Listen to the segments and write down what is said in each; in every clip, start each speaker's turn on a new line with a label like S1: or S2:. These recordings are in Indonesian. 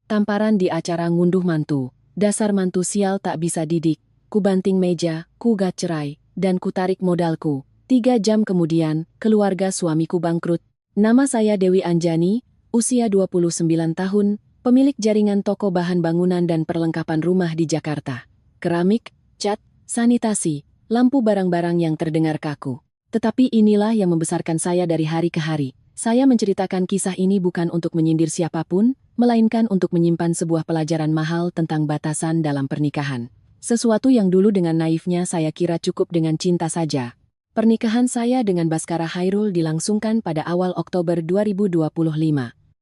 S1: Tamparan di acara ngunduh mantu. Dasar mantu sial tak bisa didik. Ku banting meja, ku gat cerai, dan ku tarik modalku. 3 jam kemudian, keluarga suamiku bangkrut. Nama saya Dewi Anjani, usia 29 tahun, pemilik jaringan toko bahan bangunan dan perlengkapan rumah di Jakarta. Keramik, cat, sanitasi, lampu barang-barang yang terdengar kaku. Tetapi inilah yang membesarkan saya dari hari ke hari. Saya menceritakan kisah ini bukan untuk menyindir siapapun, melainkan untuk menyimpan sebuah pelajaran mahal tentang batasan dalam pernikahan. Sesuatu yang dulu dengan naifnya saya kira cukup dengan cinta saja. Pernikahan saya dengan Baskara Hairul dilangsungkan pada awal Oktober 2025.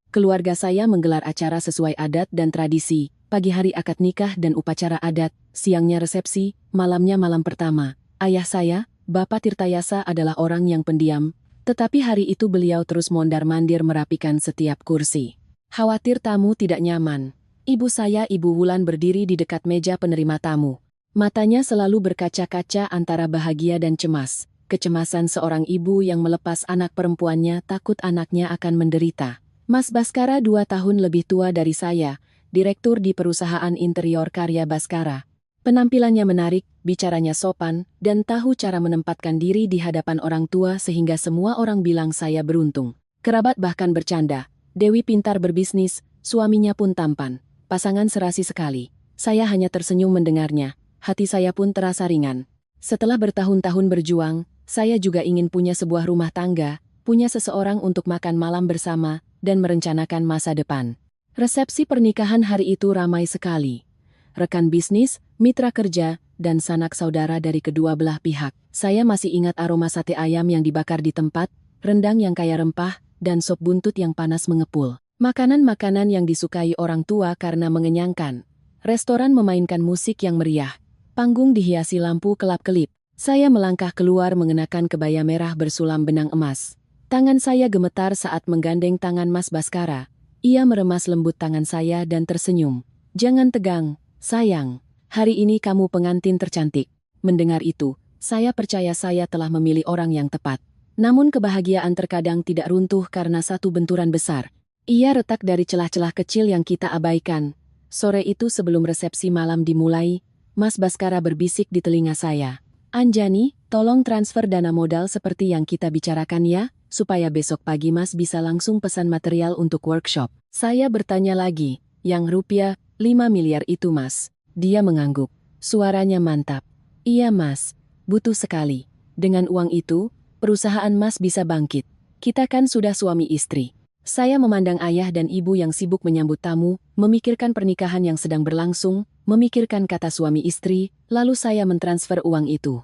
S1: Keluarga saya menggelar acara sesuai adat dan tradisi, pagi hari akad nikah dan upacara adat, siangnya resepsi, malamnya malam pertama. Ayah saya, Bapak Tirtayasa adalah orang yang pendiam, tetapi hari itu beliau terus mondar-mandir merapikan setiap kursi. Khawatir tamu tidak nyaman. Ibu saya, Ibu Wulan, berdiri di dekat meja penerima tamu. Matanya selalu berkaca-kaca antara bahagia dan cemas. Kecemasan seorang ibu yang melepas anak perempuannya takut anaknya akan menderita. Mas Baskara 2 tahun lebih tua dari saya, direktur di perusahaan interior karya Baskara. Penampilannya menarik, bicaranya sopan, dan tahu cara menempatkan diri di hadapan orang tua sehingga semua orang bilang saya beruntung. Kerabat bahkan bercanda, Dewi pintar berbisnis, suaminya pun tampan. Pasangan serasi sekali. Saya hanya tersenyum mendengarnya, hati saya pun terasa ringan. Setelah bertahun-tahun berjuang, saya juga ingin punya sebuah rumah tangga, punya seseorang untuk makan malam bersama, dan merencanakan masa depan. Resepsi pernikahan hari itu ramai sekali. Rekan bisnis, mitra kerja, dan sanak saudara dari kedua belah pihak. Saya masih ingat aroma sate ayam yang dibakar di tempat, rendang yang kaya rempah, dan sop buntut yang panas mengepul. Makanan-makanan yang disukai orang tua karena mengenyangkan. Restoran memainkan musik yang meriah. Panggung dihiasi lampu kelap-kelip. Saya melangkah keluar mengenakan kebaya merah bersulam benang emas. Tangan saya gemetar saat menggandeng tangan Mas Baskara. Ia meremas lembut tangan saya dan tersenyum. "Jangan tegang, sayang. Hari ini kamu pengantin tercantik." Mendengar itu, saya percaya saya telah memilih orang yang tepat. Namun kebahagiaan terkadang tidak runtuh karena satu benturan besar. Ia retak dari celah-celah kecil yang kita abaikan. Sore itu sebelum resepsi malam dimulai, Mas Baskara berbisik di telinga saya. "Anjani, tolong transfer dana modal seperti yang kita bicarakan ya, supaya besok pagi Mas bisa langsung pesan material untuk workshop." Saya bertanya lagi, "Yang rupiah 5 miliar itu Mas?" Dia mengangguk. Suaranya mantap. "Iya Mas, butuh sekali. Dengan uang itu, perusahaan Mas bisa bangkit. Kita kan sudah suami istri." Saya memandang ayah dan ibu yang sibuk menyambut tamu, memikirkan pernikahan yang sedang berlangsung, memikirkan kata suami istri, lalu saya mentransfer uang itu.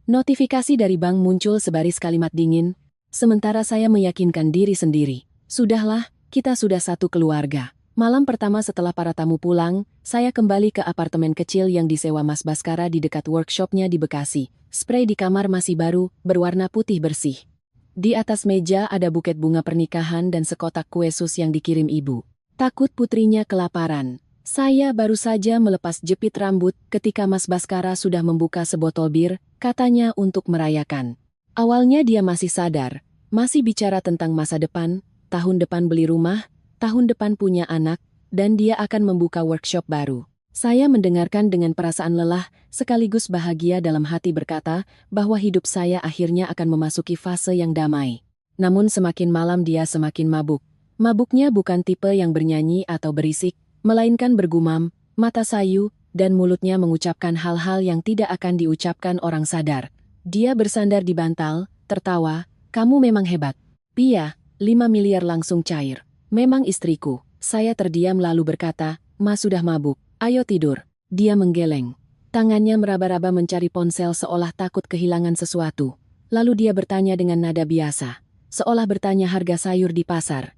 S1: Notifikasi dari bank muncul sebaris kalimat dingin, sementara saya meyakinkan diri sendiri. Sudahlah, kita sudah satu keluarga. Malam pertama setelah para tamu pulang, saya kembali ke apartemen kecil yang disewa Mas Baskara di dekat workshopnya di Bekasi. Spray di kamar masih baru, berwarna putih bersih. Di atas meja ada buket bunga pernikahan dan sekotak kue sus yang dikirim ibu. Takut putrinya kelaparan. Saya baru saja melepas jepit rambut ketika Mas Baskara sudah membuka sebotol bir, katanya untuk merayakan. Awalnya dia masih sadar, masih bicara tentang masa depan, tahun depan beli rumah, tahun depan punya anak, dan dia akan membuka workshop baru. Saya mendengarkan dengan perasaan lelah, sekaligus bahagia dalam hati berkata bahwa hidup saya akhirnya akan memasuki fase yang damai. Namun semakin malam dia semakin mabuk. Mabuknya bukan tipe yang bernyanyi atau berisik, melainkan bergumam, mata sayu, dan mulutnya mengucapkan hal-hal yang tidak akan diucapkan orang sadar. Dia bersandar di bantal, tertawa, "Kamu memang hebat." "Pia, 5 miliar langsung cair. Memang istriku." Saya terdiam lalu berkata, "Mas sudah mabuk. Ayo tidur." Dia menggeleng. Tangannya meraba-raba mencari ponsel seolah takut kehilangan sesuatu. Lalu dia bertanya dengan nada biasa, seolah bertanya harga sayur di pasar.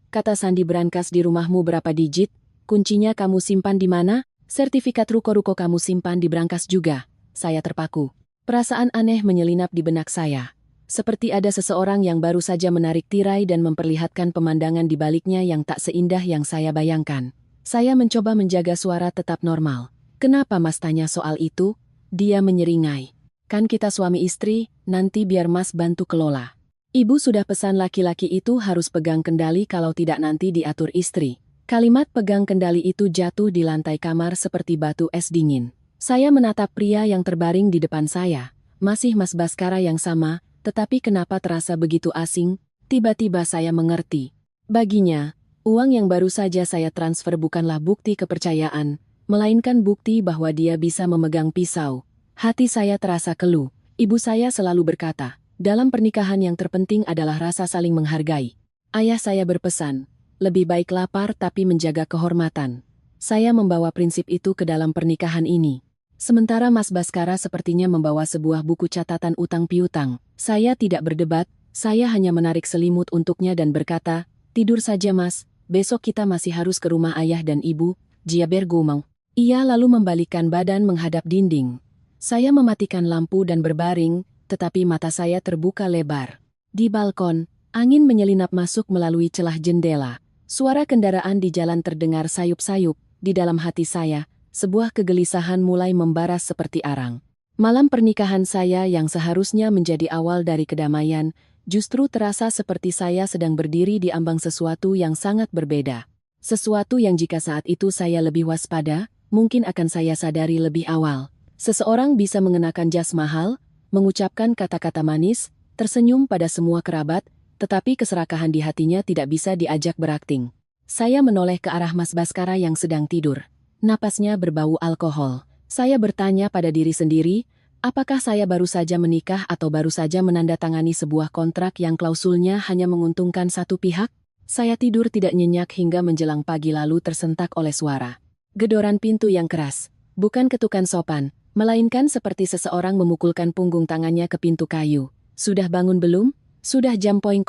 S1: Kata sandi brankas di rumahmu berapa digit? Kuncinya kamu simpan di mana? Sertifikat ruko-ruko kamu simpan di brankas juga." Saya terpaku. Perasaan aneh menyelinap di benak saya. Seperti ada seseorang yang baru saja menarik tirai dan memperlihatkan pemandangan di baliknya yang tak seindah yang saya bayangkan. Saya mencoba menjaga suara tetap normal. "Kenapa Mas tanya soal itu?" Dia menyeringai. "Kan kita suami istri, nanti biar Mas bantu kelola. Ibu sudah pesan laki-laki itu harus pegang kendali kalau tidak nanti diatur istri." Kalimat pegang kendali itu jatuh di lantai kamar seperti batu es dingin. Saya menatap pria yang terbaring di depan saya. Masih Mas Baskara yang sama, tetapi kenapa terasa begitu asing? Tiba-tiba saya mengerti. Baginya, uang yang baru saja saya transfer bukanlah bukti kepercayaan, melainkan bukti bahwa dia bisa memegang pisau. Hati saya terasa keluh. Ibu saya selalu berkata, dalam pernikahan yang terpenting adalah rasa saling menghargai. Ayah saya berpesan, lebih baik lapar tapi menjaga kehormatan. Saya membawa prinsip itu ke dalam pernikahan ini. Sementara Mas Baskara sepertinya membawa sebuah buku catatan utang piutang. Saya tidak berdebat, saya hanya menarik selimut untuknya dan berkata, tidur saja Mas, besok kita masih harus ke rumah ayah dan ibu, Jiaber Gumang. Ia lalu membalikkan badan menghadap dinding. Saya mematikan lampu dan berbaring, tetapi mata saya terbuka lebar. Di balkon, angin menyelinap masuk melalui celah jendela. Suara kendaraan di jalan terdengar sayup-sayup. Di dalam hati saya, sebuah kegelisahan mulai membaras seperti arang. Malam pernikahan saya yang seharusnya menjadi awal dari kedamaian, justru terasa seperti saya sedang berdiri di ambang sesuatu yang sangat berbeda. Sesuatu yang jika saat itu saya lebih waspada, mungkin akan saya sadari lebih awal. Seseorang bisa mengenakan jas mahal, mengucapkan kata-kata manis, tersenyum pada semua kerabat, tetapi keserakahan di hatinya tidak bisa diajak berakting. Saya menoleh ke arah Mas Baskara yang sedang tidur. Napasnya berbau alkohol. Saya bertanya pada diri sendiri, apakah saya baru saja menikah atau baru saja menandatangani sebuah kontrak yang klausulnya hanya menguntungkan satu pihak? Saya tidur tidak nyenyak hingga menjelang pagi lalu tersentak oleh suara gedoran pintu yang keras. Bukan ketukan sopan, melainkan seperti seseorang memukulkan punggung tangannya ke pintu kayu. Sudah bangun belum? Sudah jam .00.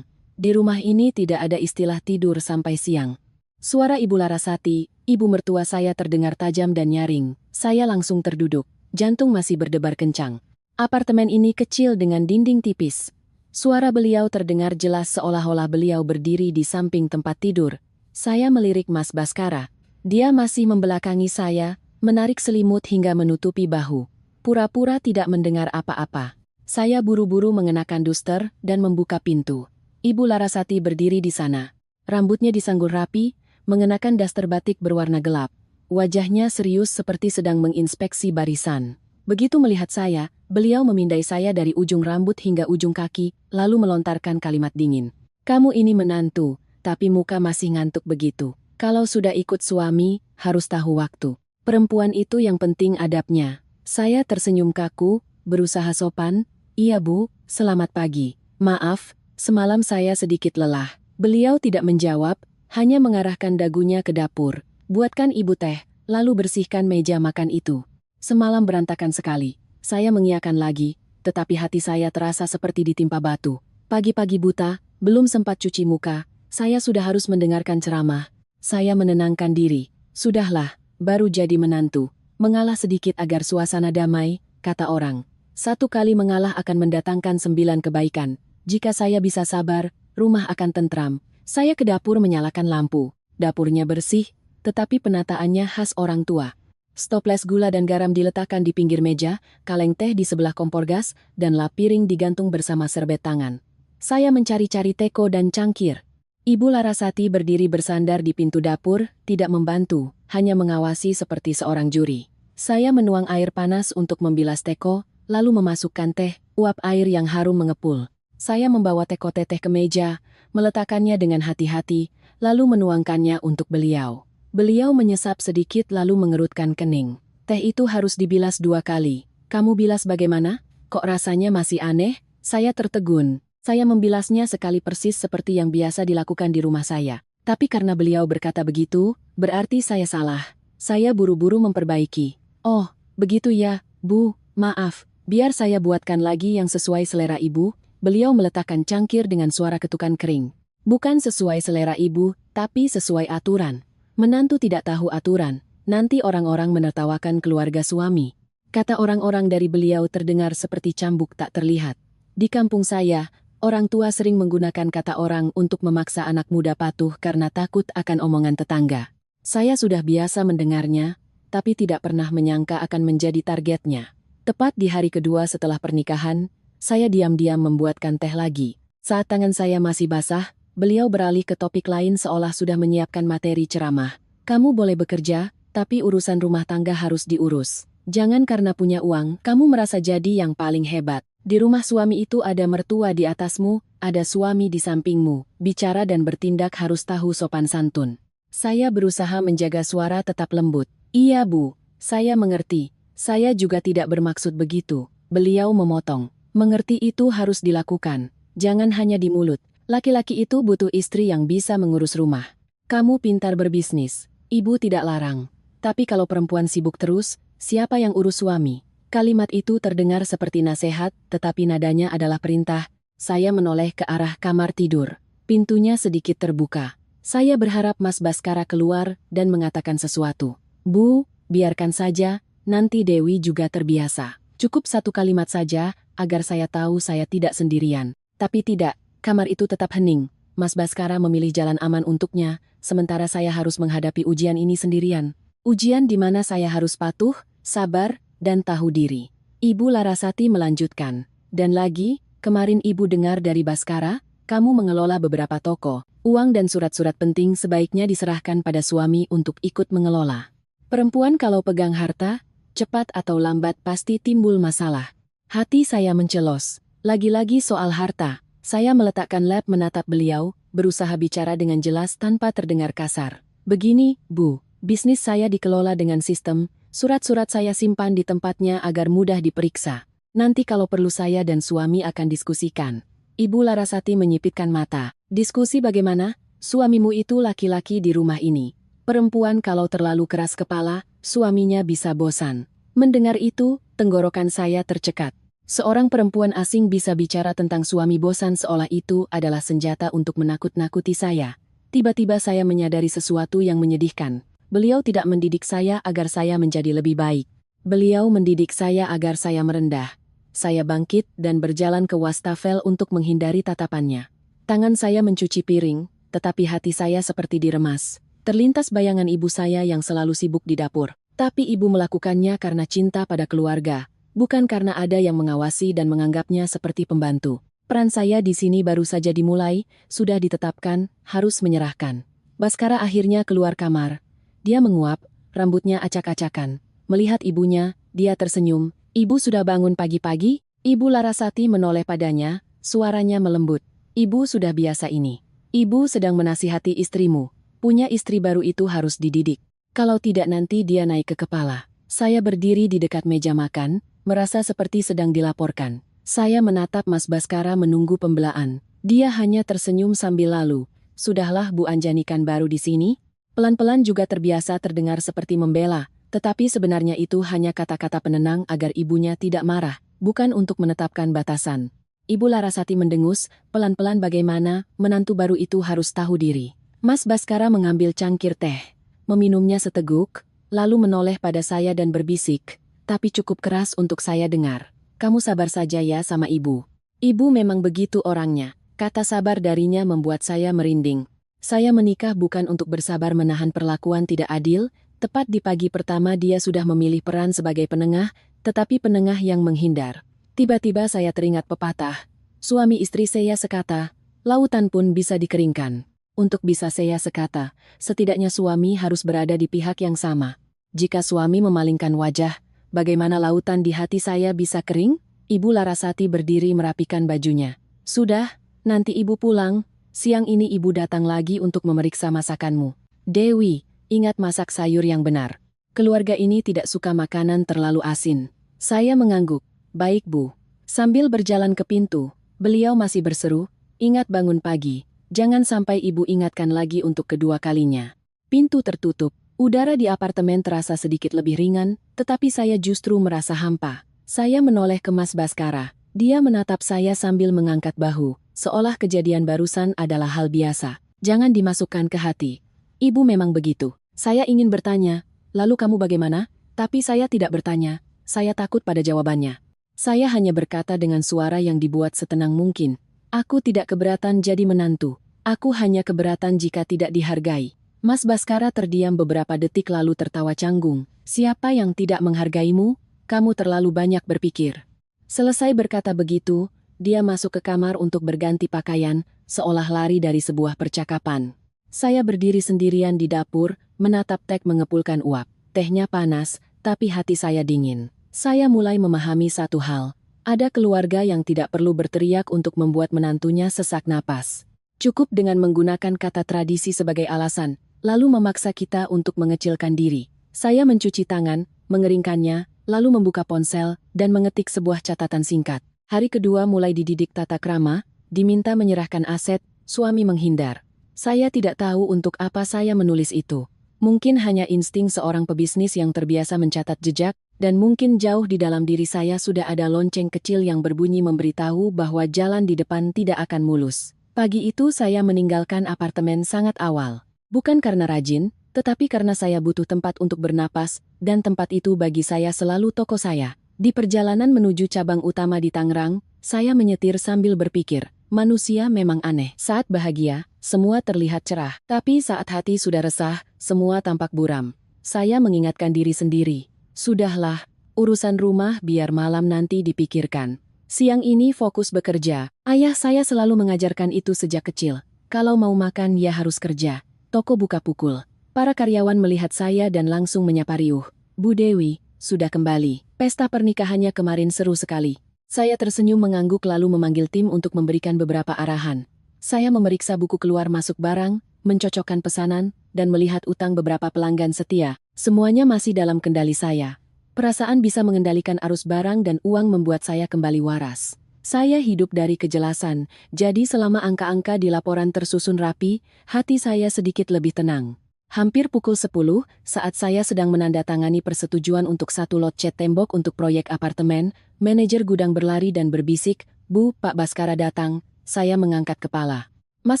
S1: Di rumah ini tidak ada istilah tidur sampai siang. Suara Ibu Larasati, ibu mertua saya terdengar tajam dan nyaring. Saya langsung terduduk. Jantung masih berdebar kencang. Apartemen ini kecil dengan dinding tipis. Suara beliau terdengar jelas seolah-olah beliau berdiri di samping tempat tidur. Saya melirik Mas Baskara. Dia masih membelakangi saya, menarik selimut hingga menutupi bahu. Pura-pura tidak mendengar apa-apa. Saya buru-buru mengenakan duster dan membuka pintu. Ibu Larasati berdiri di sana. Rambutnya disanggul rapi, mengenakan daster batik berwarna gelap. Wajahnya serius seperti sedang menginspeksi barisan. Begitu melihat saya, beliau memindai saya dari ujung rambut hingga ujung kaki, lalu melontarkan kalimat dingin. Kamu ini menantu, tapi muka masih ngantuk begitu. Kalau sudah ikut suami, harus tahu waktu. Perempuan itu yang penting adabnya. Saya tersenyum kaku, berusaha sopan. Iya Bu, selamat pagi. Maaf, semalam saya sedikit lelah. Beliau tidak menjawab, hanya mengarahkan dagunya ke dapur. Buatkan ibu teh, lalu bersihkan meja makan itu. Semalam berantakan sekali. Saya mengiyakan lagi, tetapi hati saya terasa seperti ditimpa batu. Pagi-pagi buta, belum sempat cuci muka, saya sudah harus mendengarkan ceramah. Saya menenangkan diri. Sudahlah, baru jadi menantu. Mengalah sedikit agar suasana damai, kata orang. Satu kali mengalah akan mendatangkan 9 kebaikan. Jika saya bisa sabar, rumah akan tentram. Saya ke dapur menyalakan lampu. Dapurnya bersih, tetapi penataannya khas orang tua. Stoples gula dan garam diletakkan di pinggir meja, kaleng teh di sebelah kompor gas, dan lap piring digantung bersama serbet tangan. Saya mencari-cari teko dan cangkir. Ibu Larasati berdiri bersandar di pintu dapur, tidak membantu, hanya mengawasi seperti seorang juri. Saya menuang air panas untuk membilas teko, lalu memasukkan teh, uap air yang harum mengepul. Saya membawa teko teteh ke meja, meletakkannya dengan hati-hati, lalu menuangkannya untuk beliau. Beliau menyesap sedikit lalu mengerutkan kening. Teh itu harus dibilas 2 kali. Kamu bilas bagaimana? Kok rasanya masih aneh? Saya tertegun. Saya membilasnya sekali persis seperti yang biasa dilakukan di rumah saya. Tapi karena beliau berkata begitu, berarti saya salah. Saya buru-buru memperbaiki. Oh, begitu ya, Bu, maaf. Biar saya buatkan lagi yang sesuai selera ibu. Beliau meletakkan cangkir dengan suara ketukan kering. Bukan sesuai selera ibu, tapi sesuai aturan. Menantu tidak tahu aturan, nanti orang-orang menertawakan keluarga suami. Kata orang-orang dari beliau terdengar seperti cambuk tak terlihat. Di kampung saya, orang tua sering menggunakan kata orang untuk memaksa anak muda patuh karena takut akan omongan tetangga. Saya sudah biasa mendengarnya, tapi tidak pernah menyangka akan menjadi targetnya. Tepat di hari kedua setelah pernikahan, saya diam-diam membuatkan teh lagi. Saat tangan saya masih basah, Beliau beralih ke topik lain seolah sudah menyiapkan materi ceramah. Kamu boleh bekerja, tapi urusan rumah tangga harus diurus. Jangan karena punya uang, kamu merasa jadi yang paling hebat. Di rumah suami itu ada mertua di atasmu, ada suami di sampingmu. Bicara dan bertindak harus tahu sopan santun. Saya berusaha menjaga suara tetap lembut. Iya Bu, saya mengerti. Saya juga tidak bermaksud begitu. Beliau memotong. Mengerti itu harus dilakukan. Jangan hanya di mulut. Laki-laki itu butuh istri yang bisa mengurus rumah. Kamu pintar berbisnis. Ibu tidak larang. Tapi kalau perempuan sibuk terus, siapa yang urus suami? Kalimat itu terdengar seperti nasihat, tetapi nadanya adalah perintah. Saya menoleh ke arah kamar tidur. Pintunya sedikit terbuka. Saya berharap Mas Baskara keluar dan mengatakan sesuatu. Bu, biarkan saja, nanti Dewi juga terbiasa. Cukup satu kalimat saja, agar saya tahu saya tidak sendirian. Tapi tidak, kamar itu tetap hening. Mas Baskara memilih jalan aman untuknya, sementara saya harus menghadapi ujian ini sendirian. Ujian di mana saya harus patuh, sabar, dan tahu diri. Ibu Larasati melanjutkan. Dan lagi, kemarin Ibu dengar dari Baskara, kamu mengelola beberapa toko. Uang dan surat-surat penting sebaiknya diserahkan pada suami untuk ikut mengelola. Perempuan kalau pegang harta, cepat atau lambat pasti timbul masalah. Hati saya mencelos. Lagi-lagi soal harta. Saya meletakkan lap menatap beliau, berusaha bicara dengan jelas tanpa terdengar kasar. Begini, Bu, bisnis saya dikelola dengan sistem, surat-surat saya simpan di tempatnya agar mudah diperiksa. Nanti kalau perlu saya dan suami akan diskusikan. Ibu Larasati menyipitkan mata. Diskusi bagaimana? Suamimu itu laki-laki di rumah ini. Perempuan kalau terlalu keras kepala, suaminya bisa bosan. Mendengar itu, tenggorokan saya tercekat. Seorang perempuan asing bisa bicara tentang suami bosan seolah itu adalah senjata untuk menakut-nakuti saya. Tiba-tiba saya menyadari sesuatu yang menyedihkan. Beliau tidak mendidik saya agar saya menjadi lebih baik. Beliau mendidik saya agar saya merendah. Saya bangkit dan berjalan ke wastafel untuk menghindari tatapannya. Tangan saya mencuci piring, tetapi hati saya seperti diremas. Terlintas bayangan ibu saya yang selalu sibuk di dapur. Tapi ibu melakukannya karena cinta pada keluarga, bukan karena ada yang mengawasi dan menganggapnya seperti pembantu. Peran saya di sini baru saja dimulai, sudah ditetapkan, harus menyerahkan. Baskara akhirnya keluar kamar. Dia menguap, rambutnya acak-acakan. Melihat ibunya, dia tersenyum. Ibu sudah bangun pagi-pagi? Ibu Larasati menoleh padanya, suaranya melembut. Ibu sudah biasa ini. Ibu sedang menasihati istrimu. Punya istri baru itu harus dididik. Kalau tidak nanti dia naik ke kepala. Saya berdiri di dekat meja makan, merasa seperti sedang dilaporkan. Saya menatap Mas Baskara menunggu pembelaan. Dia hanya tersenyum sambil lalu. Sudahlah Bu Anjani kan baru di sini? Pelan-pelan juga terbiasa terdengar seperti membela. Tetapi sebenarnya itu hanya kata-kata penenang agar ibunya tidak marah, bukan untuk menetapkan batasan. Ibu Larasati mendengus, pelan-pelan bagaimana, menantu baru itu harus tahu diri. Mas Baskara mengambil cangkir teh, meminumnya seteguk, lalu menoleh pada saya dan berbisik, tapi cukup keras untuk saya dengar. Kamu sabar saja ya sama ibu. Ibu memang begitu orangnya. Kata sabar darinya membuat saya merinding. Saya menikah bukan untuk bersabar menahan perlakuan tidak adil. Tepat di pagi pertama dia sudah memilih peran sebagai penengah, tetapi penengah yang menghindar. Tiba-tiba saya teringat pepatah. Suami istri saya sekata, lautan pun bisa dikeringkan. Untuk bisa saya sekata, setidaknya suami harus berada di pihak yang sama. Jika suami memalingkan wajah, bagaimana lautan di hati saya bisa kering? Ibu Larasati berdiri merapikan bajunya. Sudah, nanti ibu pulang, siang ini ibu datang lagi untuk memeriksa masakanmu. Dewi, ingat masak sayur yang benar. Keluarga ini tidak suka makanan terlalu asin. Saya mengangguk. Baik Bu. Sambil berjalan ke pintu, beliau masih berseru, ingat bangun pagi. Jangan sampai ibu ingatkan lagi untuk kedua kalinya. Pintu tertutup. Udara di apartemen terasa sedikit lebih ringan, tetapi saya justru merasa hampa. Saya menoleh ke Mas Baskara. Dia menatap saya sambil mengangkat bahu, seolah kejadian barusan adalah hal biasa. Jangan dimasukkan ke hati. Ibu memang begitu. Saya ingin bertanya, lalu kamu bagaimana? Tapi saya tidak bertanya, saya takut pada jawabannya. Saya hanya berkata dengan suara yang dibuat setenang mungkin. Aku tidak keberatan jadi menantu. Aku hanya keberatan jika tidak dihargai. Mas Baskara terdiam beberapa detik lalu tertawa canggung. Siapa yang tidak menghargaimu? Kamu terlalu banyak berpikir. Selesai berkata begitu, Dia masuk ke kamar untuk berganti pakaian, seolah lari dari sebuah percakapan. Saya berdiri sendirian di dapur, menatap Tek mengepulkan uap. Tehnya panas, tapi hati saya dingin. Saya mulai memahami satu hal. Ada keluarga yang tidak perlu berteriak untuk membuat menantunya sesak napas. Cukup dengan menggunakan kata tradisi sebagai alasan, lalu memaksa kita untuk mengecilkan diri. Saya mencuci tangan, mengeringkannya, lalu membuka ponsel, dan mengetik sebuah catatan singkat. Hari kedua mulai dididik tata krama, diminta menyerahkan aset, suami menghindar. Saya tidak tahu untuk apa saya menulis itu. Mungkin hanya insting seorang pebisnis yang terbiasa mencatat jejak, dan mungkin jauh di dalam diri saya sudah ada lonceng kecil yang berbunyi memberitahu bahwa jalan di depan tidak akan mulus. Pagi itu saya meninggalkan apartemen sangat awal. Bukan karena rajin, tetapi karena saya butuh tempat untuk bernapas, dan tempat itu bagi saya selalu toko saya. Di perjalanan menuju cabang utama di Tangerang, saya menyetir sambil berpikir, manusia memang aneh. Saat bahagia, semua terlihat cerah. Tapi saat hati sudah resah, semua tampak buram. Saya mengingatkan diri sendiri. Sudahlah, urusan rumah biar malam nanti dipikirkan. Siang ini fokus bekerja. Ayah saya selalu mengajarkan itu sejak kecil. Kalau mau makan ya harus kerja. Toko buka pukul. Para karyawan melihat saya dan langsung menyapa riuh. Bu Dewi, sudah kembali. Pesta pernikahannya kemarin seru sekali. Saya tersenyum mengangguk lalu memanggil tim untuk memberikan beberapa arahan. Saya memeriksa buku keluar masuk barang, mencocokkan pesanan, dan melihat utang beberapa pelanggan setia. Semuanya masih dalam kendali saya. Perasaan bisa mengendalikan arus barang dan uang membuat saya kembali waras. Saya hidup dari kejelasan, jadi selama angka-angka di laporan tersusun rapi, hati saya sedikit lebih tenang. Hampir pukul 10, saat saya sedang menandatangani persetujuan untuk satu lot cat tembok untuk proyek apartemen, manajer gudang berlari dan berbisik, "Bu, Pak Baskara datang." Saya mengangkat kepala. Mas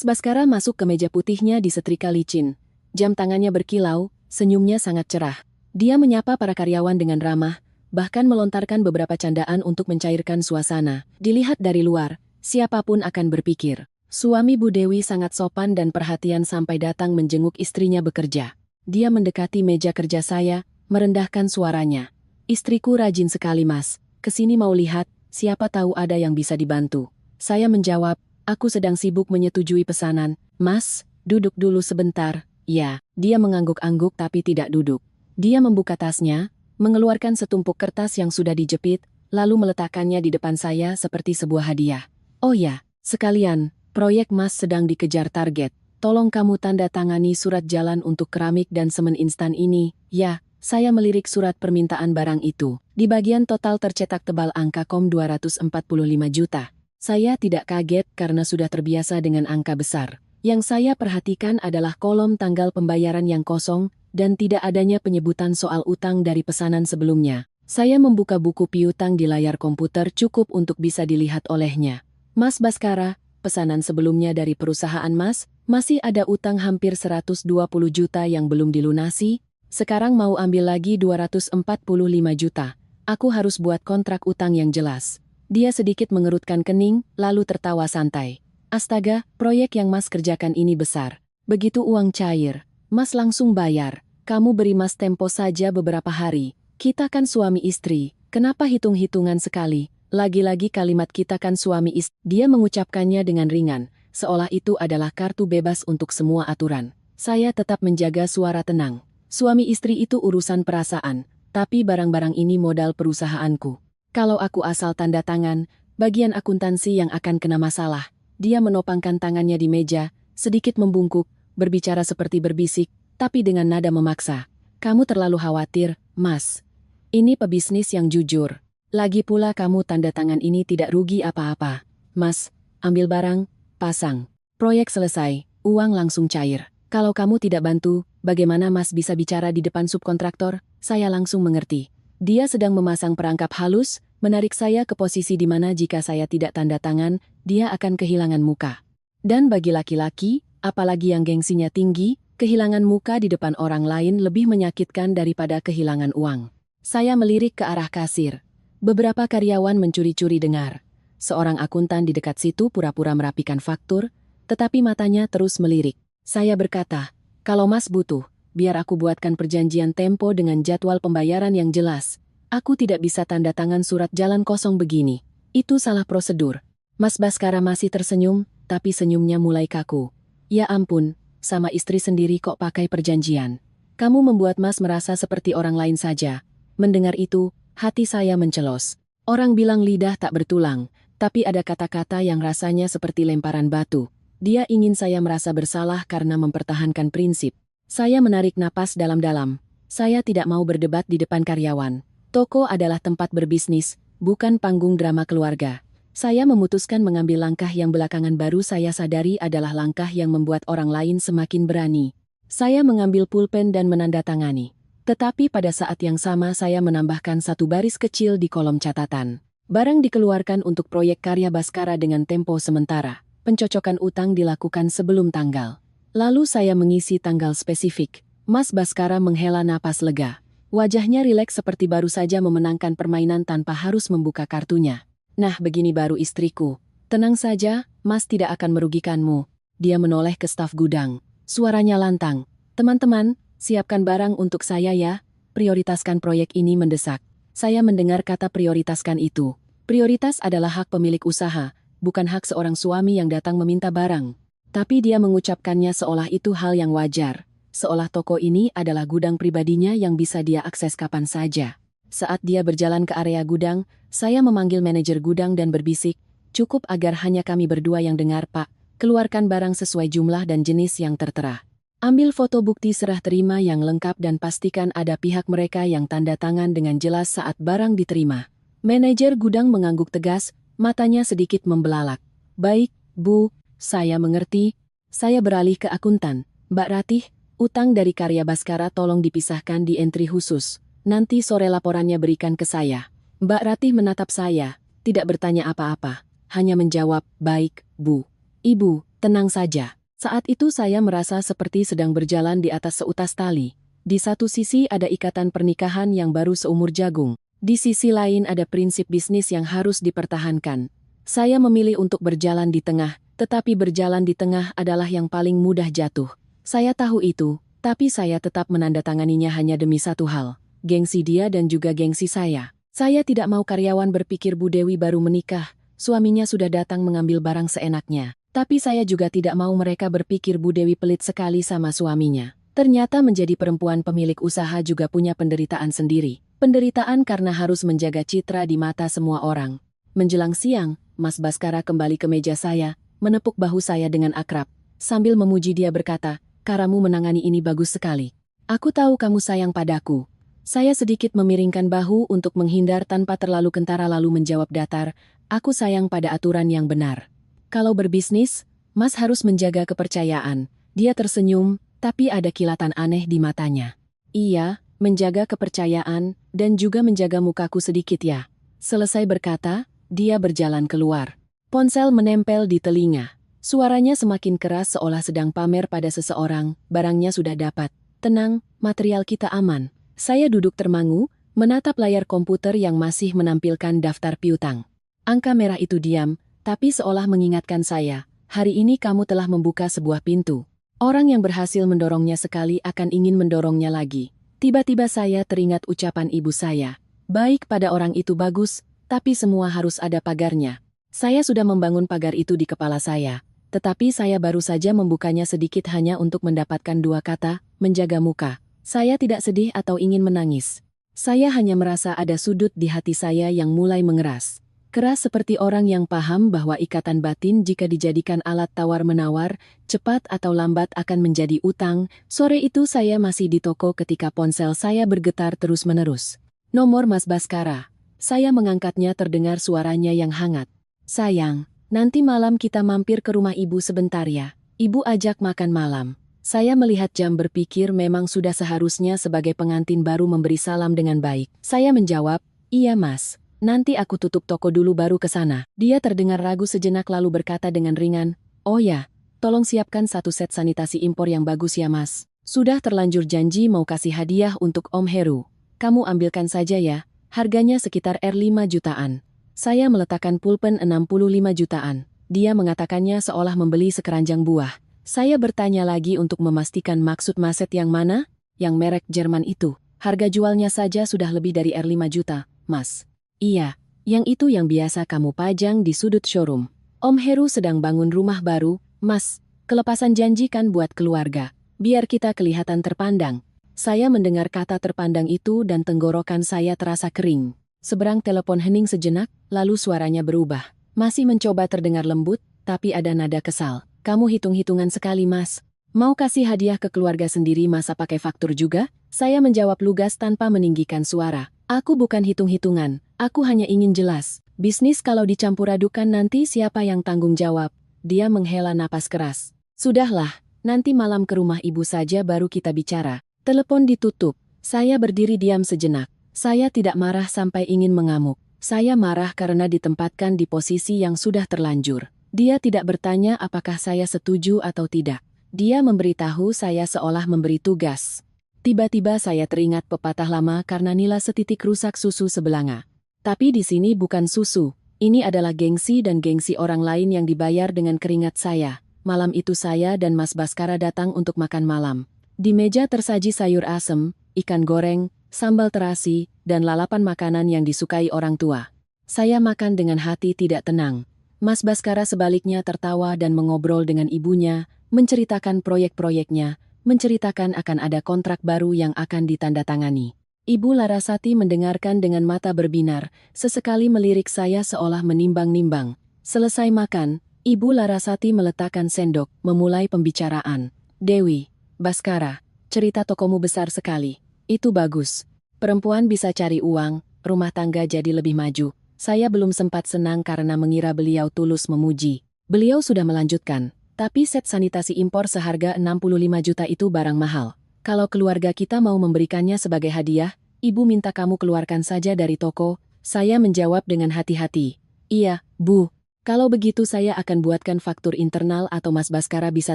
S1: Baskara masuk ke meja putihnya disetrika licin. Jam tangannya berkilau, senyumnya sangat cerah. Dia menyapa para karyawan dengan ramah, bahkan melontarkan beberapa candaan untuk mencairkan suasana. Dilihat dari luar, siapapun akan berpikir, suami Bu Dewi sangat sopan dan perhatian sampai datang menjenguk istrinya bekerja. Dia mendekati meja kerja saya, merendahkan suaranya. "Istriku rajin sekali, Mas. Kesini mau lihat, siapa tahu ada yang bisa dibantu." Saya menjawab, "Aku sedang sibuk menyetujui pesanan." "Mas, duduk dulu sebentar." "Ya." Dia mengangguk-angguk tapi tidak duduk. Dia membuka tasnya, mengeluarkan setumpuk kertas yang sudah dijepit, lalu meletakkannya di depan saya seperti sebuah hadiah. "Oh ya, sekalian. Proyek Mas sedang dikejar target. Tolong kamu tanda tangani surat jalan untuk keramik dan semen instan ini." "Ya." Saya melirik surat permintaan barang itu. Di bagian total tercetak tebal angka 245 juta. Saya tidak kaget karena sudah terbiasa dengan angka besar. Yang saya perhatikan adalah kolom tanggal pembayaran yang kosong dan tidak adanya penyebutan soal utang dari pesanan sebelumnya. Saya membuka buku piutang di layar komputer cukup untuk bisa dilihat olehnya. "Mas Baskara, pesanan sebelumnya dari perusahaan Mas, masih ada utang hampir 120 juta yang belum dilunasi. Sekarang mau ambil lagi 245 juta. Aku harus buat kontrak utang yang jelas." Dia sedikit mengerutkan kening, lalu tertawa santai. "Astaga, proyek yang Mas kerjakan ini besar. Begitu uang cair, Mas langsung bayar. Kamu beri Mas tempo saja beberapa hari. Kita kan suami istri, kenapa hitung-hitungan sekali? Lagi-lagi kalimat kita kan suami istri." Dia mengucapkannya dengan ringan, seolah itu adalah kartu bebas untuk semua aturan. Saya tetap menjaga suara tenang. Suami istri itu urusan perasaan, tapi barang-barang ini modal perusahaanku. Kalau aku asal tanda tangan, bagian akuntansi yang akan kena masalah. Dia menopangkan tangannya di meja, sedikit membungkuk, berbicara seperti berbisik, tapi dengan nada memaksa. "Kamu terlalu khawatir, Mas. Ini pebisnis yang jujur. Lagi pula kamu tanda tangan ini tidak rugi apa-apa. Mas, ambil barang, pasang. Proyek selesai, uang langsung cair. Kalau kamu tidak bantu, bagaimana Mas bisa bicara di depan subkontraktor?" Saya langsung mengerti. Dia sedang memasang perangkap halus, menarik saya ke posisi di mana jika saya tidak tanda tangan, dia akan kehilangan muka. Dan bagi laki-laki, apalagi yang gengsinya tinggi, kehilangan muka di depan orang lain lebih menyakitkan daripada kehilangan uang. Saya melirik ke arah kasir. Beberapa karyawan mencuri-curi dengar. Seorang akuntan di dekat situ pura-pura merapikan faktur, tetapi matanya terus melirik. Saya berkata, "Kalau Mas butuh, biar aku buatkan perjanjian tempo dengan jadwal pembayaran yang jelas. Aku tidak bisa tanda tangan surat jalan kosong begini. Itu salah prosedur." Mas Baskara masih tersenyum, tapi senyumnya mulai kaku. Ya ampun, sama istri sendiri kok pakai perjanjian. Kamu membuat Mas merasa seperti orang lain saja. Mendengar itu, hati saya mencelos. Orang bilang lidah tak bertulang, tapi ada kata-kata yang rasanya seperti lemparan batu. Dia ingin saya merasa bersalah karena mempertahankan prinsip. Saya menarik napas dalam-dalam. Saya tidak mau berdebat di depan karyawan. Toko adalah tempat berbisnis, bukan panggung drama keluarga. Saya memutuskan mengambil langkah yang belakangan baru saya sadari adalah langkah yang membuat orang lain semakin berani. Saya mengambil pulpen dan menandatangani. Tetapi pada saat yang sama saya menambahkan satu baris kecil di kolom catatan. Barang dikeluarkan untuk proyek karya Baskara dengan tempo sementara. Pencocokan utang dilakukan sebelum tanggal. Lalu saya mengisi tanggal spesifik. Mas Baskara menghela napas lega. Wajahnya rileks seperti baru saja memenangkan permainan tanpa harus membuka kartunya. Nah, begini baru istriku. Tenang saja, Mas tidak akan merugikanmu. Dia menoleh ke staf gudang. Suaranya lantang. Teman-teman, siapkan barang untuk saya ya. Prioritaskan proyek ini mendesak. Saya mendengar kata prioritaskan itu. Prioritas adalah hak pemilik usaha, bukan hak seorang suami yang datang meminta barang. Tapi dia mengucapkannya seolah itu hal yang wajar. Seolah toko ini adalah gudang pribadinya yang bisa dia akses kapan saja. Saat dia berjalan ke area gudang, saya memanggil manajer gudang dan berbisik, cukup agar hanya kami berdua yang dengar, Pak. Keluarkan barang sesuai jumlah dan jenis yang tertera. Ambil foto bukti serah terima yang lengkap dan pastikan ada pihak mereka yang tanda tangan dengan jelas saat barang diterima. Manajer gudang mengangguk tegas, matanya sedikit membelalak. Baik, Bu, saya mengerti. Saya beralih ke akuntan. Mbak Ratih, utang dari karya Baskara tolong dipisahkan di entry khusus. Nanti sore laporannya berikan ke saya. Mbak Ratih menatap saya, tidak bertanya apa-apa. Hanya menjawab, baik, Bu. Ibu, tenang saja. Saat itu saya merasa seperti sedang berjalan di atas seutas tali. Di satu sisi ada ikatan pernikahan yang baru seumur jagung. Di sisi lain ada prinsip bisnis yang harus dipertahankan. Saya memilih untuk berjalan di tengah, tetapi berjalan di tengah adalah yang paling mudah jatuh. Saya tahu itu, tapi saya tetap menandatanganinya hanya demi satu hal. Gengsi dia dan juga gengsi saya. Saya tidak mau karyawan berpikir Bu Dewi baru menikah, suaminya sudah datang mengambil barang seenaknya. Tapi saya juga tidak mau mereka berpikir Bu Dewi pelit sekali sama suaminya. Ternyata menjadi perempuan pemilik usaha juga punya penderitaan sendiri. Penderitaan karena harus menjaga citra di mata semua orang. Menjelang siang, Mas Baskara kembali ke meja saya, menepuk bahu saya dengan akrab. Sambil memuji dia berkata, "Karamu menangani ini bagus sekali. Aku tahu kamu sayang padaku." Saya sedikit memiringkan bahu untuk menghindar tanpa terlalu kentara lalu menjawab datar, "Aku sayang pada aturan yang benar. Kalau berbisnis, Mas harus menjaga kepercayaan." Dia tersenyum, tapi ada kilatan aneh di matanya. "Iya, menjaga kepercayaan, dan juga menjaga mukaku sedikit ya." Selesai berkata, dia berjalan keluar. Ponsel menempel di telinga. Suaranya semakin keras seolah sedang pamer pada seseorang, barangnya sudah dapat. Tenang, material kita aman. Saya duduk termangu, menatap layar komputer yang masih menampilkan daftar piutang. Angka merah itu diam, tapi seolah mengingatkan saya, hari ini kamu telah membuka sebuah pintu. Orang yang berhasil mendorongnya sekali akan ingin mendorongnya lagi. Tiba-tiba saya teringat ucapan ibu saya. Baik pada orang itu bagus, tapi semua harus ada pagarnya. Saya sudah membangun pagar itu di kepala saya, tetapi saya baru saja membukanya sedikit hanya untuk mendapatkan dua kata, menjaga muka. Saya tidak sedih atau ingin menangis. Saya hanya merasa ada sudut di hati saya yang mulai mengeras. Keras seperti orang yang paham bahwa ikatan batin jika dijadikan alat tawar-menawar, cepat atau lambat akan menjadi utang. Sore itu saya masih di toko ketika ponsel saya bergetar terus-menerus. Nomor Mas Baskara. Saya mengangkatnya terdengar suaranya yang hangat. "Sayang, nanti malam kita mampir ke rumah ibu sebentar ya. Ibu ajak makan malam." Saya melihat jam berpikir memang sudah seharusnya sebagai pengantin baru memberi salam dengan baik. Saya menjawab, "Iya Mas, nanti aku tutup toko dulu baru ke sana." Dia terdengar ragu sejenak lalu berkata dengan ringan, "Oh ya, tolong siapkan satu set sanitasi impor yang bagus ya Mas. Sudah terlanjur janji mau kasih hadiah untuk Om Heru. Kamu ambilkan saja ya, harganya sekitar R5 jutaan." Saya meletakkan pulpen 65 jutaan. Dia mengatakannya seolah membeli sekeranjang buah. Saya bertanya lagi untuk memastikan maksud Maset yang mana? Yang merek Jerman itu. Harga jualnya saja sudah lebih dari R5 juta, Mas. Iya, yang itu yang biasa kamu pajang di sudut showroom. Om Heru sedang bangun rumah baru, Mas. Kelepasan janji kan buat keluarga. Biar kita kelihatan terpandang. Saya mendengar kata terpandang itu dan tenggorokan saya terasa kering. Seberang telepon hening sejenak, lalu suaranya berubah. Masih mencoba terdengar lembut, tapi ada nada kesal. Kamu hitung-hitungan sekali, Mas. Mau kasih hadiah ke keluarga sendiri masa pakai faktur juga? Saya menjawab lugas tanpa meninggikan suara. Aku bukan hitung-hitungan, aku hanya ingin jelas. Bisnis kalau dicampur adukan nanti siapa yang tanggung jawab? Dia menghela napas keras. Sudahlah, nanti malam ke rumah ibu saja baru kita bicara. Telepon ditutup. Saya berdiri diam sejenak. Saya tidak marah sampai ingin mengamuk. Saya marah karena ditempatkan di posisi yang sudah terlanjur. Dia tidak bertanya apakah saya setuju atau tidak. Dia memberitahu saya seolah memberi tugas. Tiba-tiba saya teringat pepatah lama karena nila setitik rusak susu sebelanga. Tapi di sini bukan susu. Ini adalah gengsi dan gengsi orang lain yang dibayar dengan keringat saya. Malam itu saya dan Mas Baskara datang untuk makan malam. Di meja tersaji sayur asem, ikan goreng, sambal terasi, dan lalapan makanan yang disukai orang tua. Saya makan dengan hati tidak tenang. Mas Baskara sebaliknya tertawa dan mengobrol dengan ibunya, menceritakan proyek-proyeknya, menceritakan akan ada kontrak baru yang akan ditandatangani. Ibu Larasati mendengarkan dengan mata berbinar, sesekali melirik saya seolah menimbang-nimbang. Selesai makan, Ibu Larasati meletakkan sendok, memulai pembicaraan. Dewi, Baskara, cerita tokomu besar sekali. Itu bagus. Perempuan bisa cari uang, rumah tangga jadi lebih maju. Saya belum sempat senang karena mengira beliau tulus memuji. Beliau sudah melanjutkan, tapi set sanitasi impor seharga 65 juta itu barang mahal. Kalau keluarga kita mau memberikannya sebagai hadiah, ibu minta kamu keluarkan saja dari toko. Saya menjawab dengan hati-hati. Iya, Bu. Kalau begitu saya akan buatkan faktur internal atau Mas Baskara bisa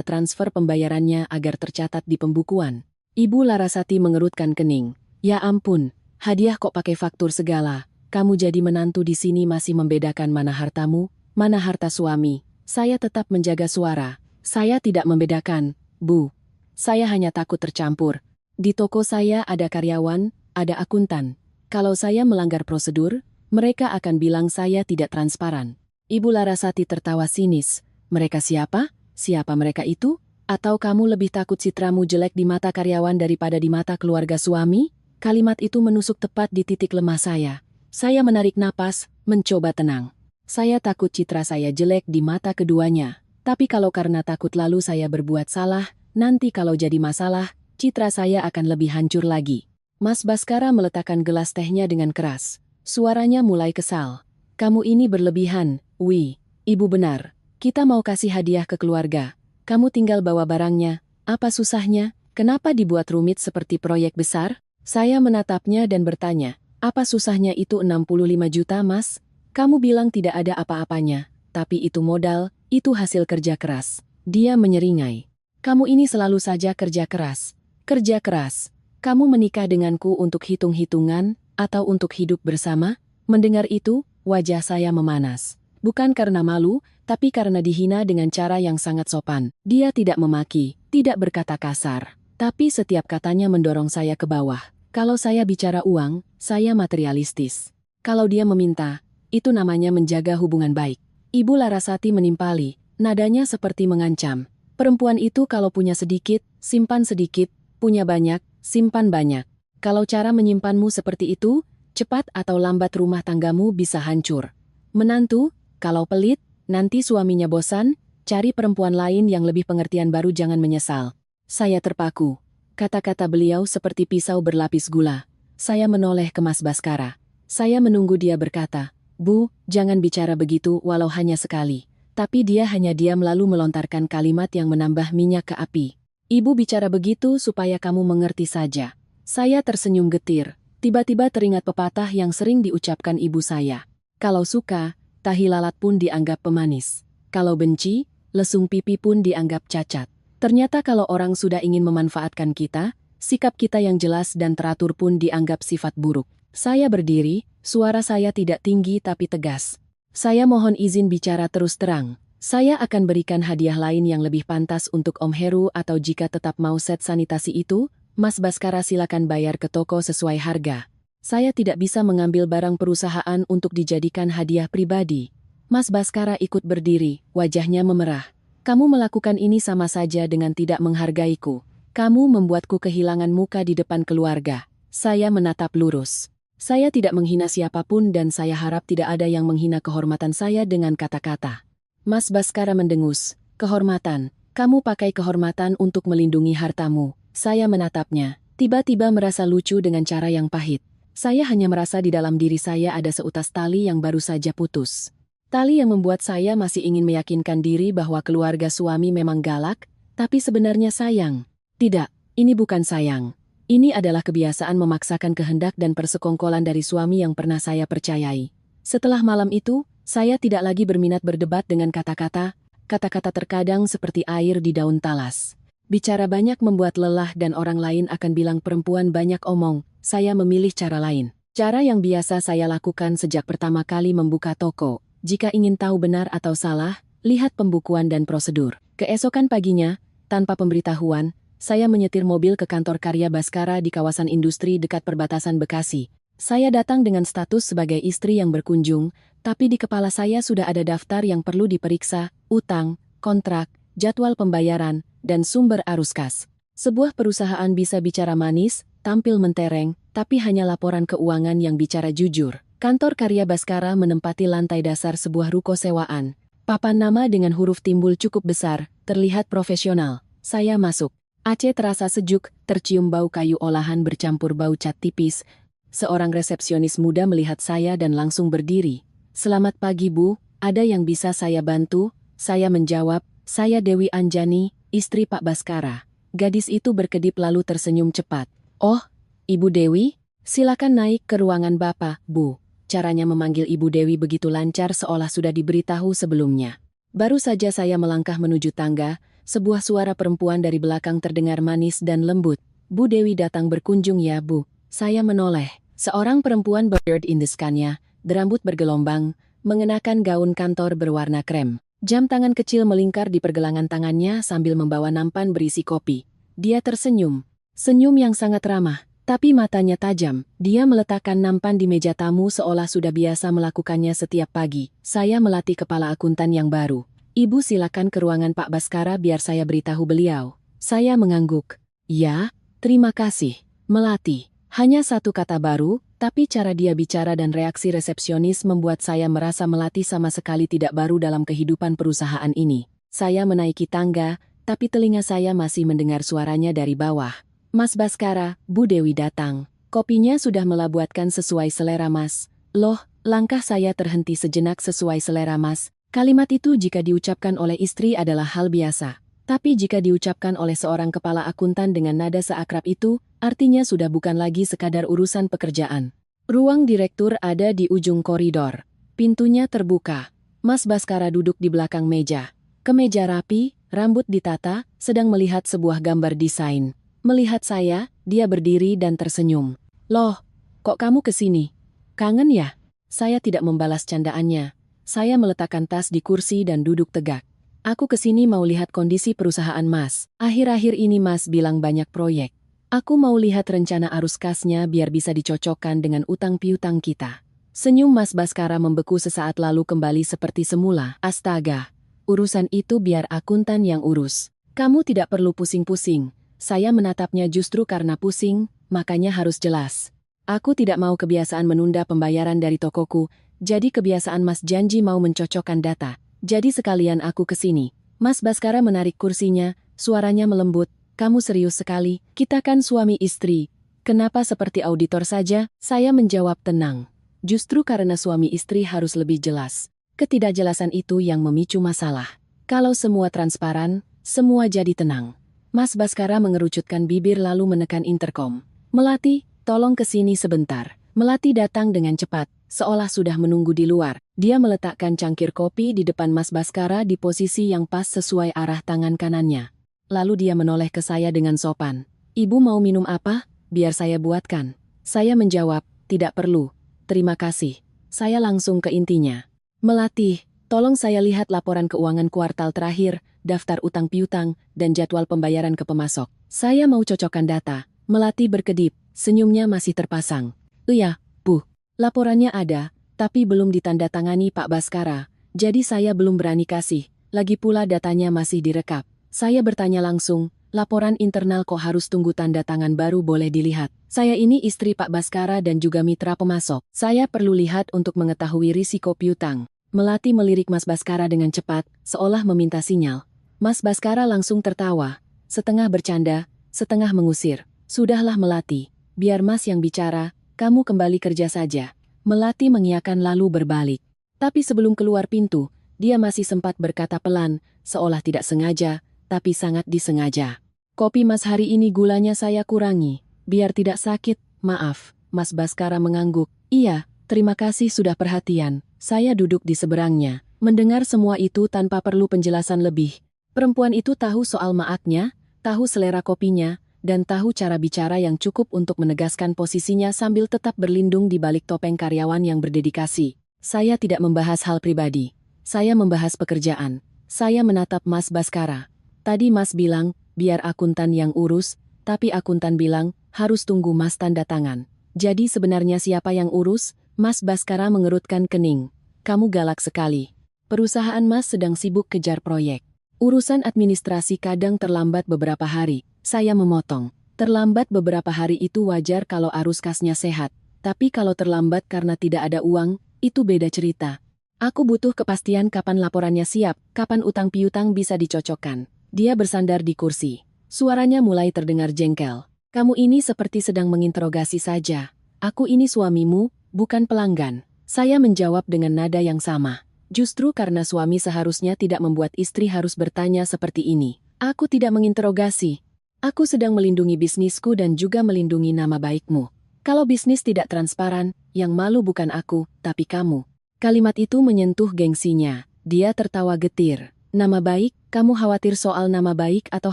S1: transfer pembayarannya agar tercatat di pembukuan. Ibu Larasati mengerutkan kening. Ya ampun, hadiah kok pakai faktur segala. Kamu jadi menantu di sini masih membedakan mana hartamu, mana harta suami. Saya tetap menjaga suara. Saya tidak membedakan, Bu. Saya hanya takut tercampur. Di toko saya ada karyawan, ada akuntan. Kalau saya melanggar prosedur, mereka akan bilang saya tidak transparan. Ibu Larasati tertawa sinis. Mereka siapa? Siapa mereka itu? Atau kamu lebih takut citramu jelek di mata karyawan daripada di mata keluarga suami? Kalimat itu menusuk tepat di titik lemah saya. Saya menarik napas, mencoba tenang. Saya takut citra saya jelek di mata keduanya. Tapi kalau karena takut lalu saya berbuat salah, nanti kalau jadi masalah, citra saya akan lebih hancur lagi. Mas Baskara meletakkan gelas tehnya dengan keras. Suaranya mulai kesal. Kamu ini berlebihan, Wi. Ibu benar. Kita mau kasih hadiah ke keluarga. Kamu tinggal bawa barangnya. Apa susahnya? Kenapa dibuat rumit seperti proyek besar? Saya menatapnya dan bertanya, apa susahnya itu 65 juta, Mas? Kamu bilang tidak ada apa-apanya. Tapi itu modal, itu hasil kerja keras. Dia menyeringai. Kamu ini selalu saja kerja keras. Kerja keras. Kamu menikah denganku untuk hitung-hitungan, atau untuk hidup bersama? Mendengar itu, wajah saya memanas. Bukan karena malu, tapi karena dihina dengan cara yang sangat sopan. Dia tidak memaki, tidak berkata kasar. Tapi setiap katanya mendorong saya ke bawah. Kalau saya bicara uang, saya materialistis. Kalau dia meminta, itu namanya menjaga hubungan baik. Ibu Larasati menimpali, nadanya seperti mengancam. Perempuan itu kalau punya sedikit, simpan sedikit, punya banyak, simpan banyak. Kalau cara menyimpanmu seperti itu, cepat atau lambat rumah tanggamu bisa hancur. Menantu, kalau pelit, nanti suaminya bosan, cari perempuan lain yang lebih pengertian baru jangan menyesal. Saya terpaku. Kata-kata beliau seperti pisau berlapis gula. Saya menoleh ke Mas Baskara. Saya menunggu dia berkata, Bu, jangan bicara begitu walau hanya sekali. Tapi dia hanya diam lalu melontarkan kalimat yang menambah minyak ke api. Ibu bicara begitu supaya kamu mengerti saja. Saya tersenyum getir. Tiba-tiba teringat pepatah yang sering diucapkan ibu saya. Kalau suka, tahi lalat pun dianggap pemanis. Kalau benci, lesung pipi pun dianggap cacat. Ternyata kalau orang sudah ingin memanfaatkan kita, sikap kita yang jelas dan teratur pun dianggap sifat buruk. Saya berdiri, suara saya tidak tinggi tapi tegas. Saya mohon izin bicara terus terang. Saya akan berikan hadiah lain yang lebih pantas untuk Om Heru atau jika tetap mau set sanitasi itu, Mas Baskara silakan bayar ke toko sesuai harga. Saya tidak bisa mengambil barang perusahaan untuk dijadikan hadiah pribadi. Mas Baskara ikut berdiri, wajahnya memerah. Kamu melakukan ini sama saja dengan tidak menghargaiku. Kamu membuatku kehilangan muka di depan keluarga. Saya menatap lurus. Saya tidak menghina siapapun dan saya harap tidak ada yang menghina kehormatan saya dengan kata-kata. Mas Baskara mendengus. Kehormatan. Kamu pakai kehormatan untuk melindungi hartamu. Saya menatapnya. Tiba-tiba merasa lucu dengan cara yang pahit. Saya hanya merasa di dalam diri saya ada seutas tali yang baru saja putus. Tali yang membuat saya masih ingin meyakinkan diri bahwa keluarga suami memang galak, tapi sebenarnya sayang. Tidak, ini bukan sayang. Ini adalah kebiasaan memaksakan kehendak dan persekongkolan dari suami yang pernah saya percayai. Setelah malam itu, saya tidak lagi berminat berdebat dengan kata-kata terkadang seperti air di daun talas. Bicara banyak membuat lelah dan orang lain akan bilang perempuan banyak omong, saya memilih cara lain. Cara yang biasa saya lakukan sejak pertama kali membuka toko. Jika ingin tahu benar atau salah, lihat pembukuan dan prosedur. Keesokan paginya, tanpa pemberitahuan, saya menyetir mobil ke kantor Karya Baskara di kawasan industri dekat perbatasan Bekasi. Saya datang dengan status sebagai istri yang berkunjung, tapi di kepala saya sudah ada daftar yang perlu diperiksa, utang, kontrak, jadwal pembayaran, dan sumber arus kas. Sebuah perusahaan bisa bicara manis, tampil mentereng, tapi hanya laporan keuangan yang bicara jujur. Kantor Karya Baskara menempati lantai dasar sebuah ruko sewaan. Papan nama dengan huruf timbul cukup besar, terlihat profesional. Saya masuk. Aceh terasa sejuk, tercium bau kayu olahan bercampur bau cat tipis. Seorang resepsionis muda melihat saya dan langsung berdiri. Selamat pagi Bu, ada yang bisa saya bantu? Saya menjawab, saya Dewi Anjani, istri Pak Baskara. Gadis itu berkedip lalu tersenyum cepat. Oh, Ibu Dewi? Silakan naik ke ruangan Bapak, Bu. Caranya memanggil Ibu Dewi begitu lancar seolah sudah diberitahu sebelumnya. Baru saja saya melangkah menuju tangga, sebuah suara perempuan dari belakang terdengar manis dan lembut. Bu Dewi datang berkunjung ya Bu. Saya menoleh. Seorang perempuan berindiskannya, berambut bergelombang, mengenakan gaun kantor berwarna krem. Jam tangan kecil melingkar di pergelangan tangannya sambil membawa nampan berisi kopi. Dia tersenyum. Senyum yang sangat ramah. Tapi matanya tajam, dia meletakkan nampan di meja tamu seolah sudah biasa melakukannya setiap pagi. Saya melatih kepala akuntan yang baru. Ibu silakan ke ruangan Pak Baskara biar saya beritahu beliau. Saya mengangguk. Ya, terima kasih. Melati. Hanya satu kata baru, tapi cara dia bicara dan reaksi resepsionis membuat saya merasa Melati sama sekali tidak baru dalam kehidupan perusahaan ini. Saya menaiki tangga, tapi telinga saya masih mendengar suaranya dari bawah. Mas Baskara, Bu Dewi datang. Kopinya sudah melabuatkan sesuai selera Mas. Loh, langkah saya terhenti sejenak sesuai selera Mas. Kalimat itu jika diucapkan oleh istri adalah hal biasa. Tapi jika diucapkan oleh seorang kepala akuntan dengan nada seakrab itu, artinya sudah bukan lagi sekadar urusan pekerjaan. Ruang direktur ada di ujung koridor. Pintunya terbuka. Mas Baskara duduk di belakang meja. Kemeja rapi, rambut ditata, sedang melihat sebuah gambar desain. Melihat saya, dia berdiri dan tersenyum. Loh, kok kamu kesini? Kangen ya? Saya tidak membalas candaannya. Saya meletakkan tas di kursi dan duduk tegak. Aku kesini mau lihat kondisi perusahaan Mas. Akhir-akhir ini Mas bilang banyak proyek. Aku mau lihat rencana arus kasnya biar bisa dicocokkan dengan utang piutang kita. Senyum Mas Baskara membeku sesaat lalu kembali seperti semula. Astaga, urusan itu biar akuntan yang urus. Kamu tidak perlu pusing-pusing. Saya menatapnya justru karena pusing, makanya harus jelas. Aku tidak mau kebiasaan menunda pembayaran dari tokoku, jadi kebiasaan Mas janji mau mencocokkan data. Jadi sekalian aku kesini. Mas Baskara menarik kursinya, suaranya melembut. Kamu serius sekali, kita kan suami istri. Kenapa seperti auditor saja? Saya menjawab tenang. Justru karena suami istri harus lebih jelas. Ketidakjelasan itu yang memicu masalah. Kalau semua transparan, semua jadi tenang. Mas Baskara mengerucutkan bibir lalu menekan interkom. Melati, tolong kesini sebentar. Melati datang dengan cepat, seolah sudah menunggu di luar. Dia meletakkan cangkir kopi di depan Mas Baskara di posisi yang pas sesuai arah tangan kanannya. Lalu dia menoleh ke saya dengan sopan. Ibu mau minum apa? Biar saya buatkan. Saya menjawab, tidak perlu. Terima kasih. Saya langsung ke intinya. Melati, tolong saya lihat laporan keuangan kuartal terakhir, daftar utang piutang, dan jadwal pembayaran ke pemasok. Saya mau cocokkan data. Melati berkedip, senyumnya masih terpasang. Iya, Bu. Laporannya ada, tapi belum ditandatangani Pak Baskara. jadi saya belum berani kasih. Lagi pula datanya masih direkap. Saya bertanya langsung, laporan internal kok harus tunggu tanda tangan baru boleh dilihat. Saya ini istri Pak Baskara dan juga mitra pemasok. Saya perlu lihat untuk mengetahui risiko piutang. Melati melirik Mas Baskara dengan cepat, seolah meminta sinyal. Mas Baskara langsung tertawa, setengah bercanda, setengah mengusir. Sudahlah Melati, biar Mas yang bicara, kamu kembali kerja saja. Melati mengiyakan lalu berbalik. Tapi sebelum keluar pintu, dia masih sempat berkata pelan, seolah tidak sengaja, tapi sangat disengaja. Kopi Mas hari ini gulanya saya kurangi, biar tidak sakit, maaf. Mas Baskara mengangguk. Iya, terima kasih sudah perhatian. Saya duduk di seberangnya, mendengar semua itu tanpa perlu penjelasan lebih. Perempuan itu tahu soal maaknya, tahu selera kopinya, dan tahu cara bicara yang cukup untuk menegaskan posisinya sambil tetap berlindung di balik topeng karyawan yang berdedikasi. Saya tidak membahas hal pribadi. Saya membahas pekerjaan. Saya menatap Mas Baskara. Tadi Mas bilang, biar akuntan yang urus, tapi akuntan bilang, harus tunggu Mas tanda tangan. Jadi sebenarnya siapa yang urus? Mas Baskara mengerutkan kening. Kamu galak sekali. Perusahaan Mas sedang sibuk kejar proyek. Urusan administrasi kadang terlambat beberapa hari. Saya memotong. Terlambat beberapa hari itu wajar kalau arus kasnya sehat. Tapi kalau terlambat karena tidak ada uang, itu beda cerita. Aku butuh kepastian kapan laporannya siap, kapan utang piutang bisa dicocokkan. Dia bersandar di kursi. Suaranya mulai terdengar jengkel. Kamu ini seperti sedang menginterogasi saja. Aku ini suamimu, bukan pelanggan. Saya menjawab dengan nada yang sama. Justru karena suami seharusnya tidak membuat istri harus bertanya seperti ini. Aku tidak menginterogasi. Aku sedang melindungi bisnisku dan juga melindungi nama baikmu. Kalau bisnis tidak transparan, yang malu bukan aku, tapi kamu. Kalimat itu menyentuh gengsinya. Dia tertawa getir. Nama baik, kamu khawatir soal nama baik atau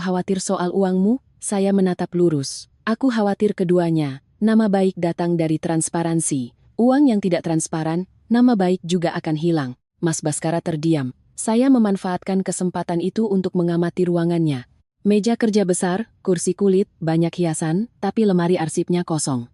S1: khawatir soal uangmu? Saya menatap lurus. Aku khawatir keduanya. Nama baik datang dari transparansi. Uang yang tidak transparan, nama baik juga akan hilang. Mas Baskara terdiam. Saya memanfaatkan kesempatan itu untuk mengamati ruangannya. Meja kerja besar, kursi kulit, banyak hiasan, tapi lemari arsipnya kosong.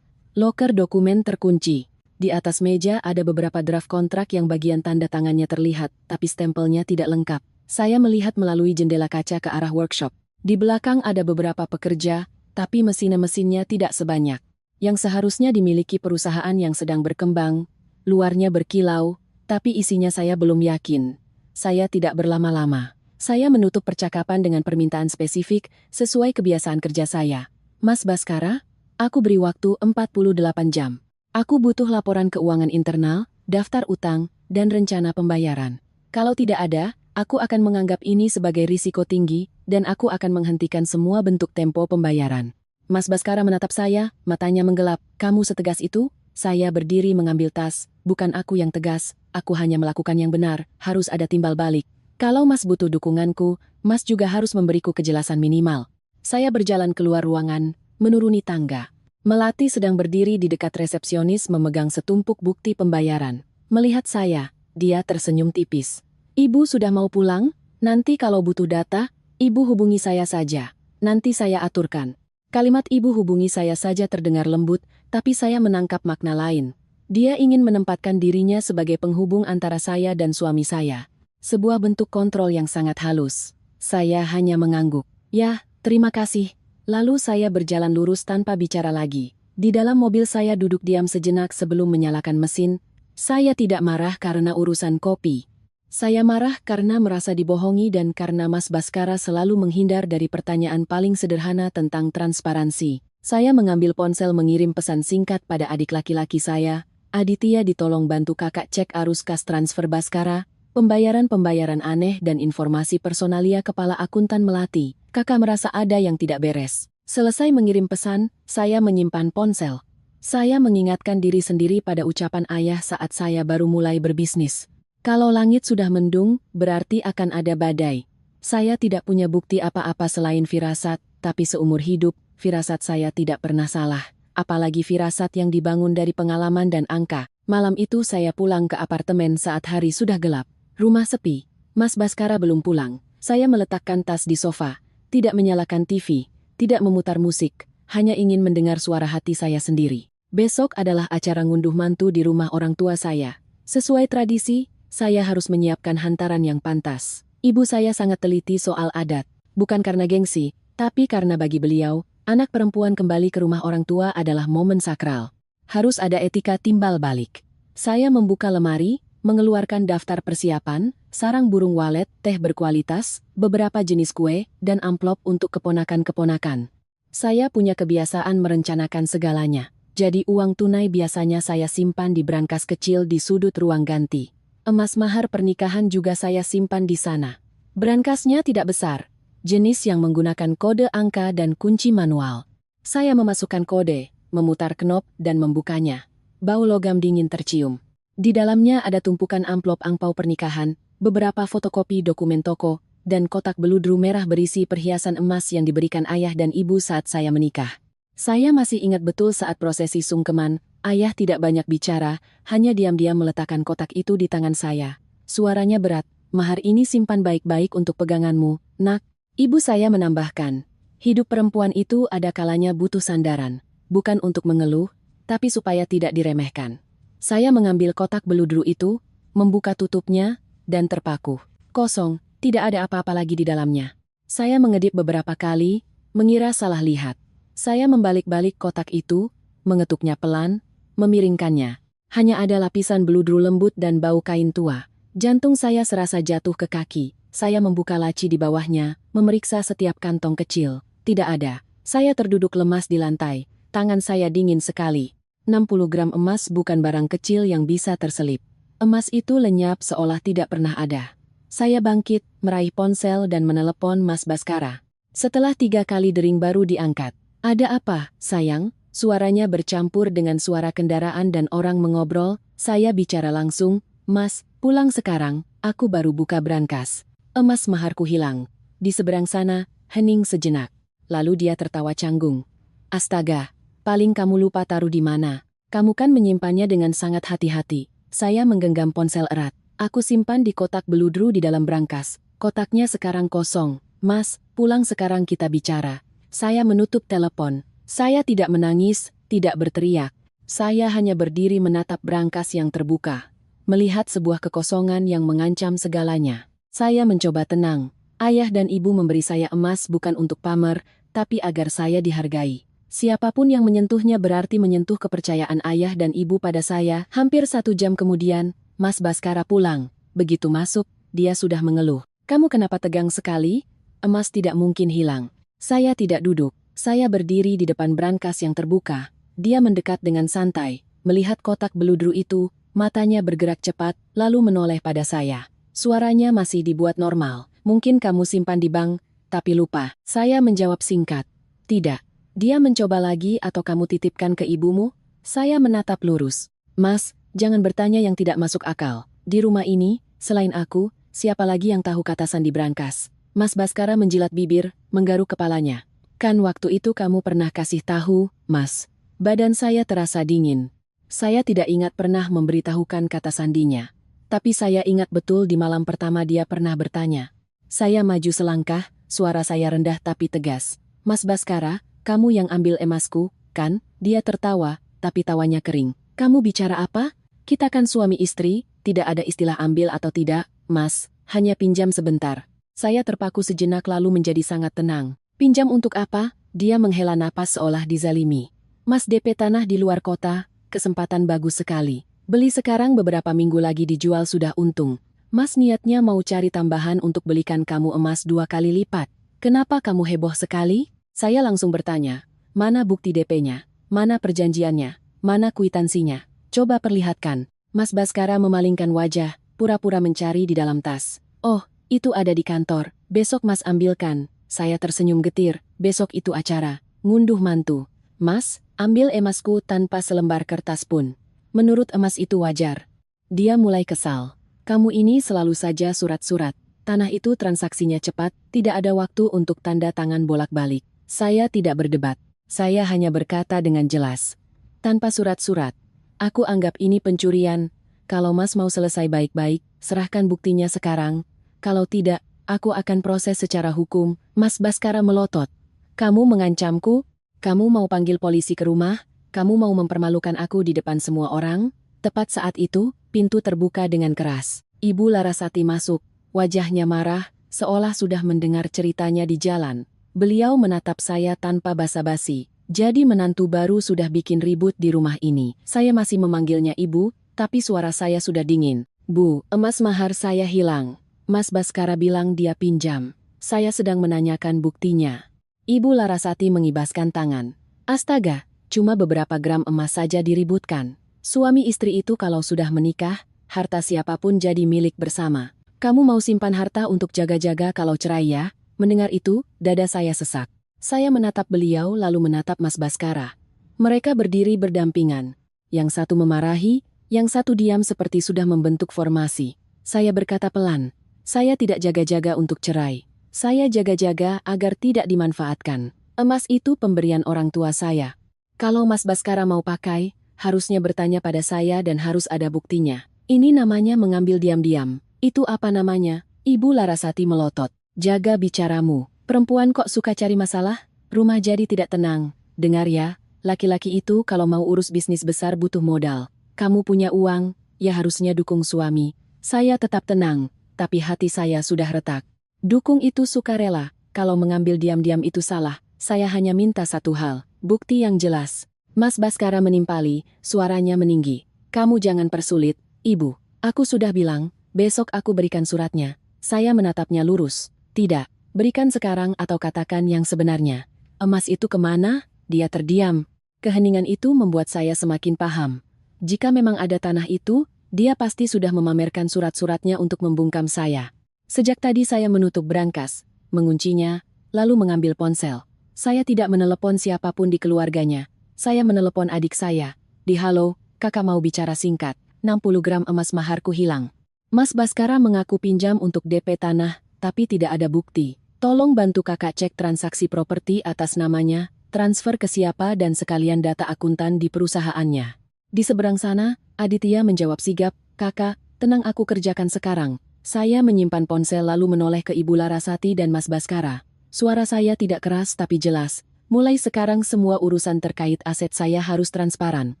S1: Loker dokumen terkunci. Di atas meja ada beberapa draft kontrak yang bagian tanda tangannya terlihat, tapi stempelnya tidak lengkap. Saya melihat melalui jendela kaca ke arah workshop. Di belakang ada beberapa pekerja, tapi mesin-mesinnya tidak sebanyak. Yang seharusnya dimiliki perusahaan yang sedang berkembang, luarnya berkilau, tapi isinya saya belum yakin. Saya tidak berlama-lama. Saya menutup percakapan dengan permintaan spesifik sesuai kebiasaan kerja saya. Mas Baskara, aku beri waktu 48 jam. Aku butuh laporan keuangan internal, daftar utang, dan rencana pembayaran. Kalau tidak ada, aku akan menganggap ini sebagai risiko tinggi, dan aku akan menghentikan semua bentuk tempo pembayaran. Mas Baskara menatap saya, matanya menggelap. Kamu setegas itu? Saya berdiri mengambil tas. Bukan aku yang tegas, aku hanya melakukan yang benar, harus ada timbal balik. Kalau Mas butuh dukunganku, Mas juga harus memberiku kejelasan minimal. Saya berjalan keluar ruangan, menuruni tangga. Melati sedang berdiri di dekat resepsionis memegang setumpuk bukti pembayaran. Melihat saya, dia tersenyum tipis. Ibu sudah mau pulang? Nanti kalau butuh data, Ibu hubungi saya saja. Nanti saya aturkan. Kalimat Ibu hubungi saya saja terdengar lembut, tapi saya menangkap makna lain. Dia ingin menempatkan dirinya sebagai penghubung antara saya dan suami saya. Sebuah bentuk kontrol yang sangat halus. Saya hanya mengangguk. Ya, terima kasih. Lalu saya berjalan lurus tanpa bicara lagi. Di dalam mobil saya duduk diam sejenak sebelum menyalakan mesin. Saya tidak marah karena urusan kopi. Saya marah karena merasa dibohongi dan karena Mas Baskara selalu menghindar dari pertanyaan paling sederhana tentang transparansi. Saya mengambil ponsel mengirim pesan singkat pada adik laki-laki saya. Aditya ditolong bantu kakak cek arus kas transfer Baskara, pembayaran-pembayaran aneh dan informasi personalia kepala akuntan Melati. Kakak merasa ada yang tidak beres. Selesai mengirim pesan, saya menyimpan ponsel. Saya mengingatkan diri sendiri pada ucapan ayah saat saya baru mulai berbisnis. Kalau langit sudah mendung, berarti akan ada badai. Saya tidak punya bukti apa-apa selain firasat, tapi seumur hidup, firasat saya tidak pernah salah. Apalagi firasat yang dibangun dari pengalaman dan angka. Malam itu saya pulang ke apartemen saat hari sudah gelap. Rumah sepi. Mas Baskara belum pulang. Saya meletakkan tas di sofa. Tidak menyalakan TV, tidak memutar musik, hanya ingin mendengar suara hati saya sendiri. Besok adalah acara ngunduh mantu di rumah orang tua saya. Sesuai tradisi, saya harus menyiapkan hantaran yang pantas. Ibu saya sangat teliti soal adat, bukan karena gengsi, tapi karena bagi beliau, anak perempuan kembali ke rumah orang tua adalah momen sakral. Harus ada etika timbal balik. Saya membuka lemari, mengeluarkan daftar persiapan, sarang burung walet, teh berkualitas, beberapa jenis kue, dan amplop untuk keponakan-keponakan. Saya punya kebiasaan merencanakan segalanya. Jadi uang tunai biasanya saya simpan di brankas kecil di sudut ruang ganti. Emas mahar pernikahan juga saya simpan di sana. Brankasnya tidak besar, jenis yang menggunakan kode angka dan kunci manual. Saya memasukkan kode, memutar knop, dan membukanya. Bau logam dingin tercium. Di dalamnya ada tumpukan amplop angpau pernikahan, beberapa fotokopi dokumen toko, dan kotak beludru merah berisi perhiasan emas yang diberikan ayah dan ibu saat saya menikah. Saya masih ingat betul saat prosesi sungkeman, ayah tidak banyak bicara, hanya diam-diam meletakkan kotak itu di tangan saya. Suaranya berat, mahar ini simpan baik-baik untuk peganganmu, nak. Ibu saya menambahkan, hidup perempuan itu ada kalanya butuh sandaran, bukan untuk mengeluh, tapi supaya tidak diremehkan. Saya mengambil kotak beludru itu, membuka tutupnya, dan terpaku. Kosong, tidak ada apa-apa lagi di dalamnya. Saya mengedip beberapa kali, mengira salah lihat. Saya membalik-balik kotak itu, mengetuknya pelan, memiringkannya. Hanya ada lapisan beludru lembut dan bau kain tua. Jantung saya serasa jatuh ke kaki. Saya membuka laci di bawahnya, memeriksa setiap kantong kecil. Tidak ada. Saya terduduk lemas di lantai. Tangan saya dingin sekali. 60 gram emas bukan barang kecil yang bisa terselip. Emas itu lenyap seolah tidak pernah ada. Saya bangkit, meraih ponsel dan menelepon Mas Baskara. Setelah 3 kali dering baru diangkat. Ada apa, sayang? Suaranya bercampur dengan suara kendaraan dan orang mengobrol. Saya bicara langsung, Mas, pulang sekarang, aku baru buka brankas. Emas maharku hilang. Di seberang sana, hening sejenak. Lalu dia tertawa canggung. Astaga, paling kamu lupa taruh di mana. Kamu kan menyimpannya dengan sangat hati-hati. Saya menggenggam ponsel erat. Aku simpan di kotak beludru di dalam brankas. Kotaknya sekarang kosong. Mas, pulang sekarang kita bicara. Saya menutup telepon. Saya tidak menangis, tidak berteriak. Saya hanya berdiri menatap brankas yang terbuka. Melihat sebuah kekosongan yang mengancam segalanya. Saya mencoba tenang. Ayah dan ibu memberi saya emas bukan untuk pamer, tapi agar saya dihargai. Siapapun yang menyentuhnya berarti menyentuh kepercayaan ayah dan ibu pada saya. Hampir 1 jam kemudian, Mas Baskara pulang. Begitu masuk, dia sudah mengeluh. Kamu kenapa tegang sekali? Emas tidak mungkin hilang. Saya tidak duduk. Saya berdiri di depan brankas yang terbuka. Dia mendekat dengan santai, melihat kotak beludru itu, matanya bergerak cepat, lalu menoleh pada saya. Suaranya masih dibuat normal. Mungkin kamu simpan di bank, tapi lupa. Saya menjawab singkat. Tidak. Dia mencoba lagi atau kamu titipkan ke ibumu? Saya menatap lurus. Mas, jangan bertanya yang tidak masuk akal. Di rumah ini, selain aku, siapa lagi yang tahu kata sandi brankas? Mas Baskara menjilat bibir, menggaruk kepalanya. Kan waktu itu kamu pernah kasih tahu, Mas. Badan saya terasa dingin. Saya tidak ingat pernah memberitahukan kata sandinya. Tapi saya ingat betul di malam pertama dia pernah bertanya. Saya maju selangkah, suara saya rendah tapi tegas. Mas Baskara, kamu yang ambil emasku, kan? Dia tertawa, tapi tawanya kering. Kamu bicara apa? Kita kan suami istri, tidak ada istilah ambil atau tidak, Mas. Hanya pinjam sebentar. Saya terpaku sejenak lalu menjadi sangat tenang. Pinjam untuk apa? Dia menghela napas seolah dizalimi. Mas DP tanah di luar kota, kesempatan bagus sekali. Beli sekarang beberapa minggu lagi dijual sudah untung. Mas niatnya mau cari tambahan untuk belikan kamu emas 2 kali lipat. Kenapa kamu heboh sekali? Saya langsung bertanya. Mana bukti DP-nya? Mana perjanjiannya? Mana kwitansinya? Coba perlihatkan. Mas Baskara memalingkan wajah, pura-pura mencari di dalam tas. Oh, itu ada di kantor. Besok Mas ambilkan. Saya tersenyum getir. Besok itu acara. Ngunduh mantu. Mas, ambil emasku tanpa selembar kertas pun. Menurut emas itu wajar. Dia mulai kesal. Kamu ini selalu saja surat-surat. Tanah itu transaksinya cepat, tidak ada waktu untuk tanda tangan bolak-balik. Saya tidak berdebat. Saya hanya berkata dengan jelas. Tanpa surat-surat. Aku anggap ini pencurian. Kalau Mas mau selesai baik-baik, serahkan buktinya sekarang. Kalau tidak, aku akan proses secara hukum. Mas Baskara melotot. Kamu mengancamku? Kamu mau panggil polisi ke rumah? Kamu mau mempermalukan aku di depan semua orang? Tepat saat itu, pintu terbuka dengan keras. Ibu Larasati masuk, wajahnya marah, seolah sudah mendengar ceritanya di jalan. Beliau menatap saya tanpa basa-basi. Jadi menantu baru sudah bikin ribut di rumah ini. Saya masih memanggilnya ibu, tapi suara saya sudah dingin. Bu, emas mahar saya hilang. Mas Baskara bilang dia pinjam. Saya sedang menanyakan buktinya. Ibu Larasati mengibaskan tangan. Astaga, cuma beberapa gram emas saja diributkan. Suami istri itu kalau sudah menikah, harta siapapun jadi milik bersama. Kamu mau simpan harta untuk jaga-jaga kalau cerai ya? Mendengar itu, dada saya sesak. Saya menatap beliau lalu menatap Mas Baskara. Mereka berdiri berdampingan. Yang satu memarahi, yang satu diam seperti sudah membentuk formasi. Saya berkata pelan, saya tidak jaga-jaga untuk cerai. Saya jaga-jaga agar tidak dimanfaatkan. Emas itu pemberian orang tua saya. Kalau Mas Baskara mau pakai, harusnya bertanya pada saya dan harus ada buktinya. Ini namanya mengambil diam-diam. Itu apa namanya? Ibu Larasati melotot. Jaga bicaramu. Perempuan kok suka cari masalah? Rumah jadi tidak tenang. Dengar ya, laki-laki itu kalau mau urus bisnis besar butuh modal. Kamu punya uang, ya harusnya dukung suami. Saya tetap tenang, tapi hati saya sudah retak. Dukung itu sukarela. Kalau mengambil diam-diam itu salah. Saya hanya minta satu hal, bukti yang jelas. Mas Baskara menimpali, suaranya meninggi. Kamu jangan persulit. Ibu, aku sudah bilang, besok aku berikan suratnya. Saya menatapnya lurus. Tidak, berikan sekarang atau katakan yang sebenarnya. Emas itu kemana? Dia terdiam. Keheningan itu membuat saya semakin paham. Jika memang ada tanah itu, dia pasti sudah memamerkan surat-suratnya untuk membungkam saya. Sejak tadi saya menutup brankas, menguncinya, lalu mengambil ponsel. Saya tidak menelepon siapapun di keluarganya. Saya menelepon adik saya. Di halo, kakak mau bicara singkat. 60 gram emas maharku hilang. Mas Baskara mengaku pinjam untuk DP tanah, tapi tidak ada bukti. Tolong bantu kakak cek transaksi properti atas namanya, transfer ke siapa dan sekalian data akuntan di perusahaannya. Di seberang sana, Aditya menjawab sigap, kakak, tenang aku kerjakan sekarang. Saya menyimpan ponsel lalu menoleh ke Ibu Larasati dan Mas Baskara. Suara saya tidak keras tapi jelas. Mulai sekarang semua urusan terkait aset saya harus transparan.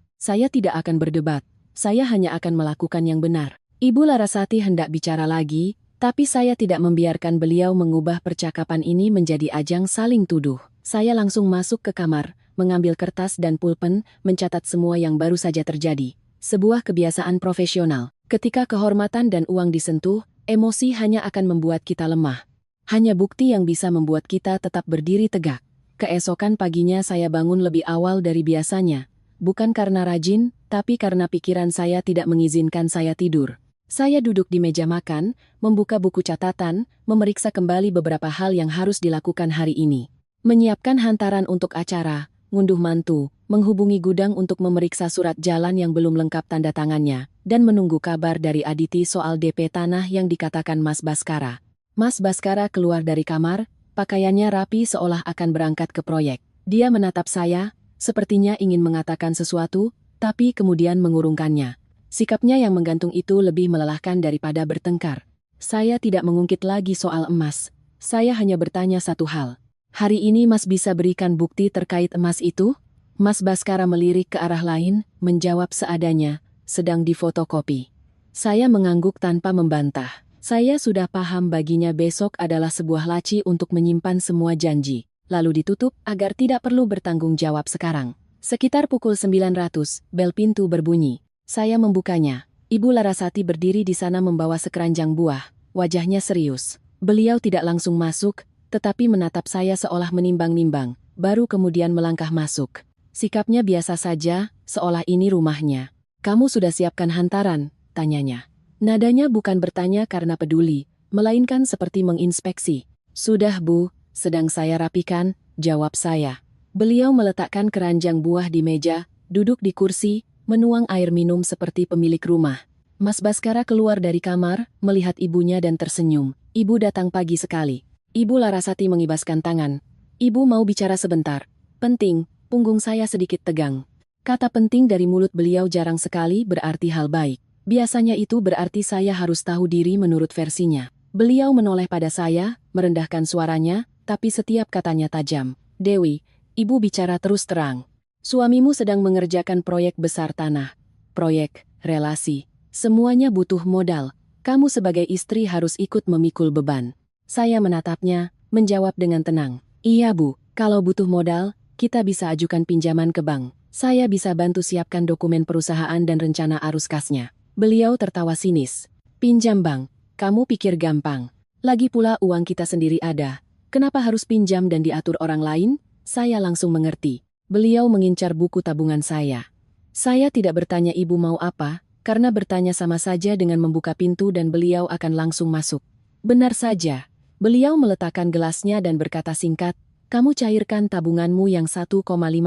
S1: Saya tidak akan berdebat. Saya hanya akan melakukan yang benar. Ibu Larasati hendak bicara lagi, tapi saya tidak membiarkan beliau mengubah percakapan ini menjadi ajang saling tuduh. Saya langsung masuk ke kamar, mengambil kertas dan pulpen, mencatat semua yang baru saja terjadi. Sebuah kebiasaan profesional. Ketika kehormatan dan uang disentuh, emosi hanya akan membuat kita lemah. Hanya bukti yang bisa membuat kita tetap berdiri tegak. Keesokan paginya saya bangun lebih awal dari biasanya. Bukan karena rajin, tapi karena pikiran saya tidak mengizinkan saya tidur. Saya duduk di meja makan, membuka buku catatan, memeriksa kembali beberapa hal yang harus dilakukan hari ini. Menyiapkan hantaran untuk acara, ngunduh mantu, menghubungi gudang untuk memeriksa surat jalan yang belum lengkap tanda tangannya, dan menunggu kabar dari Aditi soal DP tanah yang dikatakan Mas Baskara. Mas Baskara keluar dari kamar, pakaiannya rapi seolah akan berangkat ke proyek. Dia menatap saya, sepertinya ingin mengatakan sesuatu, tapi kemudian mengurungkannya. Sikapnya yang menggantung itu lebih melelahkan daripada bertengkar. Saya tidak mengungkit lagi soal emas. Saya hanya bertanya satu hal. Hari ini Mas bisa berikan bukti terkait emas itu? Mas Baskara melirik ke arah lain, menjawab seadanya, sedang difotokopi. Saya mengangguk tanpa membantah. Saya sudah paham baginya besok adalah sebuah laci untuk menyimpan semua janji. Lalu ditutup agar tidak perlu bertanggung jawab sekarang. Sekitar pukul 900, bel pintu berbunyi. Saya membukanya. Ibu Larasati berdiri di sana membawa sekeranjang buah. Wajahnya serius. Beliau tidak langsung masuk, tetapi menatap saya seolah menimbang-nimbang, baru kemudian melangkah masuk. Sikapnya biasa saja, seolah ini rumahnya. Kamu sudah siapkan hantaran? Tanyanya. Nadanya bukan bertanya karena peduli, melainkan seperti menginspeksi. Sudah Bu. Sedang saya rapikan, jawab saya. Beliau meletakkan keranjang buah di meja, duduk di kursi, menuang air minum seperti pemilik rumah. Mas Baskara keluar dari kamar, melihat ibunya dan tersenyum. Ibu datang pagi sekali. Ibu Larasati mengibaskan tangan. Ibu mau bicara sebentar. Penting, punggung saya sedikit tegang. Kata penting dari mulut beliau jarang sekali berarti hal baik. Biasanya itu berarti saya harus tahu diri menurut versinya. Beliau menoleh pada saya, merendahkan suaranya, tapi setiap katanya tajam. Dewi, ibu bicara terus terang. Suamimu sedang mengerjakan proyek besar tanah. Proyek, relasi. Semuanya butuh modal. Kamu sebagai istri harus ikut memikul beban. Saya menatapnya, menjawab dengan tenang. Iya Bu, kalau butuh modal, kita bisa ajukan pinjaman ke bank. Saya bisa bantu siapkan dokumen perusahaan dan rencana arus kasnya. Beliau tertawa sinis. Pinjam bank, kamu pikir gampang. Lagi pula uang kita sendiri ada. Kenapa harus pinjam dan diatur orang lain? Saya langsung mengerti. Beliau mengincar buku tabungan saya. Saya tidak bertanya ibu mau apa, karena bertanya sama saja dengan membuka pintu dan beliau akan langsung masuk. Benar saja. Beliau meletakkan gelasnya dan berkata singkat, kamu cairkan tabunganmu yang 1,5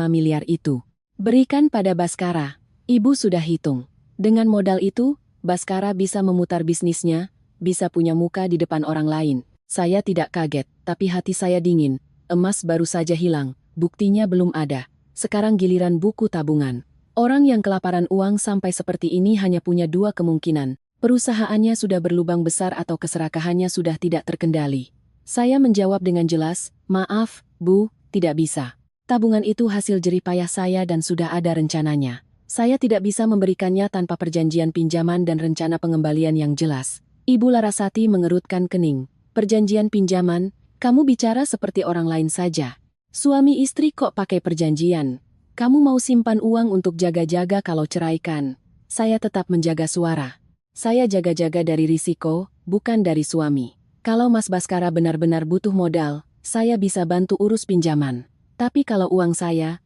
S1: miliar itu. Berikan pada Baskara. Ibu sudah hitung. Dengan modal itu, Baskara bisa memutar bisnisnya, bisa punya muka di depan orang lain. Saya tidak kaget, tapi hati saya dingin. Emas baru saja hilang, buktinya belum ada. Sekarang giliran buku tabungan. Orang yang kelaparan uang sampai seperti ini hanya punya dua kemungkinan. Perusahaannya sudah berlubang besar atau keserakahannya sudah tidak terkendali. Saya menjawab dengan jelas, maaf, Bu, tidak bisa. Tabungan itu hasil jerih payah saya dan sudah ada rencananya. Saya tidak bisa memberikannya tanpa perjanjian pinjaman dan rencana pengembalian yang jelas. Ibu Larasati mengerutkan kening. Perjanjian pinjaman, kamu bicara seperti orang lain saja. Suami istri kok pakai perjanjian? Kamu mau simpan uang untuk jaga-jaga kalau ceraikan. Saya tetap menjaga suara. Saya jaga-jaga dari risiko, bukan dari suami. Kalau Mas Baskara benar-benar butuh modal, saya bisa bantu urus pinjaman. Tapi kalau uang saya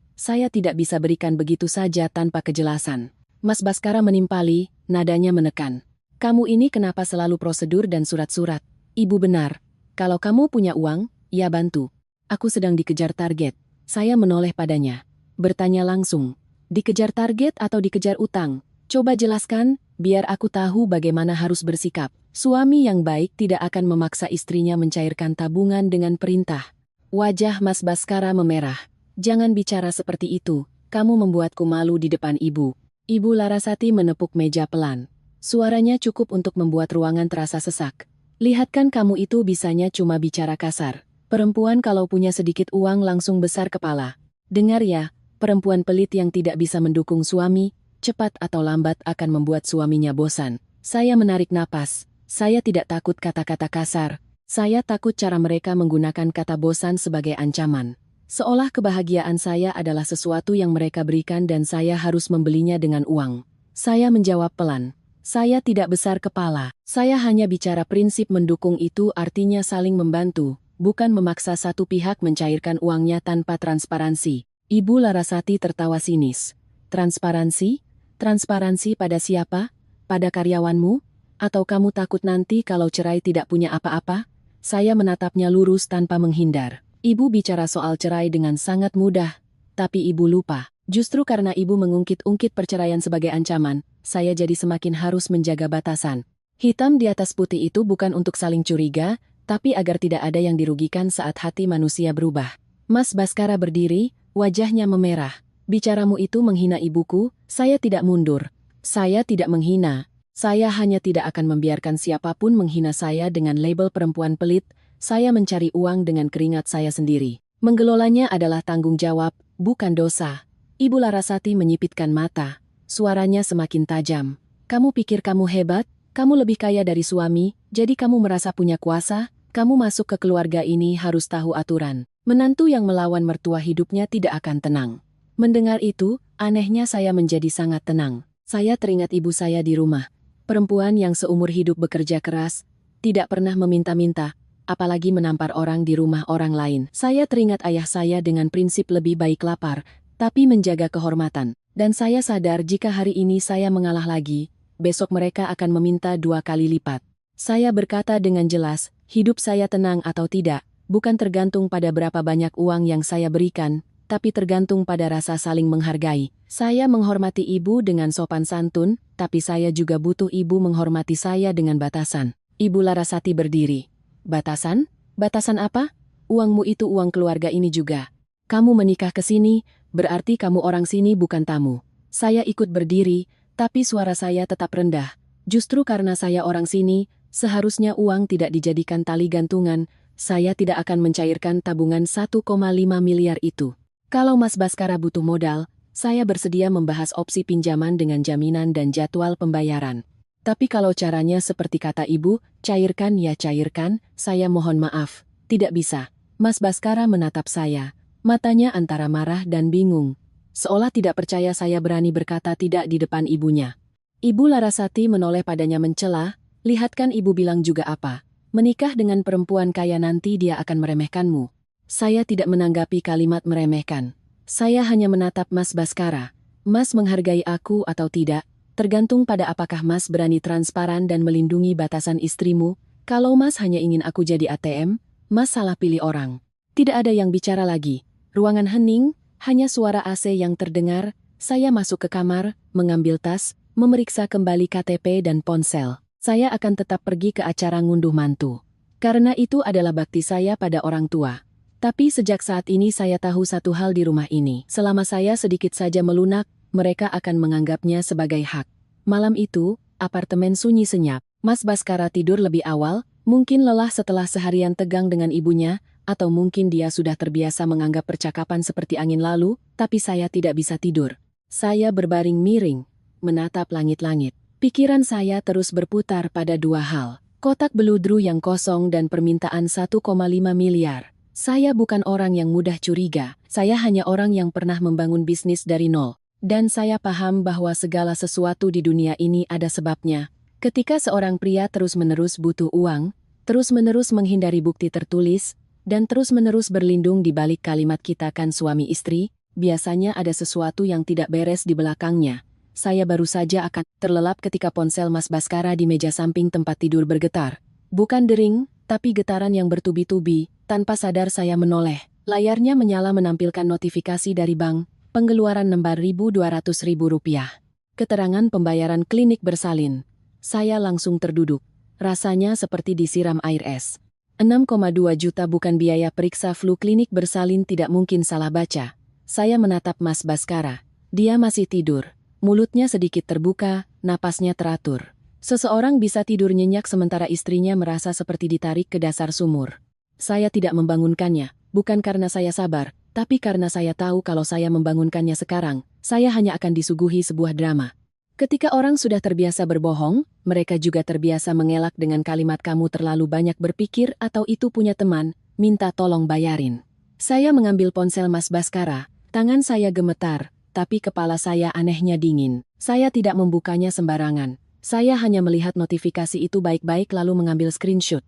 S1: tidak bisa berikan begitu saja tanpa kejelasan. Mas Baskara menimpali, nadanya menekan. Kamu ini kenapa selalu prosedur dan surat-surat? Ibu benar. Kalau kamu punya uang, ya bantu. Aku sedang dikejar target. Saya menoleh padanya. Bertanya langsung, dikejar target atau dikejar utang? Coba jelaskan, biar aku tahu bagaimana harus bersikap. Suami yang baik tidak akan memaksa istrinya mencairkan tabungan dengan perintah. Wajah Mas Baskara memerah. Jangan bicara seperti itu, kamu membuatku malu di depan ibu. Ibu Larasati menepuk meja pelan. Suaranya cukup untuk membuat ruangan terasa sesak. Lihatkan kamu itu bisanya cuma bicara kasar. Perempuan kalau punya sedikit uang langsung besar kepala. Dengar ya. Perempuan pelit yang tidak bisa mendukung suami, cepat atau lambat akan membuat suaminya bosan. Saya menarik napas. Saya tidak takut kata-kata kasar. Saya takut cara mereka menggunakan kata bosan sebagai ancaman. Seolah kebahagiaan saya adalah sesuatu yang mereka berikan dan saya harus membelinya dengan uang. Saya menjawab pelan. Saya tidak besar kepala. Saya hanya bicara prinsip mendukung itu artinya saling membantu, bukan memaksa satu pihak mencairkan uangnya tanpa transparansi. Ibu Larasati tertawa sinis. Transparansi? Transparansi pada siapa? Pada karyawanmu? Atau kamu takut nanti kalau cerai tidak punya apa-apa? Saya menatapnya lurus tanpa menghindar. Ibu bicara soal cerai dengan sangat mudah. Tapi ibu lupa. Justru karena ibu mengungkit-ungkit perceraian sebagai ancaman, saya jadi semakin harus menjaga batasan. Hitam di atas putih itu bukan untuk saling curiga, tapi agar tidak ada yang dirugikan saat hati manusia berubah. Mas Baskara berdiri. Wajahnya memerah. Bicaramu itu menghina ibuku, saya tidak mundur. Saya tidak menghina. Saya hanya tidak akan membiarkan siapapun menghina saya dengan label perempuan pelit. Saya mencari uang dengan keringat saya sendiri. Menggelolanya adalah tanggung jawab, bukan dosa. Ibu Larasati menyipitkan mata. Suaranya semakin tajam. Kamu pikir kamu hebat? Kamu lebih kaya dari suami, jadi kamu merasa punya kuasa? Kamu masuk ke keluarga ini harus tahu aturan. Menantu yang melawan mertua hidupnya tidak akan tenang. Mendengar itu, anehnya saya menjadi sangat tenang. Saya teringat ibu saya di rumah. Perempuan yang seumur hidup bekerja keras, tidak pernah meminta-minta, apalagi menampar orang di rumah orang lain. Saya teringat ayah saya dengan prinsip lebih baik lapar, tapi menjaga kehormatan. Dan saya sadar jika hari ini saya mengalah lagi, besok mereka akan meminta 2 kali lipat. Saya berkata dengan jelas, hidup saya tenang atau tidak, bukan tergantung pada berapa banyak uang yang saya berikan, tapi tergantung pada rasa saling menghargai. Saya menghormati ibu dengan sopan santun, tapi saya juga butuh ibu menghormati saya dengan batasan. Ibu Larasati berdiri. Batasan? Batasan apa? Uangmu itu uang keluarga ini juga. Kamu menikah ke sini, berarti kamu orang sini bukan tamu. Saya ikut berdiri, tapi suara saya tetap rendah. Justru karena saya orang sini, seharusnya uang tidak dijadikan tali gantungan. Saya tidak akan mencairkan tabungan 1,5 miliar itu. Kalau Mas Baskara butuh modal, saya bersedia membahas opsi pinjaman dengan jaminan dan jadwal pembayaran. Tapi kalau caranya seperti kata ibu, cairkan ya cairkan, saya mohon maaf. Tidak bisa. Mas Baskara menatap saya. Matanya antara marah dan bingung. Seolah tidak percaya saya berani berkata tidak di depan ibunya. Ibu Larasati menoleh padanya mencela, lihat kan ibu bilang juga apa. Menikah dengan perempuan kaya nanti dia akan meremehkanmu. Saya tidak menanggapi kalimat meremehkan. Saya hanya menatap Mas Baskara. Mas menghargai aku atau tidak? Tergantung pada apakah Mas berani transparan dan melindungi batasan istrimu. Kalau Mas hanya ingin aku jadi ATM, Mas salah pilih orang. Tidak ada yang bicara lagi. Ruangan hening, hanya suara AC yang terdengar. Saya masuk ke kamar, mengambil tas, memeriksa kembali KTP dan ponsel. Saya akan tetap pergi ke acara ngunduh mantu. Karena itu adalah bakti saya pada orang tua. Tapi sejak saat ini saya tahu satu hal di rumah ini. Selama saya sedikit saja melunak, mereka akan menganggapnya sebagai hak. Malam itu, apartemen sunyi senyap. Mas Baskara tidur lebih awal, mungkin lelah setelah seharian tegang dengan ibunya, atau mungkin dia sudah terbiasa menganggap percakapan seperti angin lalu, tapi saya tidak bisa tidur. Saya berbaring miring, menatap langit-langit. Pikiran saya terus berputar pada dua hal. Kotak beludru yang kosong dan permintaan 1,5 miliar. Saya bukan orang yang mudah curiga, saya hanya orang yang pernah membangun bisnis dari nol. Dan saya paham bahwa segala sesuatu di dunia ini ada sebabnya. Ketika seorang pria terus-menerus butuh uang, terus-menerus menghindari bukti tertulis, dan terus-menerus berlindung di balik kalimat kita kan suami istri, biasanya ada sesuatu yang tidak beres di belakangnya. Saya baru saja akan terlelap ketika ponsel Mas Baskara di meja samping tempat tidur bergetar. Bukan dering, tapi getaran yang bertubi-tubi. Tanpa sadar saya menoleh. Layarnya menyala menampilkan notifikasi dari bank. Pengeluaran lembar Rp200.000. Keterangan pembayaran klinik bersalin. Saya langsung terduduk. Rasanya seperti disiram air es. 6,2 juta bukan biaya periksa flu klinik bersalin, tidak mungkin salah baca. Saya menatap Mas Baskara. Dia masih tidur. Mulutnya sedikit terbuka, napasnya teratur. Seseorang bisa tidur nyenyak sementara istrinya merasa seperti ditarik ke dasar sumur. Saya tidak membangunkannya, bukan karena saya sabar, tapi karena saya tahu kalau saya membangunkannya sekarang, saya hanya akan disuguhi sebuah drama. Ketika orang sudah terbiasa berbohong, mereka juga terbiasa mengelak dengan kalimat kamu terlalu banyak berpikir atau itu punya teman, minta tolong bayarin. Saya mengambil ponsel Mas Baskara, tangan saya gemetar, tapi kepala saya anehnya dingin. Saya tidak membukanya sembarangan. Saya hanya melihat notifikasi itu baik-baik lalu mengambil screenshot.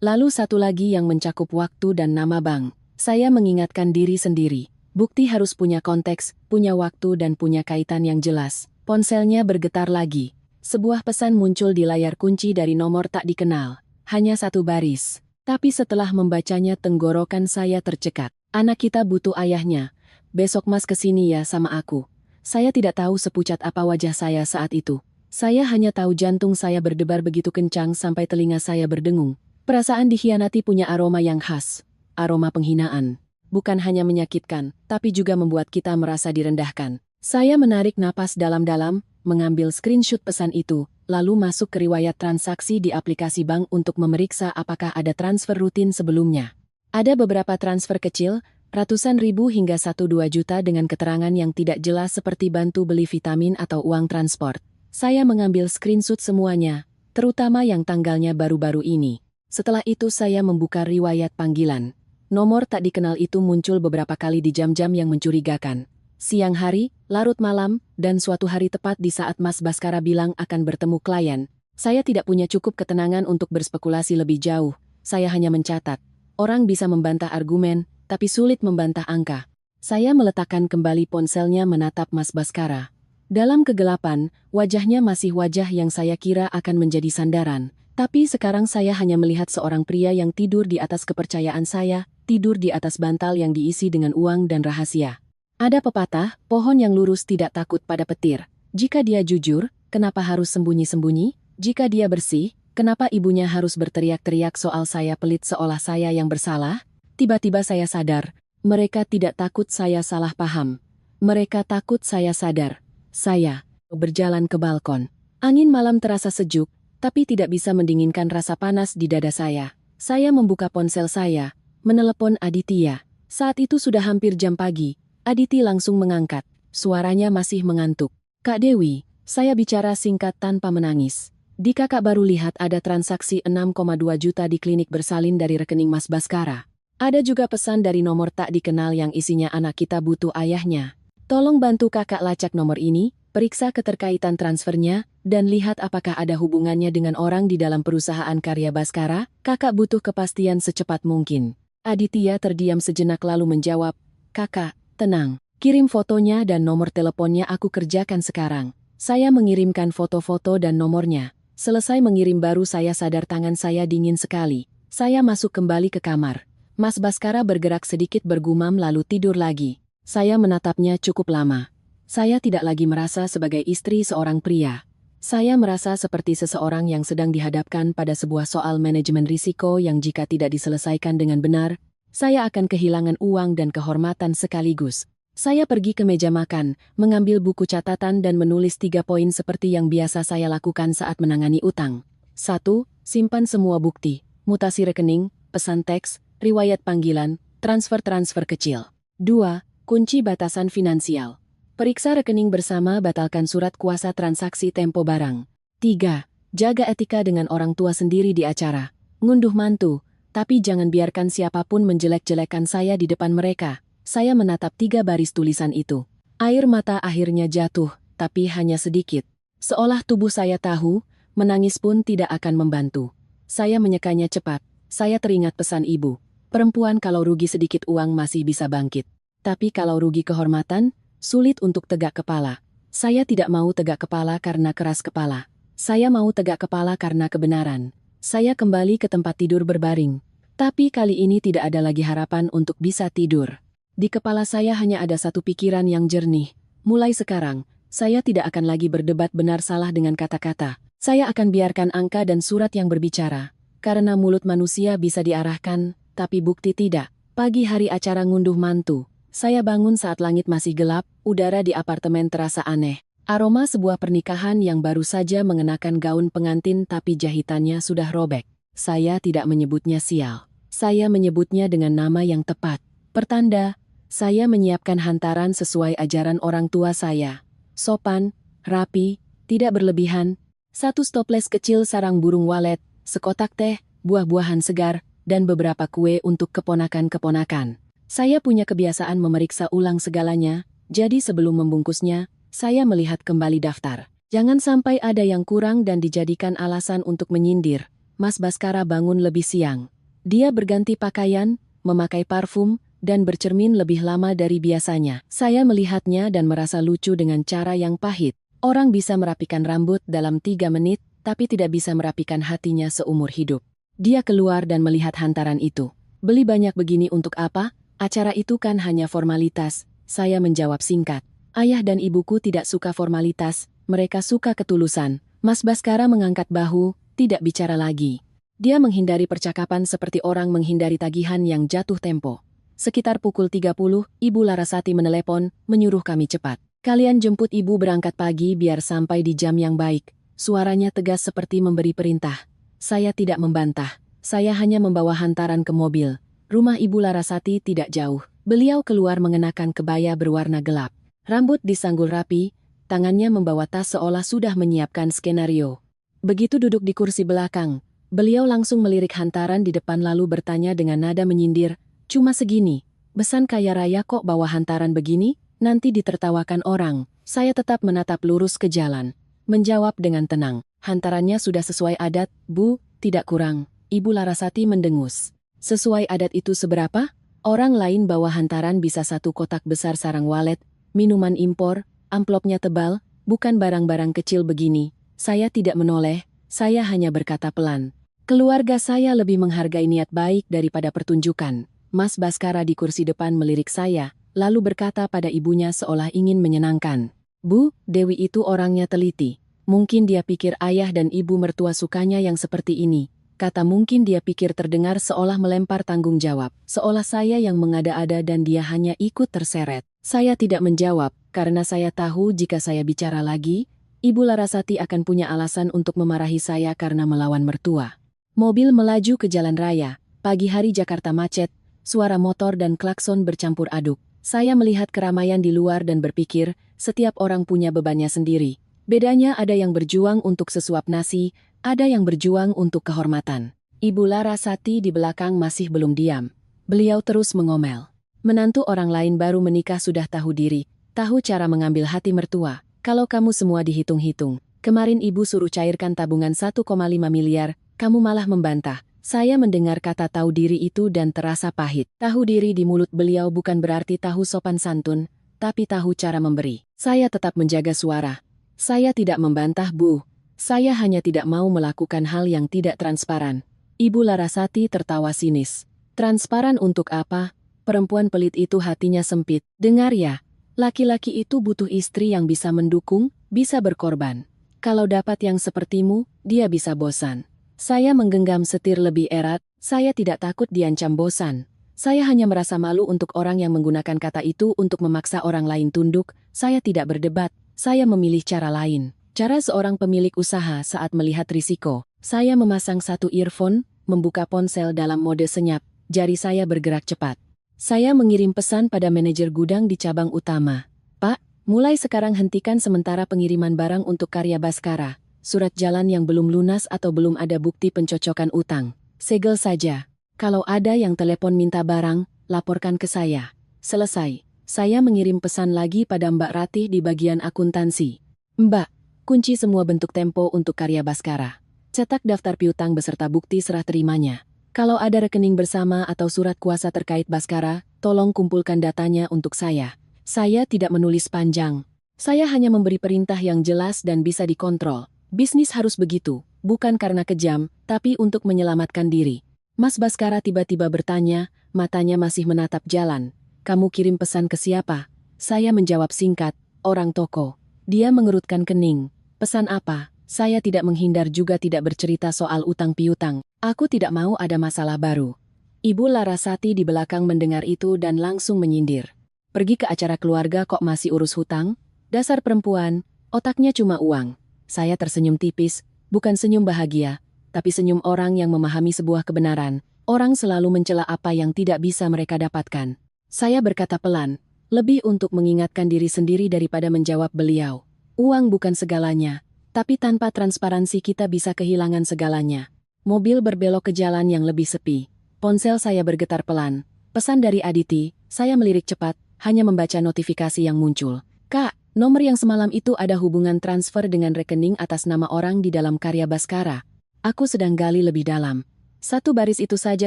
S1: Lalu satu lagi yang mencakup waktu dan nama bank. Saya mengingatkan diri sendiri. Bukti harus punya konteks, punya waktu dan punya kaitan yang jelas. Ponselnya bergetar lagi. Sebuah pesan muncul di layar kunci dari nomor tak dikenal. Hanya satu baris. Tapi setelah membacanya tenggorokan saya tercekat. Anak kita butuh ayahnya. Besok Mas kesini ya sama aku. Saya tidak tahu sepucat apa wajah saya saat itu. Saya hanya tahu jantung saya berdebar begitu kencang sampai telinga saya berdengung. Perasaan dikhianati punya aroma yang khas. Aroma penghinaan. Bukan hanya menyakitkan, tapi juga membuat kita merasa direndahkan. Saya menarik napas dalam-dalam, mengambil screenshot pesan itu, lalu masuk ke riwayat transaksi di aplikasi bank untuk memeriksa apakah ada transfer rutin sebelumnya. Ada beberapa transfer kecil, ratusan ribu hingga 1-2 juta dengan keterangan yang tidak jelas seperti bantu beli vitamin atau uang transport. Saya mengambil screenshot semuanya, terutama yang tanggalnya baru-baru ini. Setelah itu saya membuka riwayat panggilan. Nomor tak dikenal itu muncul beberapa kali di jam-jam yang mencurigakan. Siang hari, larut malam, dan suatu hari tepat di saat Mas Baskara bilang akan bertemu klien. Saya tidak punya cukup ketenangan untuk berspekulasi lebih jauh. Saya hanya mencatat. Orang bisa membantah argumen, tapi sulit membantah angka. Saya meletakkan kembali ponselnya menatap Mas Baskara. Dalam kegelapan, wajahnya masih wajah yang saya kira akan menjadi sandaran. Tapi sekarang saya hanya melihat seorang pria yang tidur di atas kepercayaan saya, tidur di atas bantal yang diisi dengan uang dan rahasia. Ada pepatah, pohon yang lurus tidak takut pada petir. Jika dia jujur, kenapa harus sembunyi-sembunyi? Jika dia bersih, kenapa ibunya harus berteriak-teriak soal saya pelit seolah saya yang bersalah? Tiba-tiba saya sadar, mereka tidak takut saya salah paham. Mereka takut saya sadar. Saya berjalan ke balkon. Angin malam terasa sejuk, tapi tidak bisa mendinginkan rasa panas di dada saya. Saya membuka ponsel saya, menelepon Aditya. Saat itu sudah hampir jam pagi. Aditi langsung mengangkat. Suaranya masih mengantuk. Kak Dewi, Saya bicara singkat tanpa menangis. Di kakak baru lihat ada transaksi 6,2 juta di klinik bersalin dari rekening Mas Baskara. Ada juga pesan dari nomor tak dikenal yang isinya anak kita butuh ayahnya. Tolong bantu kakak lacak nomor ini, periksa keterkaitan transfernya, dan lihat apakah ada hubungannya dengan orang di dalam perusahaan karya Baskara. Kakak butuh kepastian secepat mungkin. Aditya terdiam sejenak lalu menjawab, "Kakak, tenang. Kirim fotonya dan nomor teleponnya, aku kerjakan sekarang." Saya mengirimkan foto-foto dan nomornya. Selesai mengirim baru saya sadar tangan saya dingin sekali. Saya masuk kembali ke kamar. Mas Baskara bergerak sedikit bergumam lalu tidur lagi. Saya menatapnya cukup lama. Saya tidak lagi merasa sebagai istri seorang pria. Saya merasa seperti seseorang yang sedang dihadapkan pada sebuah soal manajemen risiko yang jika tidak diselesaikan dengan benar, saya akan kehilangan uang dan kehormatan sekaligus. Saya pergi ke meja makan, mengambil buku catatan dan menulis 3 poin seperti yang biasa saya lakukan saat menangani utang. 1. Simpan semua bukti, mutasi rekening, pesan teks, riwayat panggilan, transfer-transfer kecil. 2. Kunci batasan finansial. Periksa rekening bersama, batalkan surat kuasa transaksi tempo barang. 3. Jaga etika dengan orang tua sendiri di acara. Ngunduh mantu, tapi jangan biarkan siapapun menjelek-jelekan saya di depan mereka. Saya menatap 3 baris tulisan itu. Air mata akhirnya jatuh, tapi hanya sedikit. Seolah tubuh saya tahu, menangis pun tidak akan membantu. Saya menyekanya cepat. Saya teringat pesan ibu. Perempuan kalau rugi sedikit uang masih bisa bangkit. Tapi kalau rugi kehormatan, sulit untuk tegak kepala. Saya tidak mau tegak kepala karena keras kepala. Saya mau tegak kepala karena kebenaran. Saya kembali ke tempat tidur berbaring. Tapi kali ini tidak ada lagi harapan untuk bisa tidur. Di kepala saya hanya ada satu pikiran yang jernih. Mulai sekarang, saya tidak akan lagi berdebat benar salah dengan kata-kata. Saya akan biarkan angka dan surat yang berbicara. Karena mulut manusia bisa diarahkan, tapi bukti tidak. Pagi hari acara ngunduh mantu. Saya bangun saat langit masih gelap, udara di apartemen terasa aneh. Aroma sebuah pernikahan yang baru saja mengenakan gaun pengantin tapi jahitannya sudah robek. Saya tidak menyebutnya sial. Saya menyebutnya dengan nama yang tepat. Pertanda, saya menyiapkan hantaran sesuai ajaran orang tua saya. Sopan, rapi, tidak berlebihan. 1 stoples kecil sarang burung walet, sekotak teh, buah-buahan segar, dan beberapa kue untuk keponakan-keponakan. Saya punya kebiasaan memeriksa ulang segalanya, jadi sebelum membungkusnya, saya melihat kembali daftar. Jangan sampai ada yang kurang dan dijadikan alasan untuk menyindir. Mas Baskara bangun lebih siang. Dia berganti pakaian, memakai parfum, dan bercermin lebih lama dari biasanya. Saya melihatnya dan merasa lucu dengan cara yang pahit. Orang bisa merapikan rambut dalam 3 menit, tapi tidak bisa merapikan hatinya seumur hidup. Dia keluar dan melihat hantaran itu. Beli banyak begini untuk apa? Acara itu kan hanya formalitas. Saya menjawab singkat. Ayah dan ibuku tidak suka formalitas, mereka suka ketulusan. Mas Baskara mengangkat bahu, tidak bicara lagi. Dia menghindari percakapan seperti orang menghindari tagihan yang jatuh tempo. Sekitar pukul 30, Ibu Larasati menelepon, menyuruh kami cepat. Kalian jemput ibu berangkat pagi biar sampai di jam yang baik. Suaranya tegas seperti memberi perintah. Saya tidak membantah. Saya hanya membawa hantaran ke mobil. Rumah Ibu Larasati tidak jauh. Beliau keluar mengenakan kebaya berwarna gelap. Rambut disanggul rapi, tangannya membawa tas seolah sudah menyiapkan skenario. Begitu duduk di kursi belakang, beliau langsung melirik hantaran di depan lalu bertanya dengan nada menyindir, "Cuma segini, besan kaya raya kok bawa hantaran begini, nanti ditertawakan orang." Saya tetap menatap lurus ke jalan. Menjawab dengan tenang, "Hantarannya sudah sesuai adat, Bu, tidak kurang." Ibu Larasati mendengus. Sesuai adat itu seberapa? Orang lain bawa hantaran bisa 1 kotak besar sarang walet, minuman impor, amplopnya tebal, bukan barang-barang kecil begini. Saya tidak menoleh, saya hanya berkata pelan. Keluarga saya lebih menghargai niat baik daripada pertunjukan. Mas Baskara di kursi depan melirik saya, lalu berkata pada ibunya seolah ingin menyenangkan. "Bu, Dewi itu orangnya teliti. Mungkin dia pikir ayah dan ibu mertua sukanya yang seperti ini." Kata mungkin dia pikir terdengar seolah melempar tanggung jawab, seolah saya yang mengada-ada dan dia hanya ikut terseret. Saya tidak menjawab, karena saya tahu jika saya bicara lagi, Ibu Larasati akan punya alasan untuk memarahi saya karena melawan mertua. Mobil melaju ke jalan raya, pagi hari Jakarta macet, suara motor dan klakson bercampur aduk. Saya melihat keramaian di luar dan berpikir, setiap orang punya bebannya sendiri. Bedanya ada yang berjuang untuk sesuap nasi, ada yang berjuang untuk kehormatan. Ibu Larasati di belakang masih belum diam. Beliau terus mengomel. Menantu orang lain baru menikah sudah tahu diri, tahu cara mengambil hati mertua. Kalau kamu semua dihitung-hitung, kemarin ibu suruh cairkan tabungan 1,5 miliar, kamu malah membantah. Saya mendengar kata tahu diri itu dan terasa pahit. Tahu diri di mulut beliau bukan berarti tahu sopan santun, tapi tahu cara memberi. Saya tetap menjaga suara. Saya tidak membantah, Bu. Saya hanya tidak mau melakukan hal yang tidak transparan. Ibu Larasati tertawa sinis. Transparan untuk apa? Perempuan pelit itu hatinya sempit. Dengar ya, laki-laki itu butuh istri yang bisa mendukung, bisa berkorban. Kalau dapat yang sepertimu, dia bisa bosan. Saya menggenggam setir lebih erat, saya tidak takut diancam bosan. Saya hanya merasa malu untuk orang yang menggunakan kata itu untuk memaksa orang lain tunduk. Saya tidak berdebat. Saya memilih cara lain. Cara seorang pemilik usaha saat melihat risiko. Saya memasang satu earphone, membuka ponsel dalam mode senyap. Jari saya bergerak cepat. Saya mengirim pesan pada manajer gudang di cabang utama. Pak, mulai sekarang hentikan sementara pengiriman barang untuk karya Baskara. Surat jalan yang belum lunas atau belum ada bukti pencocokan utang. Segel saja. Kalau ada yang telepon minta barang, laporkan ke saya. Selesai. Saya mengirim pesan lagi pada Mbak Ratih di bagian akuntansi. Mbak, kunci semua bentuk tempo untuk karya Baskara. Cetak daftar piutang beserta bukti serah terimanya. Kalau ada rekening bersama atau surat kuasa terkait Baskara, tolong kumpulkan datanya untuk saya. Saya tidak menulis panjang. Saya hanya memberi perintah yang jelas dan bisa dikontrol. Bisnis harus begitu, bukan karena kejam, tapi untuk menyelamatkan diri. Mas Baskara tiba-tiba bertanya, matanya masih menatap jalan. Kamu kirim pesan ke siapa? Saya menjawab singkat, orang toko. Dia mengerutkan kening. Pesan apa? Saya tidak menghindar juga tidak bercerita soal utang piutang. Aku tidak mau ada masalah baru. Ibu Larasati di belakang mendengar itu dan langsung menyindir. Pergi ke acara keluarga kok masih urus hutang? Dasar perempuan, otaknya cuma uang. Saya tersenyum tipis, bukan senyum bahagia, tapi senyum orang yang memahami sebuah kebenaran. Orang selalu mencela apa yang tidak bisa mereka dapatkan. Saya berkata pelan, lebih untuk mengingatkan diri sendiri daripada menjawab beliau. Uang bukan segalanya, tapi tanpa transparansi kita bisa kehilangan segalanya. Mobil berbelok ke jalan yang lebih sepi. Ponsel saya bergetar pelan. Pesan dari Aditi, saya melirik cepat, hanya membaca notifikasi yang muncul. Kak, nomor yang semalam itu ada hubungan transfer dengan rekening atas nama orang di dalam karya Baskara. Aku sedang gali lebih dalam. Satu baris itu saja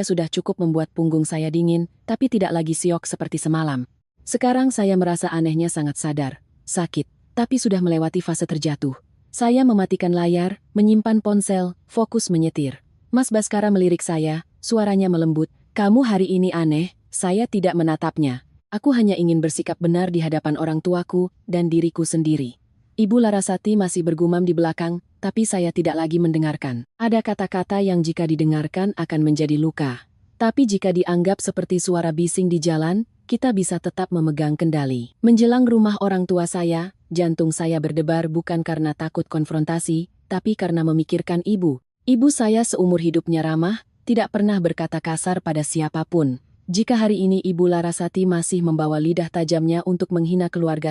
S1: sudah cukup membuat punggung saya dingin, tapi tidak lagi siok seperti semalam. Sekarang saya merasa anehnya sangat sadar. Sakit, tapi sudah melewati fase terjatuh. Saya mematikan layar, menyimpan ponsel, fokus menyetir. Mas Baskara melirik saya, suaranya melembut. Kamu hari ini aneh, saya tidak menatapnya. Aku hanya ingin bersikap benar di hadapan orang tuaku dan diriku sendiri. Ibu Larasati masih bergumam di belakang, tapi saya tidak lagi mendengarkan. Ada kata-kata yang jika didengarkan akan menjadi luka. Tapi jika dianggap seperti suara bising di jalan, kita bisa tetap memegang kendali. Menjelang rumah orang tua saya, jantung saya berdebar bukan karena takut konfrontasi, tapi karena memikirkan ibu. Ibu saya seumur hidupnya ramah, tidak pernah berkata kasar pada siapapun. Jika hari ini Ibu Larasati masih membawa lidah tajamnya untuk menghina keluarga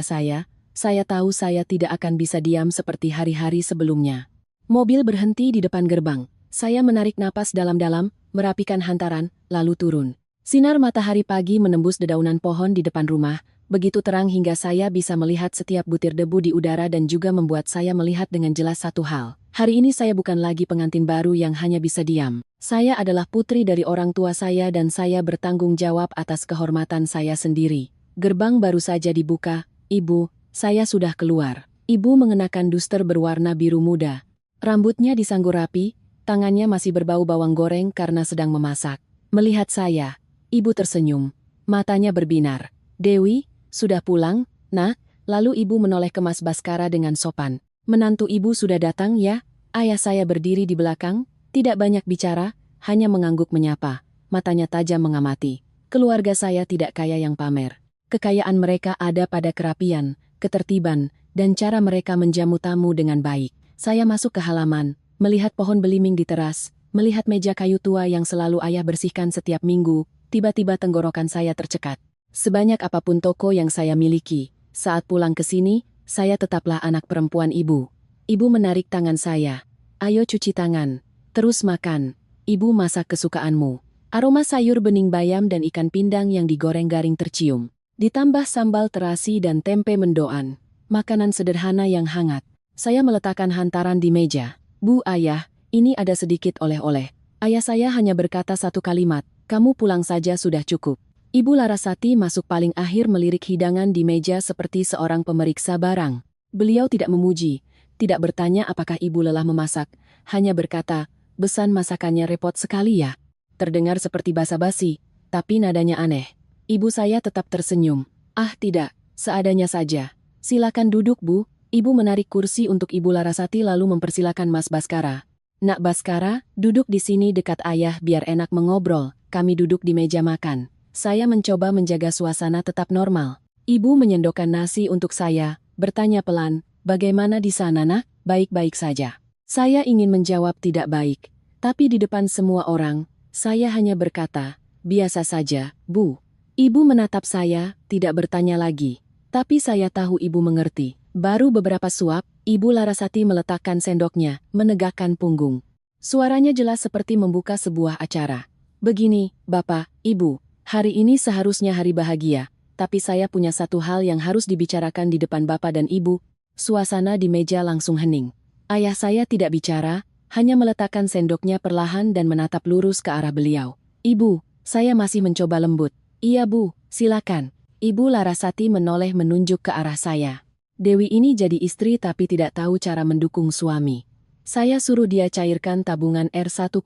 S1: saya tahu saya tidak akan bisa diam seperti hari-hari sebelumnya. Mobil berhenti di depan gerbang. Saya menarik napas dalam-dalam, merapikan hantaran, lalu turun. Sinar matahari pagi menembus dedaunan pohon di depan rumah, begitu terang hingga saya bisa melihat setiap butir debu di udara dan juga membuat saya melihat dengan jelas satu hal. Hari ini saya bukan lagi pengantin baru yang hanya bisa diam. Saya adalah putri dari orang tua saya dan saya bertanggung jawab atas kehormatan saya sendiri. Gerbang baru saja dibuka, Ibu. Saya sudah keluar. Ibu mengenakan duster berwarna biru muda. Rambutnya disanggur rapi, tangannya masih berbau bawang goreng karena sedang memasak. Melihat saya, ibu tersenyum. Matanya berbinar. Dewi, sudah pulang, nak? Lalu ibu menoleh ke Mas Baskara dengan sopan. Menantu ibu sudah datang ya? Ayah saya berdiri di belakang, tidak banyak bicara, hanya mengangguk menyapa. Matanya tajam mengamati. Keluarga saya tidak kaya yang pamer. Kekayaan mereka ada pada kerapian, ketertiban, dan cara mereka menjamu tamu dengan baik. Saya masuk ke halaman, melihat pohon belimbing di teras, melihat meja kayu tua yang selalu ayah bersihkan setiap minggu, tiba-tiba tenggorokan saya tercekat. Sebanyak apapun toko yang saya miliki, saat pulang ke sini, saya tetaplah anak perempuan ibu. Ibu menarik tangan saya. Ayo cuci tangan. Terus makan. Ibu masak kesukaanmu. Aroma sayur bening bayam dan ikan pindang yang digoreng garing tercium. Ditambah sambal terasi dan tempe mendoan. Makanan sederhana yang hangat. Saya meletakkan hantaran di meja. Bu ayah, ini ada sedikit oleh-oleh. Ayah saya hanya berkata satu kalimat, kamu pulang saja sudah cukup. Ibu Larasati masuk paling akhir melirik hidangan di meja seperti seorang pemeriksa barang. Beliau tidak memuji, tidak bertanya apakah ibu lelah memasak, hanya berkata, besan masakannya repot sekali ya. Terdengar seperti basa-basi, tapi nadanya aneh. Ibu saya tetap tersenyum. Ah tidak, seadanya saja. Silakan duduk Bu. Ibu menarik kursi untuk Ibu Larasati lalu mempersilakan Mas Baskara. Nak Baskara, duduk di sini dekat ayah biar enak mengobrol. Kami duduk di meja makan. Saya mencoba menjaga suasana tetap normal. Ibu menyendokkan nasi untuk saya, bertanya pelan, bagaimana di sana nak? Baik-baik saja. Saya ingin menjawab tidak baik, tapi di depan semua orang, saya hanya berkata, biasa saja, Bu. Ibu menatap saya, tidak bertanya lagi. Tapi saya tahu ibu mengerti. Baru beberapa suap, Ibu Larasati meletakkan sendoknya, menegakkan punggung. Suaranya jelas seperti membuka sebuah acara. Begini, Bapak, Ibu. Hari ini seharusnya hari bahagia, tapi saya punya satu hal yang harus dibicarakan di depan Bapak dan Ibu. Suasana di meja langsung hening. Ayah saya tidak bicara, hanya meletakkan sendoknya perlahan dan menatap lurus ke arah beliau. Ibu, saya masih mencoba lembut. Iya Bu, silakan. Ibu Larasati menoleh menunjuk ke arah saya. Dewi ini jadi istri tapi tidak tahu cara mendukung suami. Saya suruh dia cairkan tabungan R1,5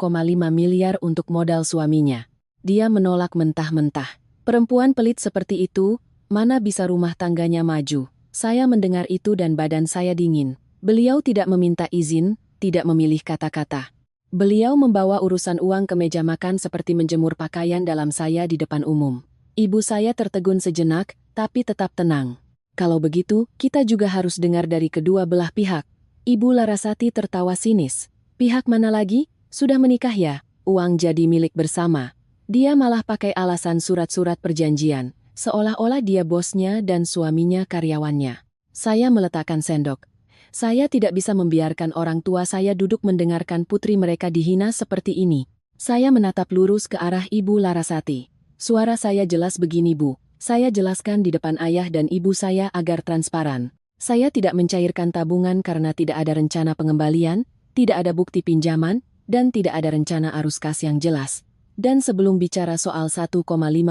S1: miliar untuk modal suaminya. Dia menolak mentah-mentah. Perempuan pelit seperti itu, mana bisa rumah tangganya maju. Saya mendengar itu dan badan saya dingin. Beliau tidak meminta izin, tidak memilih kata-kata. Beliau membawa urusan uang ke meja makan seperti menjemur pakaian dalam saya di depan umum. Ibu saya tertegun sejenak, tapi tetap tenang. Kalau begitu, kita juga harus dengar dari kedua belah pihak. Ibu Larasati tertawa sinis. Pihak mana lagi? Sudah menikah ya? Uang jadi milik bersama. Dia malah pakai alasan surat-surat perjanjian, seolah-olah dia bosnya dan suaminya karyawannya. Saya meletakkan sendok. Saya tidak bisa membiarkan orang tua saya duduk mendengarkan putri mereka dihina seperti ini. Saya menatap lurus ke arah Ibu Larasati. Suara saya jelas begini Bu. Saya jelaskan di depan ayah dan ibu saya agar transparan. Saya tidak mencairkan tabungan karena tidak ada rencana pengembalian, tidak ada bukti pinjaman, dan tidak ada rencana arus kas yang jelas. Dan sebelum bicara soal 1,5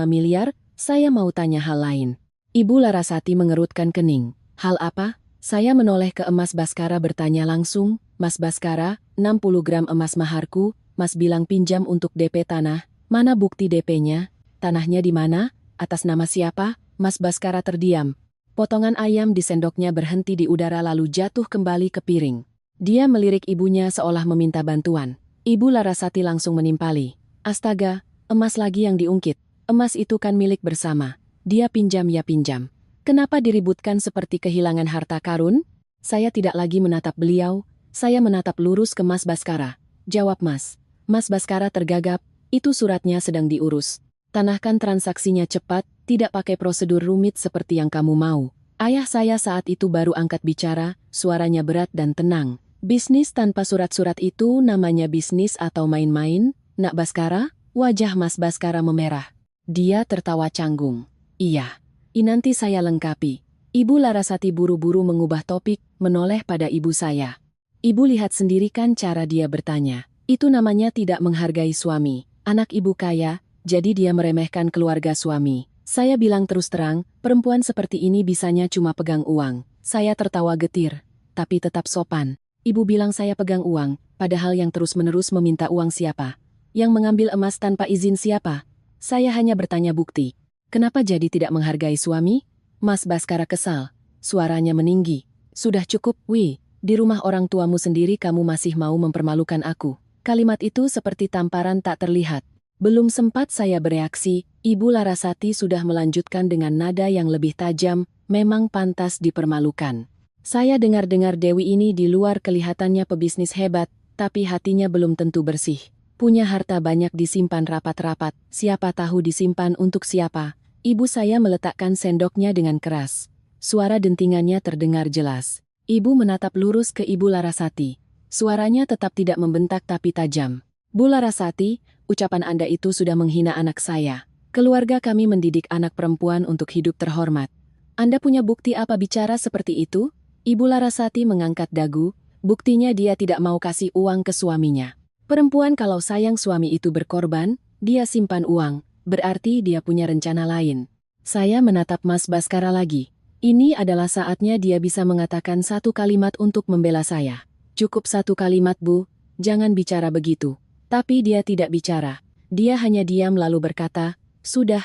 S1: miliar, saya mau tanya hal lain. Ibu Larasati mengerutkan kening. Hal apa? Saya menoleh ke Mas Baskara bertanya langsung, Mas Baskara, 60 gram emas maharku, Mas bilang pinjam untuk DP tanah, mana bukti DP-nya? Tanahnya di mana? Atas nama siapa? Mas Baskara terdiam. Potongan ayam di sendoknya berhenti di udara lalu jatuh kembali ke piring. Dia melirik ibunya seolah meminta bantuan. Ibu Larasati langsung menimpali. Astaga, emas lagi yang diungkit. Emas itu kan milik bersama. Dia pinjam ya pinjam. Kenapa diributkan seperti kehilangan harta karun? Saya tidak lagi menatap beliau, saya menatap lurus ke Mas Baskara. Jawab Mas. Mas Baskara tergagap, itu suratnya sedang diurus. Tanahkan transaksinya cepat, tidak pakai prosedur rumit seperti yang kamu mau. Ayah saya saat itu baru angkat bicara, suaranya berat dan tenang. Bisnis tanpa surat-surat itu namanya bisnis atau main-main? Nak Baskara? Wajah Mas Baskara memerah. Dia tertawa canggung. Iya. Nanti saya lengkapi. Ibu Larasati buru-buru mengubah topik, menoleh pada ibu saya. Ibu lihat sendiri kan cara dia bertanya. Itu namanya tidak menghargai suami. Anak ibu kaya, jadi dia meremehkan keluarga suami. Saya bilang terus terang, perempuan seperti ini bisanya cuma pegang uang. Saya tertawa getir, tapi tetap sopan. Ibu bilang saya pegang uang, padahal yang terus-menerus meminta uang siapa? Yang mengambil emas tanpa izin siapa? Saya hanya bertanya bukti. Kenapa jadi tidak menghargai suami? Mas Baskara kesal. Suaranya meninggi. Sudah cukup, Wi. Di rumah orang tuamu sendiri kamu masih mau mempermalukan aku. Kalimat itu seperti tamparan tak terlihat. Belum sempat saya bereaksi, Ibu Larasati sudah melanjutkan dengan nada yang lebih tajam, memang pantas dipermalukan. Saya dengar-dengar Dewi ini di luar kelihatannya pebisnis hebat, tapi hatinya belum tentu bersih. Punya harta banyak disimpan rapat-rapat, siapa tahu disimpan untuk siapa. Ibu saya meletakkan sendoknya dengan keras. Suara dentingannya terdengar jelas. Ibu menatap lurus ke Ibu Larasati. Suaranya tetap tidak membentak tapi tajam. Bu Larasati, ucapan Anda itu sudah menghina anak saya. Keluarga kami mendidik anak perempuan untuk hidup terhormat. Anda punya bukti apa bicara seperti itu? Ibu Larasati mengangkat dagu, buktinya dia tidak mau kasih uang ke suaminya. Perempuan kalau sayang suami itu berkorban, dia simpan uang, berarti dia punya rencana lain. Saya menatap Mas Baskara lagi. Ini adalah saatnya dia bisa mengatakan satu kalimat untuk membela saya. Cukup satu kalimat, Bu, jangan bicara begitu. Tapi dia tidak bicara. Dia hanya diam lalu berkata, sudah,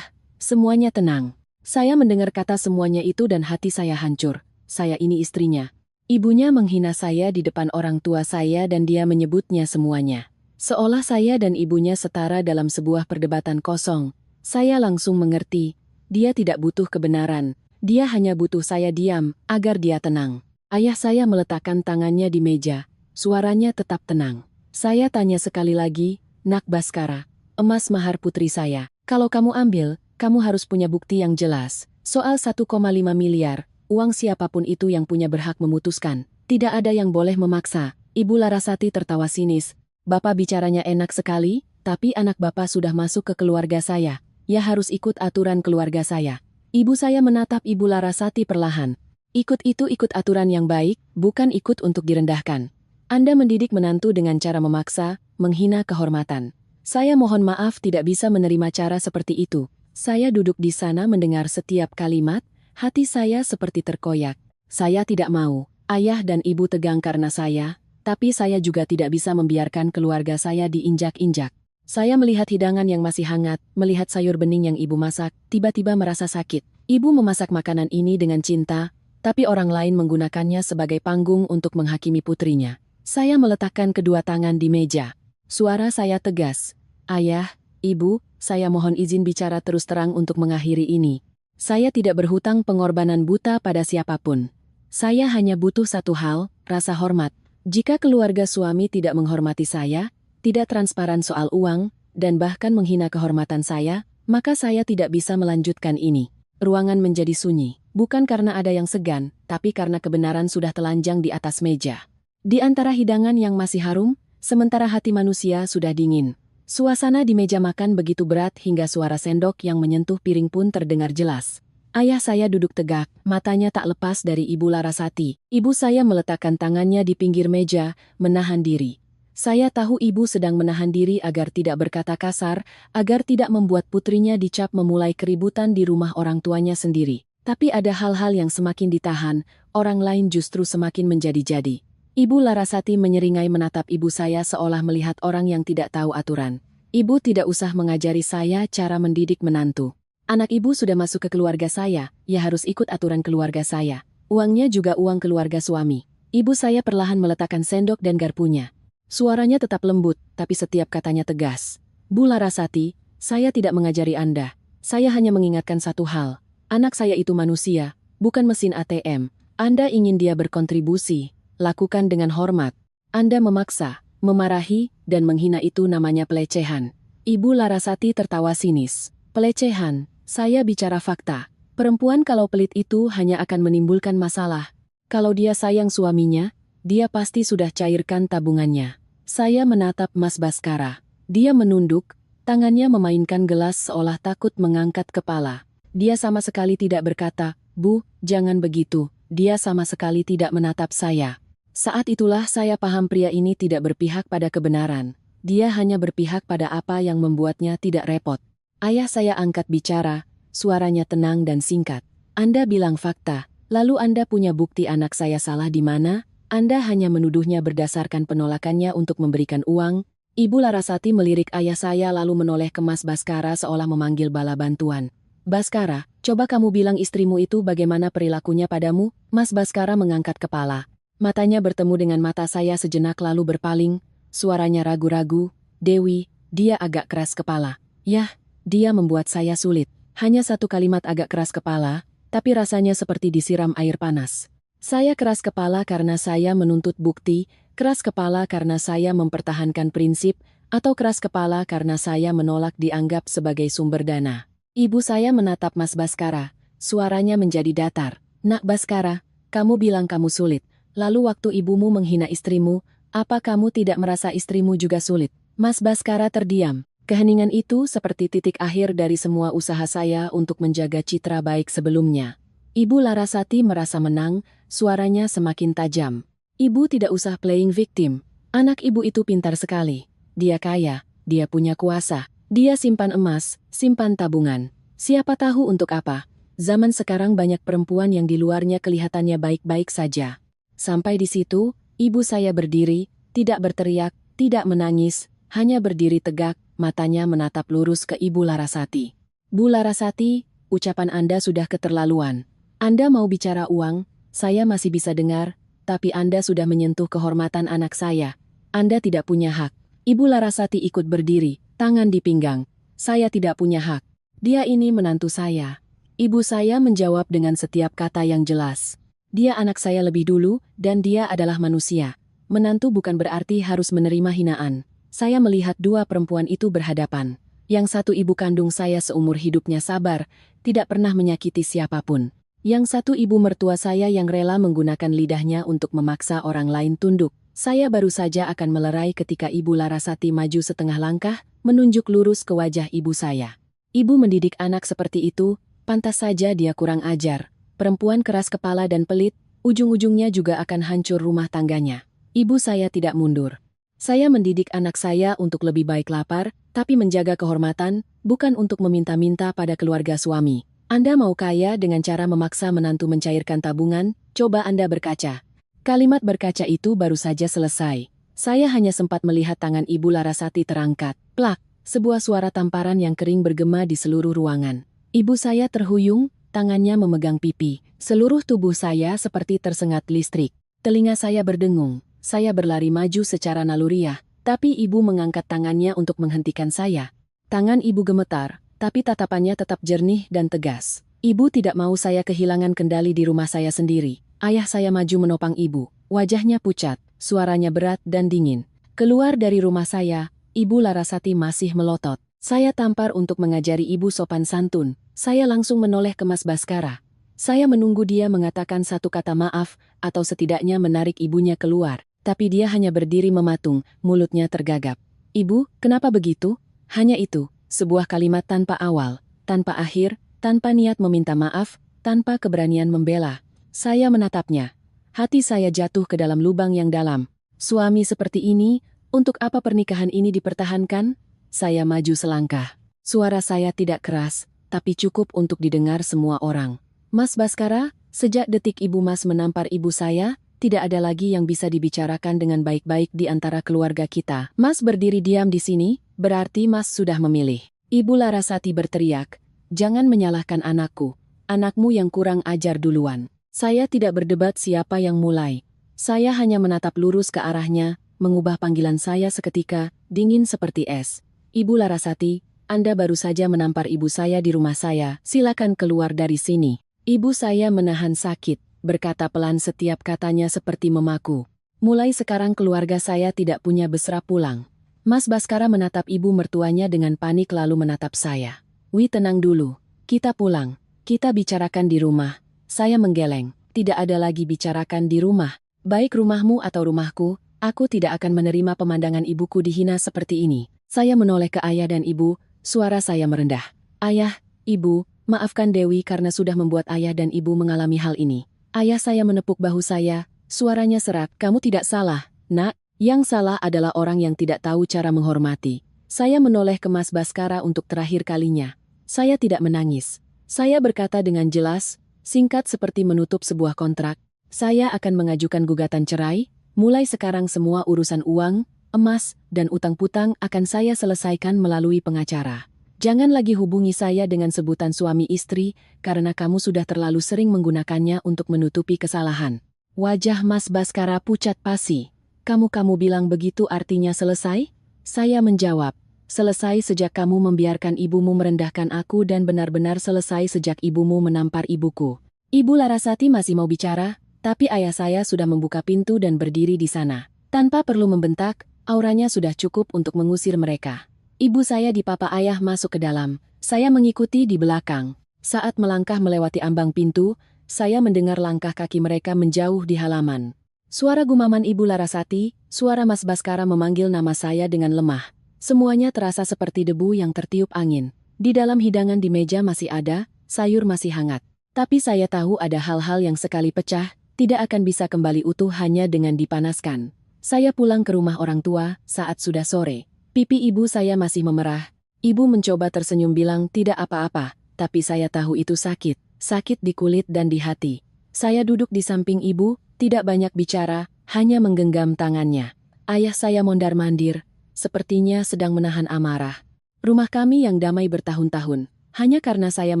S1: semuanya tenang. Saya mendengar kata semuanya itu dan hati saya hancur. Saya ini istrinya. Ibunya menghina saya di depan orang tua saya dan dia menyebutnya semuanya. Seolah saya dan ibunya setara dalam sebuah perdebatan kosong. Saya langsung mengerti. Dia tidak butuh kebenaran. Dia hanya butuh saya diam, agar dia tenang. Ayah saya meletakkan tangannya di meja. Suaranya tetap tenang. Saya tanya sekali lagi, Nak Baskara, emas mahar putri saya. Kalau kamu ambil, kamu harus punya bukti yang jelas. Soal 1,5 miliar, uang siapapun itu yang punya berhak memutuskan. Tidak ada yang boleh memaksa. Ibu Larasati tertawa sinis. Bapak bicaranya enak sekali, tapi anak Bapak sudah masuk ke keluarga saya. Ya harus ikut aturan keluarga saya. Ibu saya menatap Ibu Larasati perlahan. Ikut aturan yang baik, bukan ikut untuk direndahkan. Anda mendidik menantu dengan cara memaksa, menghina kehormatan. Saya mohon maaf tidak bisa menerima cara seperti itu. Saya duduk di sana mendengar setiap kalimat, hati saya seperti terkoyak. Saya tidak mau, ayah dan ibu tegang karena saya, tapi saya juga tidak bisa membiarkan keluarga saya diinjak-injak. Saya melihat hidangan yang masih hangat, melihat sayur bening yang ibu masak, tiba-tiba merasa sakit. Ibu memasak makanan ini dengan cinta, tapi orang lain menggunakannya sebagai panggung untuk menghakimi putrinya. Saya meletakkan kedua tangan di meja. Suara saya tegas. Ayah, ibu, saya mohon izin bicara terus terang untuk mengakhiri ini. Saya tidak berhutang pengorbanan buta pada siapapun. Saya hanya butuh satu hal, rasa hormat. Jika keluarga suami tidak menghormati saya, tidak transparan soal uang, dan bahkan menghina kehormatan saya, maka saya tidak bisa melanjutkan ini. Ruangan menjadi sunyi, bukan karena ada yang segan, tapi karena kebenaran sudah telanjang di atas meja. Di antara hidangan yang masih harum, sementara hati manusia sudah dingin. Suasana di meja makan begitu berat hingga suara sendok yang menyentuh piring pun terdengar jelas. Ayah saya duduk tegak, matanya tak lepas dari Ibu Larasati. Ibu saya meletakkan tangannya di pinggir meja, menahan diri. Saya tahu ibu sedang menahan diri agar tidak berkata kasar, agar tidak membuat putrinya dicap memulai keributan di rumah orang tuanya sendiri. Tapi ada hal-hal yang semakin ditahan, orang lain justru semakin menjadi-jadi. Ibu Larasati menyeringai menatap ibu saya seolah melihat orang yang tidak tahu aturan. Ibu tidak usah mengajari saya cara mendidik menantu. Anak ibu sudah masuk ke keluarga saya, ya harus ikut aturan keluarga saya. Uangnya juga uang keluarga suami. Ibu saya perlahan meletakkan sendok dan garpunya. Suaranya tetap lembut, tapi setiap katanya tegas. Bu Larasati, saya tidak mengajari Anda. Saya hanya mengingatkan satu hal. Anak saya itu manusia, bukan mesin ATM. Anda ingin dia berkontribusi, lakukan dengan hormat. Anda memaksa, memarahi, dan menghina itu namanya pelecehan. Ibu Larasati tertawa sinis. Pelecehan, saya bicara fakta. Perempuan kalau pelit itu hanya akan menimbulkan masalah. Kalau dia sayang suaminya, dia pasti sudah cairkan tabungannya. Saya menatap Mas Baskara. Dia menunduk, tangannya memainkan gelas seolah takut mengangkat kepala. Dia sama sekali tidak berkata, Bu, jangan begitu. Dia sama sekali tidak menatap saya. Saat itulah saya paham pria ini tidak berpihak pada kebenaran. Dia hanya berpihak pada apa yang membuatnya tidak repot. Ayah saya angkat bicara, suaranya tenang dan singkat. Anda bilang fakta, lalu Anda punya bukti anak saya salah di mana? Anda hanya menuduhnya berdasarkan penolakannya untuk memberikan uang. Ibu Larasati melirik ayah saya lalu menoleh ke Mas Baskara seolah memanggil bala bantuan. Baskara, coba kamu bilang istrimu itu bagaimana perilakunya padamu? Mas Baskara mengangkat kepala. Matanya bertemu dengan mata saya sejenak lalu berpaling. Suaranya ragu-ragu. Dewi, dia agak keras kepala. Yah, dia membuat saya sulit. Hanya satu kalimat agak keras kepala, tapi rasanya seperti disiram air panas. Saya keras kepala karena saya menuntut bukti, keras kepala karena saya mempertahankan prinsip, atau keras kepala karena saya menolak dianggap sebagai sumber dana. Ibu saya menatap Mas Baskara. Suaranya menjadi datar. Nak Baskara, kamu bilang kamu sulit. Lalu waktu ibumu menghina istrimu, apa kamu tidak merasa istrimu juga sulit? Mas Baskara terdiam. Keheningan itu seperti titik akhir dari semua usaha saya untuk menjaga citra baik sebelumnya. Ibu Larasati merasa menang, suaranya semakin tajam. Ibu tidak usah playing victim. Anak ibu itu pintar sekali. Dia kaya, dia punya kuasa. Dia simpan emas, simpan tabungan. Siapa tahu untuk apa? Zaman sekarang banyak perempuan yang di luarnya kelihatannya baik-baik saja. Sampai di situ, ibu saya berdiri, tidak berteriak, tidak menangis, hanya berdiri tegak, matanya menatap lurus ke Ibu Larasati. Bu Larasati, ucapan Anda sudah keterlaluan. Anda mau bicara uang, saya masih bisa dengar, tapi Anda sudah menyentuh kehormatan anak saya. Anda tidak punya hak. Ibu Larasati ikut berdiri, tangan di pinggang. Saya tidak punya hak. Dia ini menantu saya. Ibu saya menjawab dengan setiap kata yang jelas. Dia anak saya lebih dulu, dan dia adalah manusia. Menantu bukan berarti harus menerima hinaan. Saya melihat dua perempuan itu berhadapan. Yang satu ibu kandung saya seumur hidupnya sabar, tidak pernah menyakiti siapapun. Yang satu ibu mertua saya yang rela menggunakan lidahnya untuk memaksa orang lain tunduk. Saya baru saja akan melerai ketika Ibu Larasati maju setengah langkah, menunjuk lurus ke wajah ibu saya. Ibu mendidik anak seperti itu, pantas saja dia kurang ajar. Perempuan keras kepala dan pelit, ujung-ujungnya juga akan hancur rumah tangganya. Ibu saya tidak mundur. Saya mendidik anak saya untuk lebih baik lapar, tapi menjaga kehormatan, bukan untuk meminta-minta pada keluarga suami. Anda mau kaya dengan cara memaksa menantu mencairkan tabungan, coba Anda berkaca. Kalimat berkaca itu baru saja selesai. Saya hanya sempat melihat tangan Ibu Larasati terangkat. Plak, sebuah suara tamparan yang kering bergema di seluruh ruangan. Ibu saya terhuyung, tangannya memegang pipi. Seluruh tubuh saya seperti tersengat listrik. Telinga saya berdengung. Saya berlari maju secara naluriah, tapi ibu mengangkat tangannya untuk menghentikan saya. Tangan ibu gemetar, tapi tatapannya tetap jernih dan tegas. Ibu tidak mau saya kehilangan kendali di rumah saya sendiri. Ayah saya maju menopang ibu. Wajahnya pucat, suaranya berat dan dingin. Keluar dari rumah saya, Ibu Larasati masih melotot. Saya tampar untuk mengajari ibu sopan santun. Saya langsung menoleh ke Mas Baskara. Saya menunggu dia mengatakan satu kata maaf, atau setidaknya menarik ibunya keluar. Tapi dia hanya berdiri mematung, mulutnya tergagap. Ibu, kenapa begitu? Hanya itu, sebuah kalimat tanpa awal, tanpa akhir, tanpa niat meminta maaf, tanpa keberanian membela. Saya menatapnya. Hati saya jatuh ke dalam lubang yang dalam. Suami seperti ini, untuk apa pernikahan ini dipertahankan? Saya maju selangkah. Suara saya tidak keras, tapi cukup untuk didengar semua orang. Mas Baskara, sejak detik Ibu Mas menampar ibu saya, tidak ada lagi yang bisa dibicarakan dengan baik-baik di antara keluarga kita. Mas berdiri diam di sini, berarti Mas sudah memilih. Ibu Larasati berteriak, jangan menyalahkan anakku. Anakmu yang kurang ajar duluan. Saya tidak berdebat siapa yang mulai. Saya hanya menatap lurus ke arahnya, mengubah panggilan saya seketika, dingin seperti es. Ibu Larasati, Anda baru saja menampar ibu saya di rumah saya, silakan keluar dari sini. Ibu saya menahan sakit. Berkata pelan setiap katanya seperti memaku. Mulai sekarang keluarga saya tidak punya besra pulang. Mas Baskara menatap ibu mertuanya dengan panik lalu menatap saya. Wi tenang dulu. Kita pulang. Kita bicarakan di rumah. Saya menggeleng. Tidak ada lagi bicarakan di rumah. Baik rumahmu atau rumahku, aku tidak akan menerima pemandangan ibuku dihina seperti ini. Saya menoleh ke ayah dan ibu, suara saya merendah. Ayah, ibu, maafkan Dewi karena sudah membuat ayah dan ibu mengalami hal ini. Ayah saya menepuk bahu saya, suaranya serak, kamu tidak salah, nak, yang salah adalah orang yang tidak tahu cara menghormati. Saya menoleh ke Mas Baskara untuk terakhir kalinya. Saya tidak menangis. Saya berkata dengan jelas, singkat seperti menutup sebuah kontrak. Saya akan mengajukan gugatan cerai, mulai sekarang semua urusan uang, emas, dan utang-putang akan saya selesaikan melalui pengacara. Jangan lagi hubungi saya dengan sebutan suami istri, karena kamu sudah terlalu sering menggunakannya untuk menutupi kesalahan. Wajah Mas Baskara pucat pasi. Kamu bilang begitu artinya selesai? Saya menjawab, selesai sejak kamu membiarkan ibumu merendahkan aku dan benar-benar selesai sejak ibumu menampar ibuku. Ibu Larasati masih mau bicara, tapi ayah saya sudah membuka pintu dan berdiri di sana. Tanpa perlu membentak, auranya sudah cukup untuk mengusir mereka. Ibu saya dipapa ayah masuk ke dalam. Saya mengikuti di belakang. Saat melangkah melewati ambang pintu, saya mendengar langkah kaki mereka menjauh di halaman. Suara gumaman Ibu Larasati, suara Mas Baskara memanggil nama saya dengan lemah. Semuanya terasa seperti debu yang tertiup angin. Di dalam hidangan di meja masih ada, sayur masih hangat. Tapi saya tahu ada hal-hal yang sekali pecah, tidak akan bisa kembali utuh hanya dengan dipanaskan. Saya pulang ke rumah orang tua saat sudah sore. Pipi ibu saya masih memerah. Ibu mencoba tersenyum bilang tidak apa-apa, tapi saya tahu itu sakit. Sakit di kulit dan di hati. Saya duduk di samping ibu, tidak banyak bicara, hanya menggenggam tangannya. Ayah saya mondar-mandir, sepertinya sedang menahan amarah. Rumah kami yang damai bertahun-tahun, hanya karena saya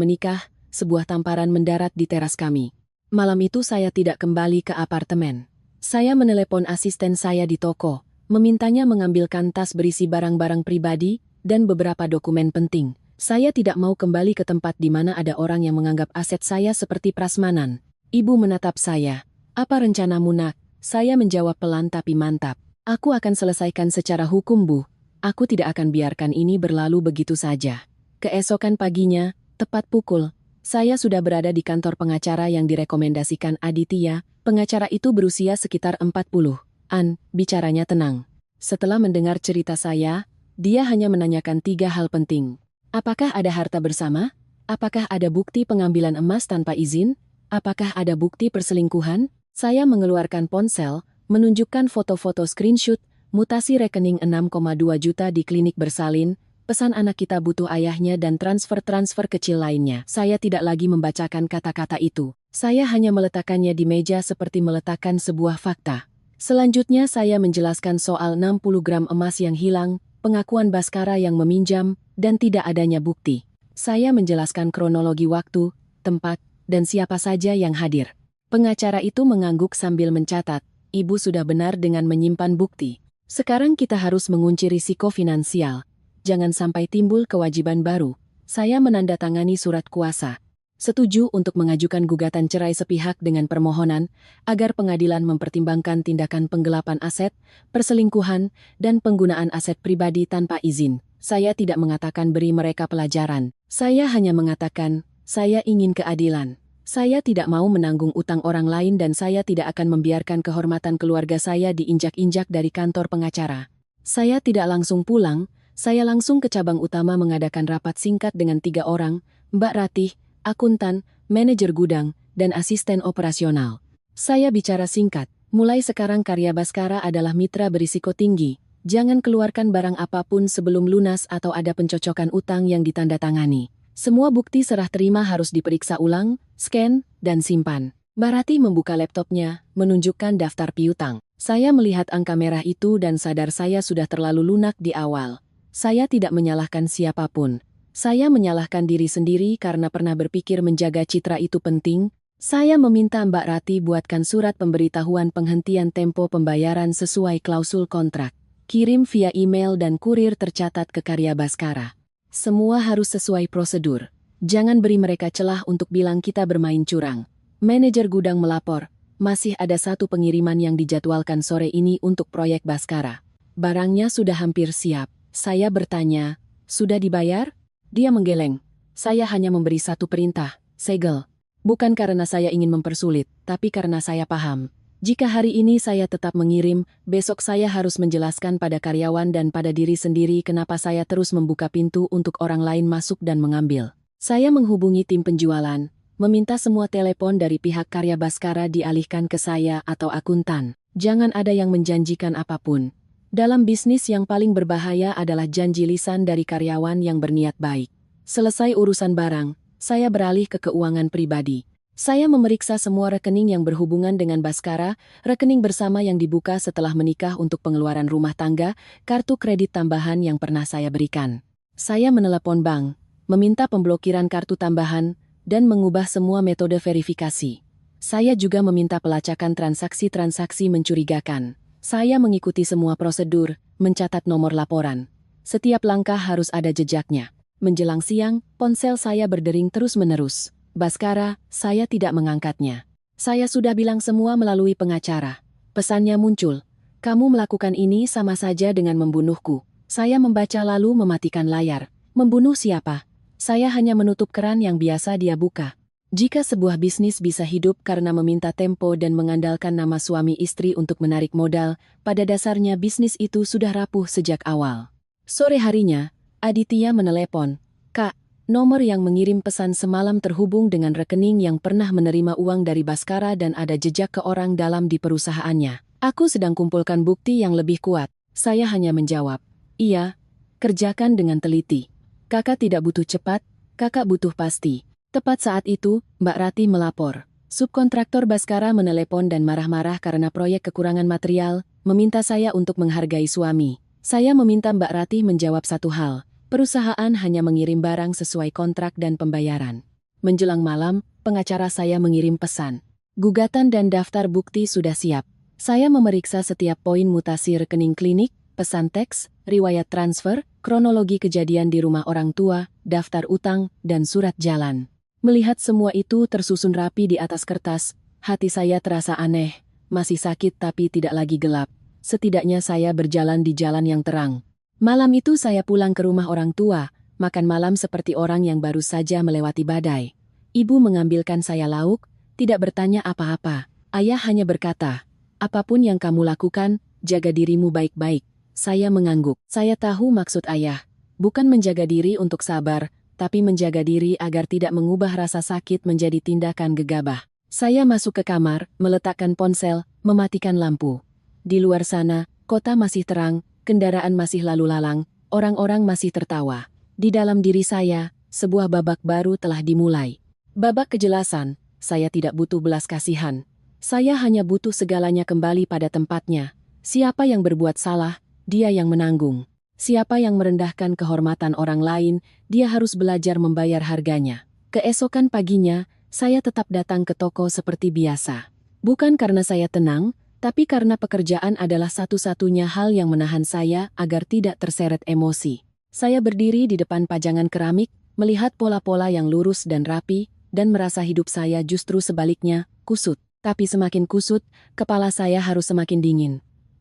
S1: menikah, sebuah tamparan mendarat di teras kami. Malam itu saya tidak kembali ke apartemen. Saya menelepon asisten saya di toko, memintanya mengambilkan tas berisi barang-barang pribadi dan beberapa dokumen penting. Saya tidak mau kembali ke tempat di mana ada orang yang menganggap aset saya seperti prasmanan. Ibu menatap saya. Apa rencanamu nak? Saya menjawab pelan tapi mantap. Aku akan selesaikan secara hukum Bu. Aku tidak akan biarkan ini berlalu begitu saja. Keesokan paginya, tepat pukul, saya sudah berada di kantor pengacara yang direkomendasikan Aditya. Pengacara itu berusia sekitar 40-an, bicaranya tenang. Setelah mendengar cerita saya, dia hanya menanyakan 3 hal penting. Apakah ada harta bersama? Apakah ada bukti pengambilan emas tanpa izin? Apakah ada bukti perselingkuhan? Saya mengeluarkan ponsel, menunjukkan foto-foto screenshot, mutasi rekening 6,2 juta di klinik bersalin, pesan anak kita butuh ayahnya dan transfer-transfer kecil lainnya. Saya tidak lagi membacakan kata-kata itu. Saya hanya meletakkannya di meja seperti meletakkan sebuah fakta. Selanjutnya saya menjelaskan soal 60 gram emas yang hilang, pengakuan Baskara yang meminjam, dan tidak adanya bukti. Saya menjelaskan kronologi waktu, tempat, dan siapa saja yang hadir. Pengacara itu mengangguk sambil mencatat, Ibu sudah benar dengan menyimpan bukti. Sekarang kita harus mengunci risiko finansial. Jangan sampai timbul kewajiban baru. Saya menandatangani surat kuasa. Setuju untuk mengajukan gugatan cerai sepihak dengan permohonan agar pengadilan mempertimbangkan tindakan penggelapan aset, perselingkuhan, dan penggunaan aset pribadi tanpa izin. Saya tidak mengatakan beri mereka pelajaran. Saya hanya mengatakan, saya ingin keadilan. Saya tidak mau menanggung utang orang lain dan saya tidak akan membiarkan kehormatan keluarga saya diinjak-injak dari kantor pengacara. Saya tidak langsung pulang, saya langsung ke cabang utama mengadakan rapat singkat dengan 3 orang, Mbak Ratih, akuntan, manajer gudang, dan asisten operasional. Saya bicara singkat, mulai sekarang Karya Baskara adalah mitra berisiko tinggi. Jangan keluarkan barang apapun sebelum lunas atau ada pencocokan utang yang ditandatangani. Semua bukti serah terima harus diperiksa ulang, scan, dan simpan. Mbak Ratih membuka laptopnya, menunjukkan daftar piutang. Saya melihat angka merah itu dan sadar saya sudah terlalu lunak di awal. Saya tidak menyalahkan siapapun. Saya menyalahkan diri sendiri karena pernah berpikir menjaga citra itu penting. Saya meminta Mbak Ratih buatkan surat pemberitahuan penghentian tempo pembayaran sesuai klausul kontrak. Kirim via email dan kurir tercatat ke Karya Baskara. Semua harus sesuai prosedur. Jangan beri mereka celah untuk bilang kita bermain curang. Manajer gudang melapor, masih ada 1 pengiriman yang dijadwalkan sore ini untuk proyek Baskara. Barangnya sudah hampir siap. Saya bertanya, sudah dibayar? Dia menggeleng. Saya hanya memberi 1 perintah, segel. Bukan karena saya ingin mempersulit, tapi karena saya paham. Jika hari ini saya tetap mengirim, besok saya harus menjelaskan pada karyawan dan pada diri sendiri kenapa saya terus membuka pintu untuk orang lain masuk dan mengambil. Saya menghubungi tim penjualan, meminta semua telepon dari pihak Karya Baskara dialihkan ke saya atau akuntan. Jangan ada yang menjanjikan apapun. Dalam bisnis yang paling berbahaya adalah janji lisan dari karyawan yang berniat baik. Selesai urusan barang, saya beralih ke keuangan pribadi. Saya memeriksa semua rekening yang berhubungan dengan Baskara, rekening bersama yang dibuka setelah menikah untuk pengeluaran rumah tangga, kartu kredit tambahan yang pernah saya berikan. Saya menelepon bank, meminta pemblokiran kartu tambahan, dan mengubah semua metode verifikasi. Saya juga meminta pelacakan transaksi-transaksi mencurigakan. Saya mengikuti semua prosedur, mencatat nomor laporan. Setiap langkah harus ada jejaknya. Menjelang siang, ponsel saya berdering terus-menerus. Baskara, saya tidak mengangkatnya. Saya sudah bilang semua melalui pengacara. Pesannya muncul. Kamu melakukan ini sama saja dengan membunuhku. Saya membaca lalu mematikan layar. Membunuh siapa? Saya hanya menutup keran yang biasa dia buka. Jika sebuah bisnis bisa hidup karena meminta tempo dan mengandalkan nama suami istri untuk menarik modal, pada dasarnya bisnis itu sudah rapuh sejak awal. Sore harinya, Aditya menelepon. "Kak, nomor yang mengirim pesan semalam terhubung dengan rekening yang pernah menerima uang dari Baskara dan ada jejak ke orang dalam di perusahaannya. Aku sedang kumpulkan bukti yang lebih kuat." Saya hanya menjawab, "Iya, kerjakan dengan teliti. Kakak tidak butuh cepat, kakak butuh pasti." Tepat saat itu, Mbak Rati melapor. Subkontraktor Baskara menelepon dan marah-marah karena proyek kekurangan material, meminta saya untuk menghargai suami. Saya meminta Mbak Rati menjawab satu hal. Perusahaan hanya mengirim barang sesuai kontrak dan pembayaran. Menjelang malam, pengacara saya mengirim pesan. Gugatan dan daftar bukti sudah siap. Saya memeriksa setiap poin mutasi rekening klinik, pesan teks, riwayat transfer, kronologi kejadian di rumah orang tua, daftar utang, dan surat jalan. Melihat semua itu tersusun rapi di atas kertas, hati saya terasa aneh, masih sakit tapi tidak lagi gelap. Setidaknya saya berjalan di jalan yang terang. Malam itu saya pulang ke rumah orang tua, makan malam seperti orang yang baru saja melewati badai. Ibu mengambilkan saya lauk, tidak bertanya apa-apa. Ayah hanya berkata, "Apapun yang kamu lakukan, jaga dirimu baik-baik." Saya mengangguk. Saya tahu maksud ayah. Bukan menjaga diri untuk sabar, tapi menjaga diri agar tidak mengubah rasa sakit menjadi tindakan gegabah. Saya masuk ke kamar, meletakkan ponsel, mematikan lampu. Di luar sana, kota masih terang, kendaraan masih lalu lalang, orang-orang masih tertawa. Di dalam diri saya, sebuah babak baru telah dimulai. Babak kejelasan, saya tidak butuh belas kasihan. Saya hanya butuh segalanya kembali pada tempatnya. Siapa yang berbuat salah, dia yang menanggung. Siapa yang merendahkan kehormatan orang lain, dia harus belajar membayar harganya. Keesokan paginya, saya tetap datang ke toko seperti biasa. Bukan karena saya tenang, tapi karena pekerjaan adalah satu-satunya hal yang menahan saya agar tidak terseret emosi. Saya berdiri di depan pajangan keramik, melihat pola-pola yang lurus dan rapi, dan merasa hidup saya justru sebaliknya, kusut. Tapi semakin kusut, kepala saya harus semakin dingin.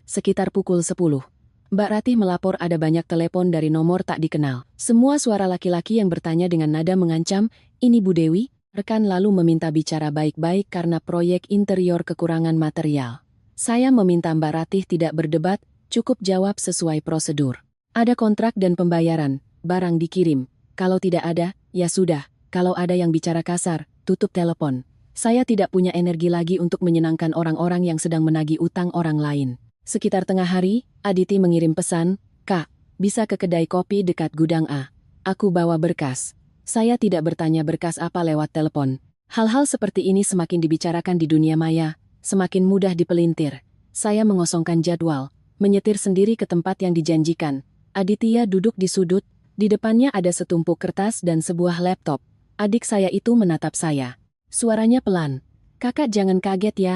S1: Sekitar pukul 10. Mbak Ratih melapor ada banyak telepon dari nomor tak dikenal. Semua suara laki-laki yang bertanya dengan nada mengancam, "Ini Bu Dewi?" Rekan lalu meminta bicara baik-baik karena proyek interior kekurangan material. Saya meminta Mbak Ratih tidak berdebat, cukup jawab sesuai prosedur. Ada kontrak dan pembayaran, barang dikirim. Kalau tidak ada, ya sudah. Kalau ada yang bicara kasar, tutup telepon. Saya tidak punya energi lagi untuk menyenangkan orang-orang yang sedang menagih utang orang lain. Sekitar tengah hari, Aditi mengirim pesan, "Kak, bisa ke kedai kopi dekat gudang A. Aku bawa berkas." Saya tidak bertanya berkas apa lewat telepon. Hal-hal seperti ini semakin dibicarakan di dunia maya, semakin mudah dipelintir. Saya mengosongkan jadwal, menyetir sendiri ke tempat yang dijanjikan. Aditya duduk di sudut, di depannya ada setumpuk kertas dan sebuah laptop. Adik saya itu menatap saya. Suaranya pelan. "Kakak jangan kaget ya.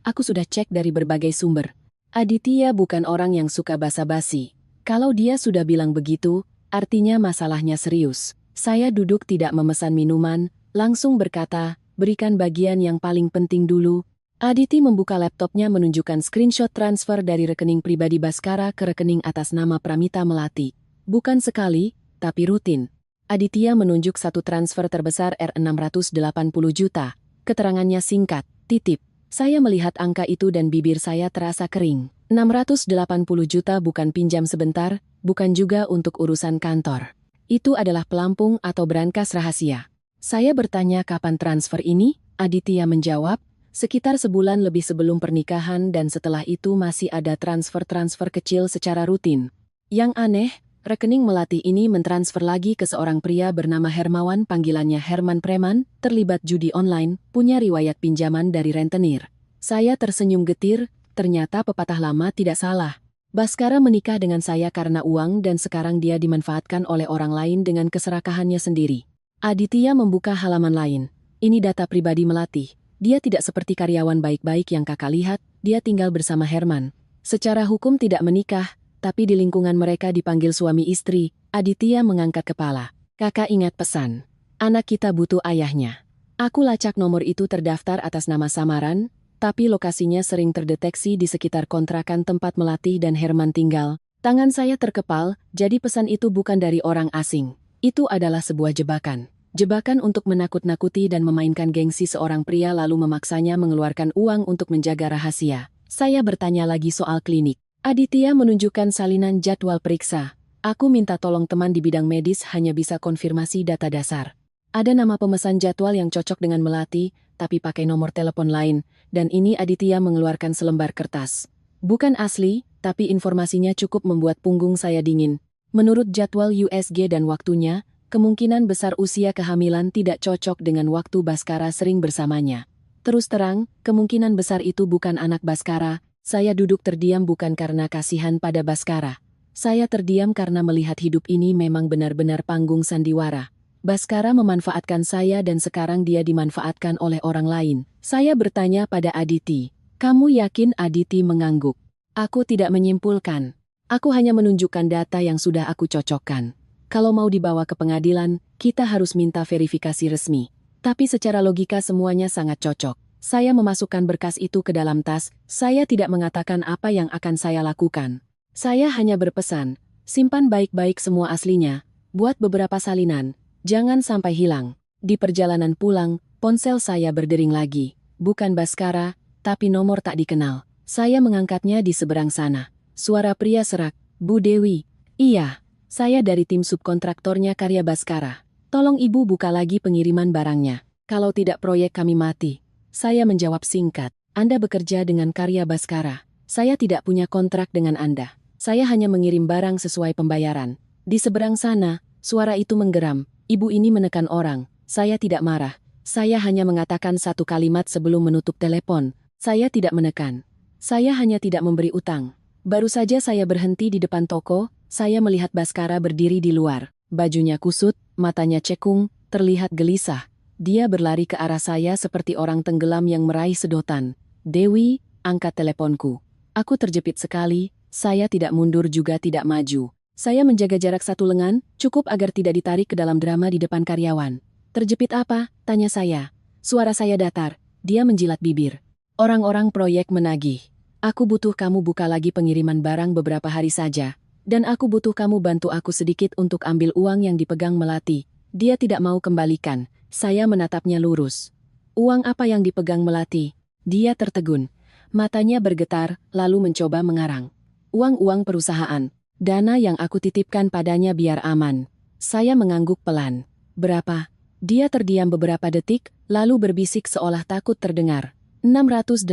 S1: Aku sudah cek dari berbagai sumber." Aditya bukan orang yang suka basa-basi. Kalau dia sudah bilang begitu, artinya masalahnya serius. Saya duduk tidak memesan minuman, langsung berkata, "Berikan bagian yang paling penting dulu." Aditi membuka laptopnya menunjukkan screenshot transfer dari rekening pribadi Baskara ke rekening atas nama Pramita Melati. Bukan sekali, tapi rutin. Aditya menunjuk satu transfer terbesar R680 juta. Keterangannya singkat, titip. Saya melihat angka itu dan bibir saya terasa kering. 680 juta bukan pinjam sebentar, bukan juga untuk urusan kantor. Itu adalah pelampung atau brankas rahasia. Saya bertanya kapan transfer ini, Aditya menjawab, sekitar sebulan lebih sebelum pernikahan dan setelah itu masih ada transfer-transfer kecil secara rutin. Yang aneh, rekening Melati ini mentransfer lagi ke seorang pria bernama Hermawan, panggilannya Herman Preman, terlibat judi online, punya riwayat pinjaman dari rentenir. Saya tersenyum getir, ternyata pepatah lama tidak salah. Baskara menikah dengan saya karena uang dan sekarang dia dimanfaatkan oleh orang lain dengan keserakahannya sendiri. Aditya membuka halaman lain. Ini data pribadi Melati. Dia tidak seperti karyawan baik-baik yang kakak lihat, dia tinggal bersama Herman. Secara hukum tidak menikah, tapi di lingkungan mereka dipanggil suami istri. Aditya mengangkat kepala. "Kakak ingat pesan. Anak kita butuh ayahnya." Aku lacak nomor itu terdaftar atas nama samaran, tapi lokasinya sering terdeteksi di sekitar kontrakan tempat Melati dan Herman tinggal. Tangan saya terkepal, jadi pesan itu bukan dari orang asing. Itu adalah sebuah jebakan. Jebakan untuk menakut-nakuti dan memainkan gengsi seorang pria lalu memaksanya mengeluarkan uang untuk menjaga rahasia. Saya bertanya lagi soal klinik. Aditya menunjukkan salinan jadwal periksa. Aku minta tolong teman di bidang medis hanya bisa konfirmasi data dasar. Ada nama pemesan jadwal yang cocok dengan Melati, tapi pakai nomor telepon lain, dan ini Aditya mengeluarkan selembar kertas. Bukan asli, tapi informasinya cukup membuat punggung saya dingin. Menurut jadwal USG dan waktunya, kemungkinan besar usia kehamilan tidak cocok dengan waktu Baskara sering bersamanya. Terus terang, kemungkinan besar itu bukan anak Baskara. Saya duduk terdiam bukan karena kasihan pada Baskara. Saya terdiam karena melihat hidup ini memang benar-benar panggung sandiwara. Baskara memanfaatkan saya dan sekarang dia dimanfaatkan oleh orang lain. Saya bertanya pada Aditi. Kamu yakin? Aditi mengangguk. Aku tidak menyimpulkan. Aku hanya menunjukkan data yang sudah aku cocokkan. Kalau mau dibawa ke pengadilan, kita harus minta verifikasi resmi. Tapi secara logika semuanya sangat cocok. Saya memasukkan berkas itu ke dalam tas, saya tidak mengatakan apa yang akan saya lakukan. Saya hanya berpesan, simpan baik-baik semua aslinya, buat beberapa salinan, jangan sampai hilang. Di perjalanan pulang, ponsel saya berdering lagi. Bukan Baskara, tapi nomor tak dikenal. Saya mengangkatnya di seberang sana. Suara pria serak, Bu Dewi. Iya. Saya dari tim subkontraktornya Karya Baskara. Tolong ibu buka lagi pengiriman barangnya. Kalau tidak proyek kami mati. Saya menjawab singkat. Anda bekerja dengan Karya Baskara. Saya tidak punya kontrak dengan Anda. Saya hanya mengirim barang sesuai pembayaran. Di seberang sana, suara itu menggeram. Ibu ini menekan orang. Saya tidak marah. Saya hanya mengatakan satu kalimat sebelum menutup telepon. Saya tidak menekan. Saya hanya tidak memberi utang. Baru saja saya berhenti di depan toko, saya melihat Baskara berdiri di luar. Bajunya kusut, matanya cekung, terlihat gelisah. Dia berlari ke arah saya seperti orang tenggelam yang meraih sedotan. Dewi, angkat teleponku. Aku terjepit sekali, saya tidak mundur juga tidak maju. Saya menjaga jarak satu lengan, cukup agar tidak ditarik ke dalam drama di depan karyawan. Terjepit apa? Tanya saya. Suara saya datar, dia menjilat bibir. Orang-orang proyek menagih. Aku butuh kamu buka lagi pengiriman barang beberapa hari saja. Dan aku butuh kamu bantu aku sedikit untuk ambil uang yang dipegang Melati. Dia tidak mau kembalikan. Saya menatapnya lurus. Uang apa yang dipegang Melati? Dia tertegun. Matanya bergetar, lalu mencoba mengarang. Uang-uang perusahaan. Dana yang aku titipkan padanya biar aman. Saya mengangguk pelan. Berapa? Dia terdiam beberapa detik, lalu berbisik seolah takut terdengar. 680.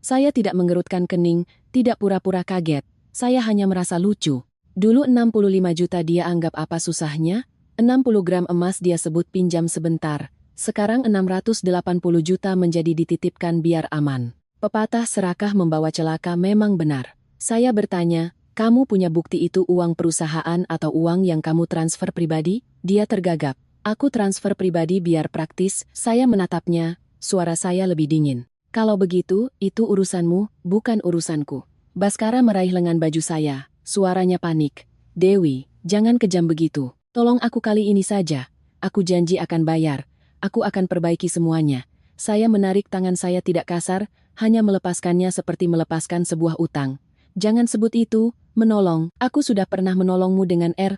S1: Saya tidak mengerutkan kening, tidak pura-pura kaget. Saya hanya merasa lucu. Dulu 65 juta dia anggap apa susahnya? 60 gram emas dia sebut pinjam sebentar. Sekarang 680 juta menjadi dititipkan biar aman. Pepatah serakah membawa celaka memang benar. Saya bertanya, kamu punya bukti itu uang perusahaan atau uang yang kamu transfer pribadi? Dia tergagap. Aku transfer pribadi biar praktis, saya menatapnya, suara saya lebih dingin. Kalau begitu, itu urusanmu, bukan urusanku. Baskara meraih lengan baju saya, suaranya panik. Dewi, jangan kejam begitu. Tolong aku kali ini saja. Aku janji akan bayar. Aku akan perbaiki semuanya. Saya menarik tangan saya tidak kasar, hanya melepaskannya seperti melepaskan sebuah utang. Jangan sebut itu, menolong. Aku sudah pernah menolongmu dengan 5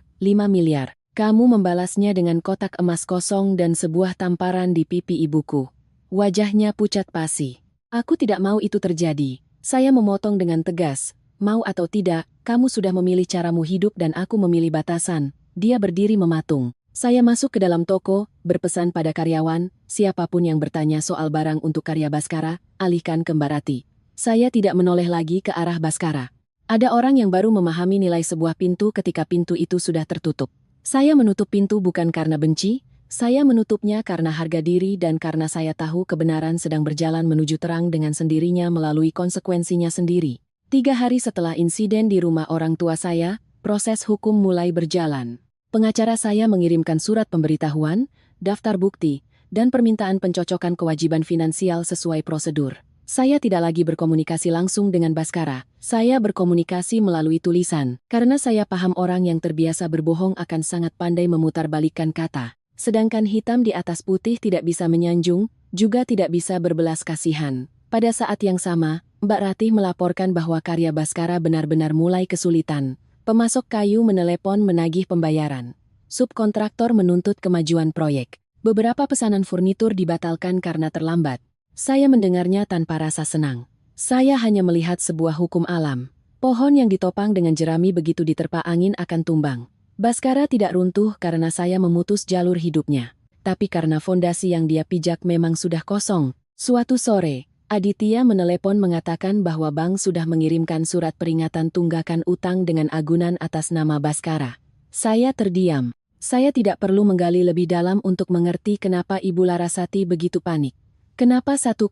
S1: miliar. Kamu membalasnya dengan kotak emas kosong dan sebuah tamparan di pipi ibuku. Wajahnya pucat pasi. Aku tidak mau itu terjadi. Saya memotong dengan tegas. Mau atau tidak, kamu sudah memilih caramu hidup dan aku memilih batasan. Dia berdiri mematung. Saya masuk ke dalam toko, berpesan pada karyawan, siapapun yang bertanya soal barang untuk Karya Baskara, alihkan ke Mbak Rati. Saya tidak menoleh lagi ke arah Baskara. Ada orang yang baru memahami nilai sebuah pintu ketika pintu itu sudah tertutup. Saya menutup pintu bukan karena benci, saya menutupnya karena harga diri dan karena saya tahu kebenaran sedang berjalan menuju terang dengan sendirinya melalui konsekuensinya sendiri. 3 hari setelah insiden di rumah orang tua saya, proses hukum mulai berjalan. Pengacara saya mengirimkan surat pemberitahuan, daftar bukti, dan permintaan pencocokan kewajiban finansial sesuai prosedur. Saya tidak lagi berkomunikasi langsung dengan Baskara. Saya berkomunikasi melalui tulisan, karena saya paham orang yang terbiasa berbohong akan sangat pandai memutarbalikkan kata. Sedangkan hitam di atas putih tidak bisa menyanjung, juga tidak bisa berbelas kasihan. Pada saat yang sama, Mbak Ratih melaporkan bahwa Karya Baskara benar-benar mulai kesulitan. Pemasok kayu menelepon menagih pembayaran. Subkontraktor menuntut kemajuan proyek. Beberapa pesanan furnitur dibatalkan karena terlambat. Saya mendengarnya tanpa rasa senang. Saya hanya melihat sebuah hukum alam. Pohon yang ditopang dengan jerami begitu diterpa angin akan tumbang. Baskara tidak runtuh karena saya memutus jalur hidupnya. Tapi karena fondasi yang dia pijak memang sudah kosong. Suatu sore, Aditya menelepon mengatakan bahwa bank sudah mengirimkan surat peringatan tunggakan utang dengan agunan atas nama Baskara. Saya terdiam. Saya tidak perlu menggali lebih dalam untuk mengerti kenapa Ibu Larasati begitu panik. Kenapa 1,5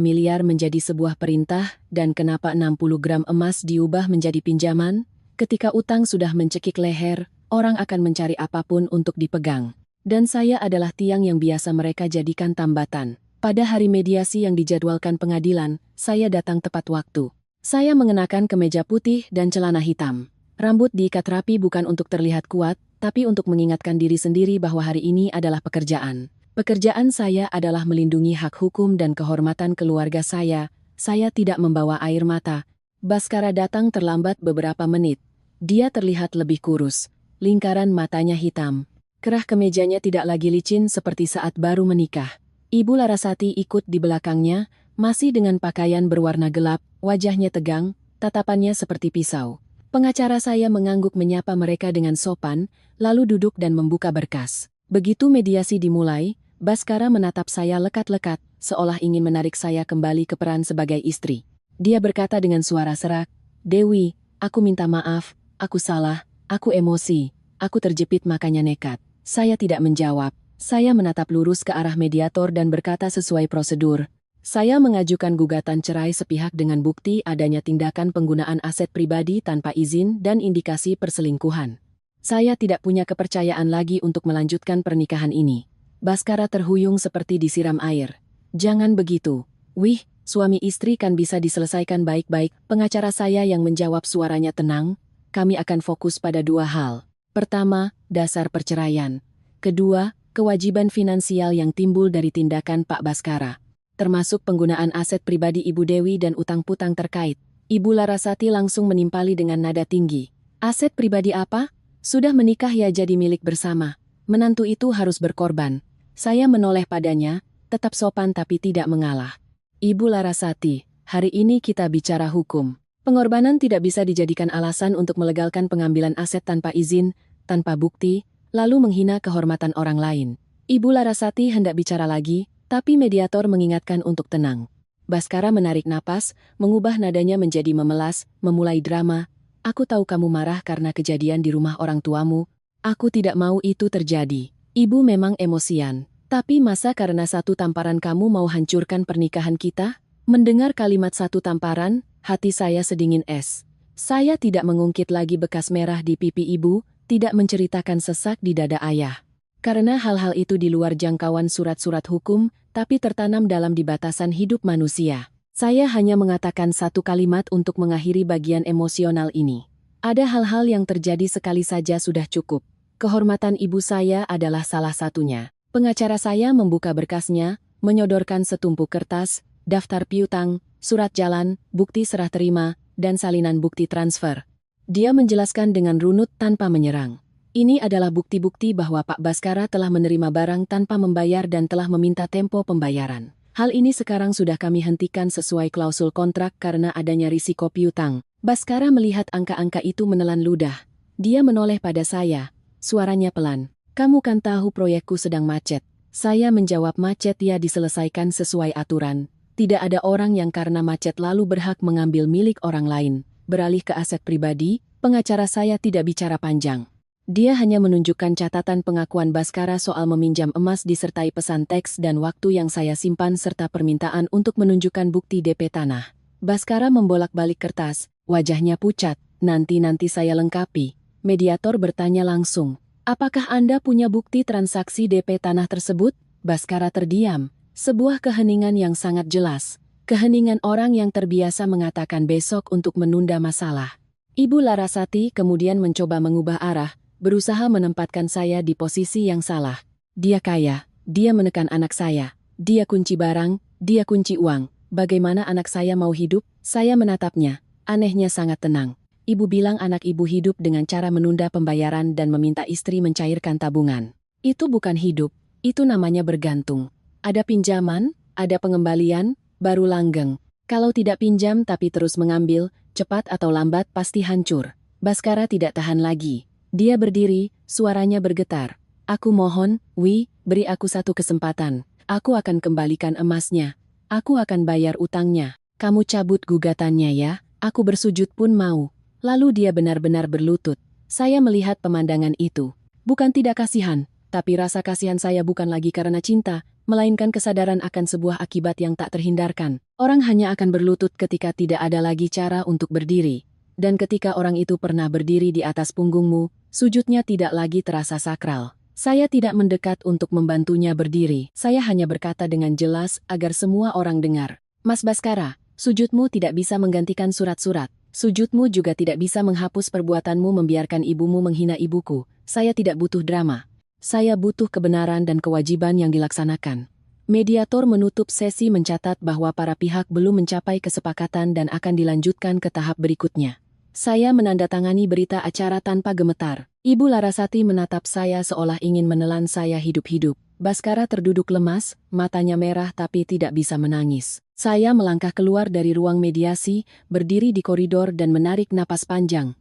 S1: miliar menjadi sebuah perintah dan kenapa 60 gram emas diubah menjadi pinjaman? Ketika utang sudah mencekik leher, orang akan mencari apapun untuk dipegang. Dan saya adalah tiang yang biasa mereka jadikan tambatan. Pada hari mediasi yang dijadwalkan pengadilan, saya datang tepat waktu. Saya mengenakan kemeja putih dan celana hitam. Rambut diikat rapi bukan untuk terlihat kuat, tapi untuk mengingatkan diri sendiri bahwa hari ini adalah pekerjaan. Pekerjaan saya adalah melindungi hak hukum dan kehormatan keluarga saya. Saya tidak membawa air mata. Baskara datang terlambat beberapa menit. Dia terlihat lebih kurus. Lingkaran matanya hitam. Kerah kemejanya tidak lagi licin seperti saat baru menikah. Ibu Larasati ikut di belakangnya, masih dengan pakaian berwarna gelap, wajahnya tegang, tatapannya seperti pisau. Pengacara saya mengangguk menyapa mereka dengan sopan, lalu duduk dan membuka berkas. Begitu mediasi dimulai, Baskara menatap saya lekat-lekat, seolah ingin menarik saya kembali ke peran sebagai istri. Dia berkata dengan suara serak, "Dewi, aku minta maaf, aku salah, aku emosi, aku terjepit makanya nekat." Saya tidak menjawab. Saya menatap lurus ke arah mediator dan berkata sesuai prosedur. Saya mengajukan gugatan cerai sepihak dengan bukti adanya tindakan penggunaan aset pribadi tanpa izin dan indikasi perselingkuhan. Saya tidak punya kepercayaan lagi untuk melanjutkan pernikahan ini. Baskara terhuyung seperti disiram air. "Jangan begitu. Wih, suami istri kan bisa diselesaikan baik-baik." Pengacara saya yang menjawab suaranya tenang, "Kami akan fokus pada dua hal. Pertama, dasar perceraian. Kedua, kewajiban finansial yang timbul dari tindakan Pak Baskara. Termasuk penggunaan aset pribadi Ibu Dewi dan utang-putang terkait." Ibu Larasati langsung menimpali dengan nada tinggi. "Aset pribadi apa? Sudah menikah ya jadi milik bersama. Menantu itu harus berkorban." Saya menoleh padanya, tetap sopan tapi tidak mengalah. "Ibu Larasati, hari ini kita bicara hukum. Pengorbanan tidak bisa dijadikan alasan untuk melegalkan pengambilan aset tanpa izin, tanpa bukti, lalu menghina kehormatan orang lain." Ibu Larasati hendak bicara lagi, tapi mediator mengingatkan untuk tenang. Baskara menarik napas, mengubah nadanya menjadi memelas, memulai drama. "Aku tahu kamu marah karena kejadian di rumah orang tuamu. Aku tidak mau itu terjadi. Ibu memang emosian. Tapi masa karena satu tamparan kamu mau hancurkan pernikahan kita?" Mendengar kalimat satu tamparan, hati saya sedingin es. Saya tidak mengungkit lagi bekas merah di pipi ibu, tidak menceritakan sesak di dada ayah. Karena hal-hal itu di luar jangkauan surat-surat hukum, tapi tertanam dalam di batasan hidup manusia. Saya hanya mengatakan satu kalimat untuk mengakhiri bagian emosional ini. Ada hal-hal yang terjadi sekali saja sudah cukup. Kehormatan ibu saya adalah salah satunya. Pengacara saya membuka berkasnya, menyodorkan setumpuk kertas, daftar piutang, surat jalan, bukti serah terima, dan salinan bukti transfer. Dia menjelaskan dengan runut tanpa menyerang. "Ini adalah bukti-bukti bahwa Pak Baskara telah menerima barang tanpa membayar dan telah meminta tempo pembayaran. Hal ini sekarang sudah kami hentikan sesuai klausul kontrak karena adanya risiko piutang." Baskara melihat angka-angka itu menelan ludah. Dia menoleh pada saya. Suaranya pelan. "Kamu kan tahu proyekku sedang macet." Saya menjawab, "Macet ya diselesaikan sesuai aturan. Tidak ada orang yang karena macet lalu berhak mengambil milik orang lain." Beralih ke aset pribadi, pengacara saya tidak bicara panjang. Dia hanya menunjukkan catatan pengakuan Baskara soal meminjam emas disertai pesan teks dan waktu yang saya simpan serta permintaan untuk menunjukkan bukti DP tanah. Baskara membolak-balik kertas, wajahnya pucat. "Nanti saya lengkapi." Mediator bertanya langsung, "Apakah Anda punya bukti transaksi DP tanah tersebut?" Baskara terdiam, sebuah keheningan yang sangat jelas. Keheningan orang yang terbiasa mengatakan besok untuk menunda masalah. Ibu Larasati kemudian mencoba mengubah arah, berusaha menempatkan saya di posisi yang salah. "Dia kaya, dia menekan anak saya, dia kunci barang, dia kunci uang. Bagaimana anak saya mau hidup?" Saya menatapnya, anehnya sangat tenang. Ibu bilang anak ibu hidup dengan cara menunda pembayaran dan meminta istri mencairkan tabungan. Itu bukan hidup, itu namanya bergantung. Ada pinjaman, ada pengembalian, baru langgeng. Kalau tidak pinjam tapi terus mengambil, cepat atau lambat pasti hancur. Baskara tidak tahan lagi. Dia berdiri, suaranya bergetar. Aku mohon, Wi, beri aku satu kesempatan. Aku akan kembalikan emasnya. Aku akan bayar utangnya. Kamu cabut gugatannya ya, aku bersujud pun mau. Lalu dia benar-benar berlutut. Saya melihat pemandangan itu. Bukan tidak kasihan, tapi rasa kasihan saya bukan lagi karena cinta, melainkan kesadaran akan sebuah akibat yang tak terhindarkan. Orang hanya akan berlutut ketika tidak ada lagi cara untuk berdiri. Dan ketika orang itu pernah berdiri di atas punggungmu, sujudnya tidak lagi terasa sakral. Saya tidak mendekat untuk membantunya berdiri. Saya hanya berkata dengan jelas agar semua orang dengar. Mas Baskara, sujudmu tidak bisa menggantikan surat-surat. Sujudmu juga tidak bisa menghapus perbuatanmu membiarkan ibumu menghina ibuku. Saya tidak butuh drama. Saya butuh kebenaran dan kewajiban yang dilaksanakan. Mediator menutup sesi mencatat bahwa para pihak belum mencapai kesepakatan dan akan dilanjutkan ke tahap berikutnya. Saya menandatangani berita acara tanpa gemetar. Ibu Larasati menatap saya seolah ingin menelan saya hidup-hidup. Baskara terduduk lemas, matanya merah tapi tidak bisa menangis. Saya melangkah keluar dari ruang mediasi, berdiri di koridor dan menarik napas panjang.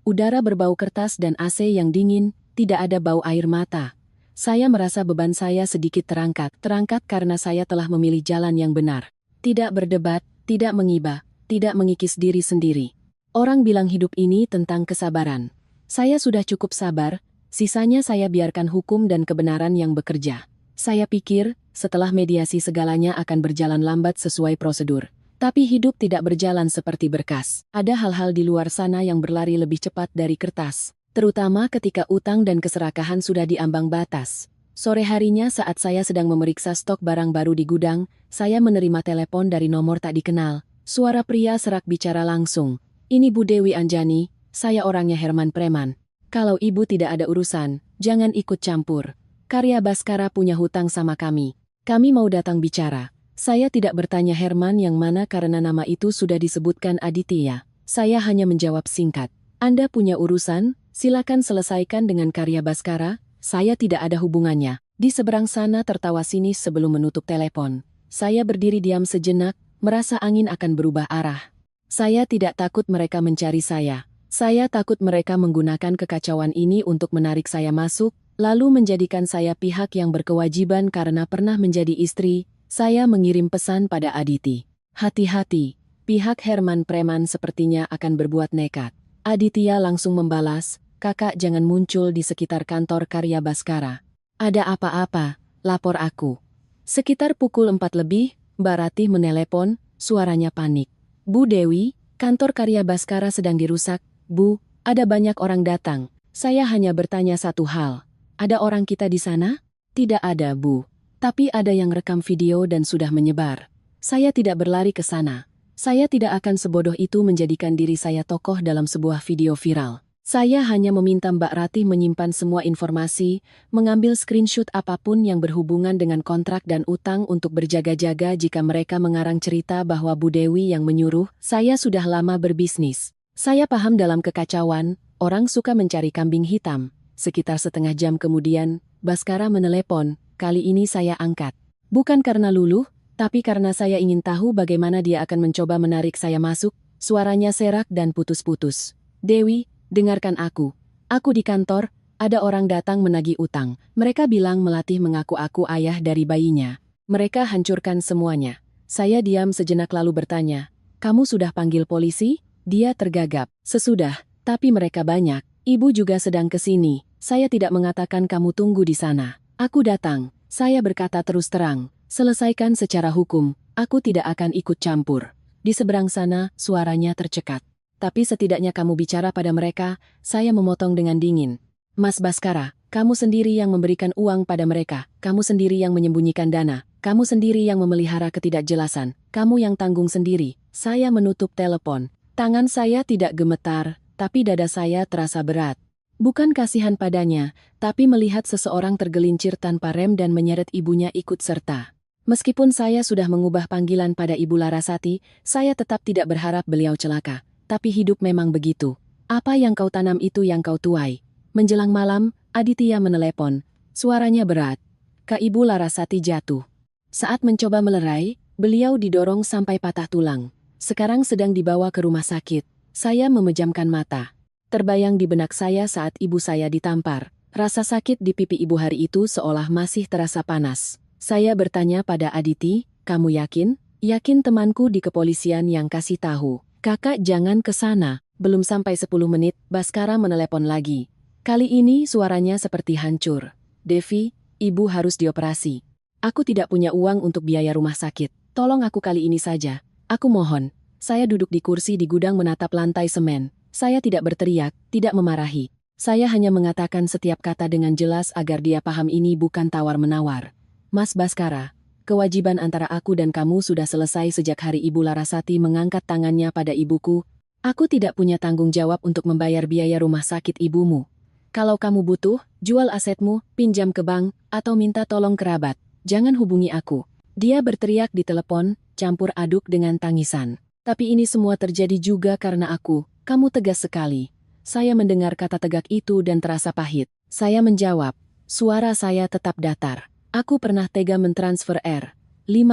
S1: Udara berbau kertas dan AC yang dingin, tidak ada bau air mata. Saya merasa beban saya sedikit terangkat karena saya telah memilih jalan yang benar. Tidak berdebat, tidak mengiba, tidak mengikis diri sendiri. Orang bilang hidup ini tentang kesabaran. Saya sudah cukup sabar, sisanya saya biarkan hukum dan kebenaran yang bekerja. Saya pikir, setelah mediasi segalanya akan berjalan lambat sesuai prosedur. Tapi hidup tidak berjalan seperti berkas. Ada hal-hal di luar sana yang berlari lebih cepat dari kertas. Terutama ketika utang dan keserakahan sudah diambang batas. Sore harinya saat saya sedang memeriksa stok barang baru di gudang, saya menerima telepon dari nomor tak dikenal. Suara pria serak bicara langsung. Ini Bu Dewi Anjani, saya orangnya Herman Preman. Kalau ibu tidak ada urusan, jangan ikut campur. Karya Baskara punya hutang sama kami. Kami mau datang bicara. Saya tidak bertanya Herman yang mana karena nama itu sudah disebutkan Aditya. Saya hanya menjawab singkat. Anda punya urusan, silakan selesaikan dengan Karya Baskara, saya tidak ada hubungannya. Di seberang sana tertawa sinis sebelum menutup telepon. Saya berdiri diam sejenak, merasa angin akan berubah arah. Saya tidak takut mereka mencari saya. Saya takut mereka menggunakan kekacauan ini untuk menarik saya masuk, lalu menjadikan saya pihak yang berkewajiban karena pernah menjadi istri. Saya mengirim pesan pada Aditi. Hati-hati, pihak Herman Preman sepertinya akan berbuat nekat. Aditya langsung membalas, kakak jangan muncul di sekitar kantor Karya Baskara. Ada apa-apa, lapor aku. Sekitar pukul 4 lebih, Mbak Ratih menelepon, suaranya panik. Bu Dewi, kantor Karya Baskara sedang dirusak. Bu, ada banyak orang datang. Saya hanya bertanya satu hal. Ada orang kita di sana? Tidak ada, Bu. Tapi ada yang rekam video dan sudah menyebar. Saya tidak berlari ke sana. Saya tidak akan sebodoh itu menjadikan diri saya tokoh dalam sebuah video viral. Saya hanya meminta Mbak Ratih menyimpan semua informasi, mengambil screenshot apapun yang berhubungan dengan kontrak dan utang untuk berjaga-jaga jika mereka mengarang cerita bahwa Bu Dewi yang menyuruh. Saya sudah lama berbisnis. Saya paham dalam kekacauan, orang suka mencari kambing hitam. Sekitar setengah jam kemudian, Baskara menelepon, kali ini saya angkat. Bukan karena luluh, tapi karena saya ingin tahu bagaimana dia akan mencoba menarik saya masuk. Suaranya serak dan putus-putus. Dewi, dengarkan aku. Aku di kantor, ada orang datang menagih utang. Mereka bilang Melatih mengaku aku ayah dari bayinya. Mereka hancurkan semuanya. Saya diam sejenak lalu bertanya, kamu sudah panggil polisi? Dia tergagap. Sesudah, tapi mereka banyak. Ibu juga sedang ke sini. Saya tidak mengatakan kamu tunggu di sana. Aku datang. Saya berkata terus terang. Selesaikan secara hukum. Aku tidak akan ikut campur. Di seberang sana, suaranya tercekat. Tapi setidaknya kamu bicara pada mereka, saya memotong dengan dingin. Mas Baskara, kamu sendiri yang memberikan uang pada mereka, kamu sendiri yang menyembunyikan dana, kamu sendiri yang memelihara ketidakjelasan, kamu yang tanggung sendiri. Saya menutup telepon. Tangan saya tidak gemetar, tapi dada saya terasa berat. Bukan kasihan padanya, tapi melihat seseorang tergelincir tanpa rem dan menyeret ibunya ikut serta. Meskipun saya sudah mengubah panggilan pada Ibu Larasati, saya tetap tidak berharap beliau celaka. Tapi hidup memang begitu. Apa yang kau tanam itu yang kau tuai. Menjelang malam, Aditya menelepon. Suaranya berat. Kak Ibu Larasati jatuh. Saat mencoba melerai, beliau didorong sampai patah tulang. Sekarang sedang dibawa ke rumah sakit. Saya memejamkan mata. Terbayang di benak saya saat ibu saya ditampar. Rasa sakit di pipi ibu hari itu seolah masih terasa panas. Saya bertanya pada Aditi, kamu yakin? Yakin temanku di kepolisian yang kasih tahu. Kakak jangan ke sana. Belum sampai 10 menit, Baskara menelepon lagi. Kali ini suaranya seperti hancur. Devi, ibu harus dioperasi. Aku tidak punya uang untuk biaya rumah sakit. Tolong aku kali ini saja. Aku mohon. Saya duduk di kursi di gudang menatap lantai semen. Saya tidak berteriak, tidak memarahi. Saya hanya mengatakan setiap kata dengan jelas agar dia paham ini bukan tawar-menawar. Mas Baskara, kewajiban antara aku dan kamu sudah selesai sejak hari Ibu Larasati mengangkat tangannya pada ibuku. Aku tidak punya tanggung jawab untuk membayar biaya rumah sakit ibumu. Kalau kamu butuh, jual asetmu, pinjam ke bank, atau minta tolong kerabat. Jangan hubungi aku. Dia berteriak di telepon, campur aduk dengan tangisan. Tapi ini semua terjadi juga karena aku. Kamu tegas sekali. Saya mendengar kata tegak itu dan terasa pahit. Saya menjawab. Suara saya tetap datar. Aku pernah tega mentransfer 5